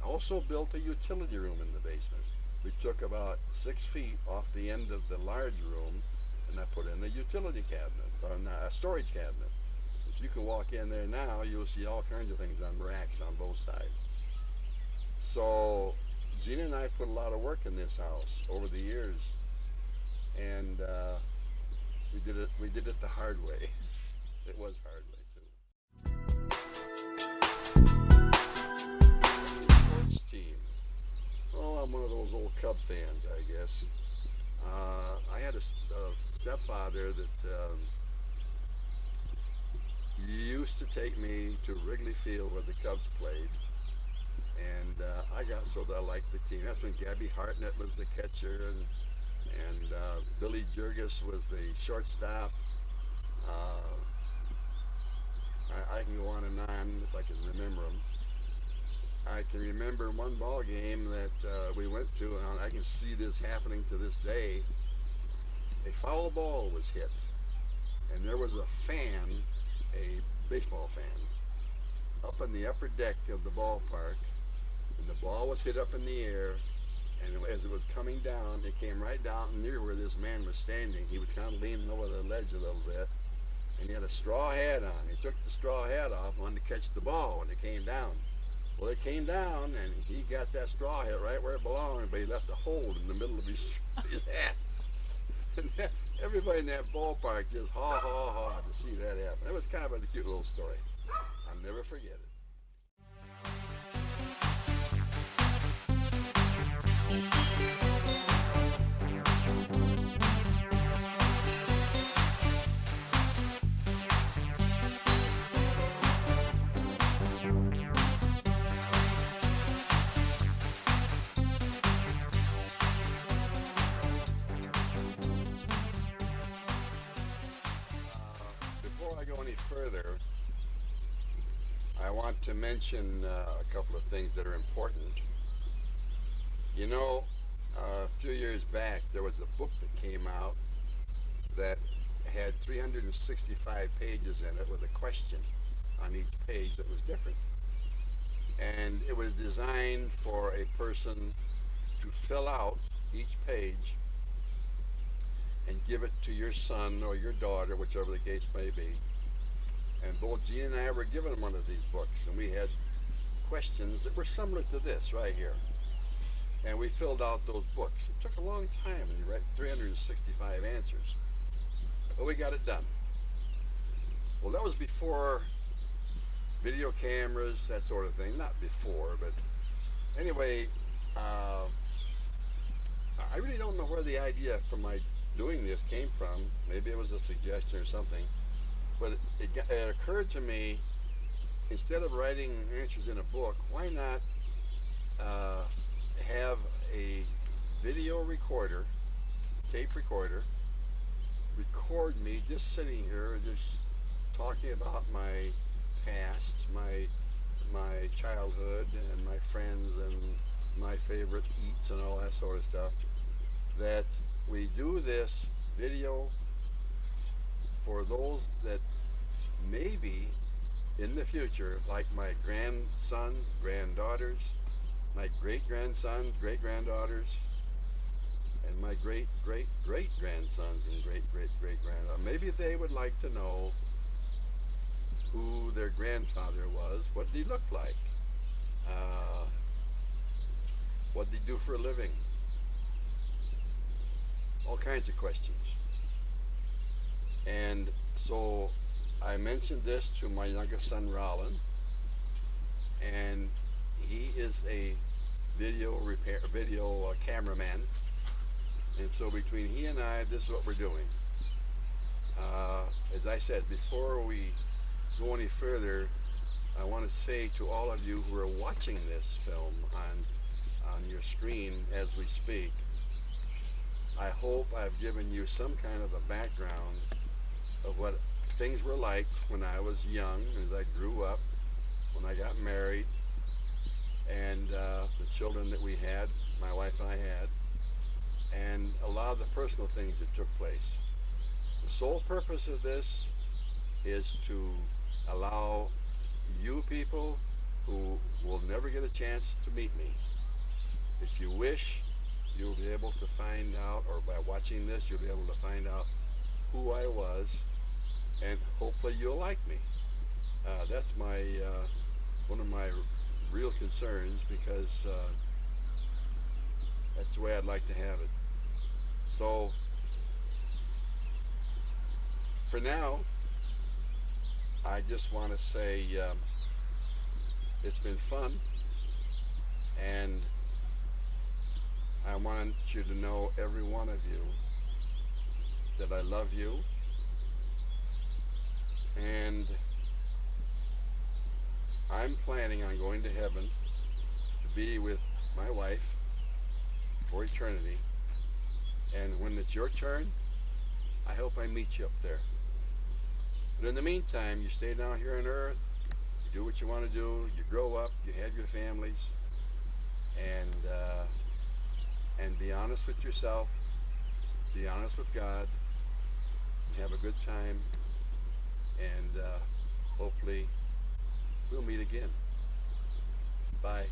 E: I also built a utility room in the basement. We took about 6 feet off the end of the large room, and I put in a utility cabinet, or a storage cabinet. So you can walk in there now, you'll see all kinds of things on racks on both sides. So Gina and I put a lot of work in this house over the years, and we did it the hard way. It was hard way too. Sports team. Oh, I'm one of those old Cub fans, I guess. I had a stepfather that used to take me to Wrigley Field where the Cubs played, and I got so that I liked the team. That's when Gabby Hartnett was the catcher, and Billy Jurgis was the shortstop. I can go on and on if I can remember them. I can remember one ball game that we went to, and I can see this happening to this day. A foul ball was hit, and there was a fan, a baseball fan, up in the upper deck of the ballpark, and the ball was hit up in the air, and as it was coming down, it came right down near where this man was standing. He was kind of leaning over the ledge a little bit, and he had a straw hat on. He took the straw hat off, wanted to catch the ball when it came down. Well, it came down, and he got that straw hat right where it belonged, but he left a hole in the middle of his hat. And everybody in that ballpark just ha ha ha to see that happen. It was kind of a cute little story. I'll never forget it. Before I go any further, I want to mention a couple of things that are important. You know, a few years back, there was a book that came out that had 365 pages in it with a question on each page that was different. And it was designed for a person to fill out each page and give it to your son or your daughter, whichever the case may be. And both Gene and I were given one of these books, and we had questions that were similar to this right here. And we filled out those books. It took a long time, and you write 365 answers. But we got it done. Well, that was before video cameras, that sort of thing. Not before, but anyway, I really don't know where the idea for my doing this came from. Maybe it was a suggestion or something. But it occurred to me, instead of writing answers in a book, why not have a video recorder, tape recorder, record me just sitting here, just talking about my past, my childhood, and my friends, and my favorite eats, and all that sort of stuff. That we do this video for those that maybe in the future, like my grandsons, granddaughters, my great-grandsons, great-granddaughters, and my great-great-great-grandsons and great-great-great-granddaughters, maybe they would like to know who their grandfather was, what did he look like, what did he do for a living, all kinds of questions. And so I mentioned this to my youngest son, Rollin, and he is a video cameraman. And so between he and I, this is what we're doing. As I said, before we go any further, I want to say to all of you who are watching this film on your screen as we speak, I hope I've given you some kind of a background of what things were like when I was young, as I grew up, when I got married, and the children that we had, my wife and I had, and a lot of the personal things that took place. The sole purpose of this is to allow you people who will never get a chance to meet me, if you wish, you'll be able to find out, or by watching this, you'll be able to find out was, and hopefully you'll like me. That's my one of my real concerns, because that's the way I'd like to have it. So for now, I just want to say it's been fun, and I want you to know, every one of you, that I love you, and I'm planning on going to heaven to be with my wife for eternity. And when it's your turn, I hope I meet you up there. But in the meantime, you stay down here on earth, you do what you want to do, you grow up, you have your families, and be honest with yourself, be honest with God, and have a good time, and hopefully we'll meet again. Bye.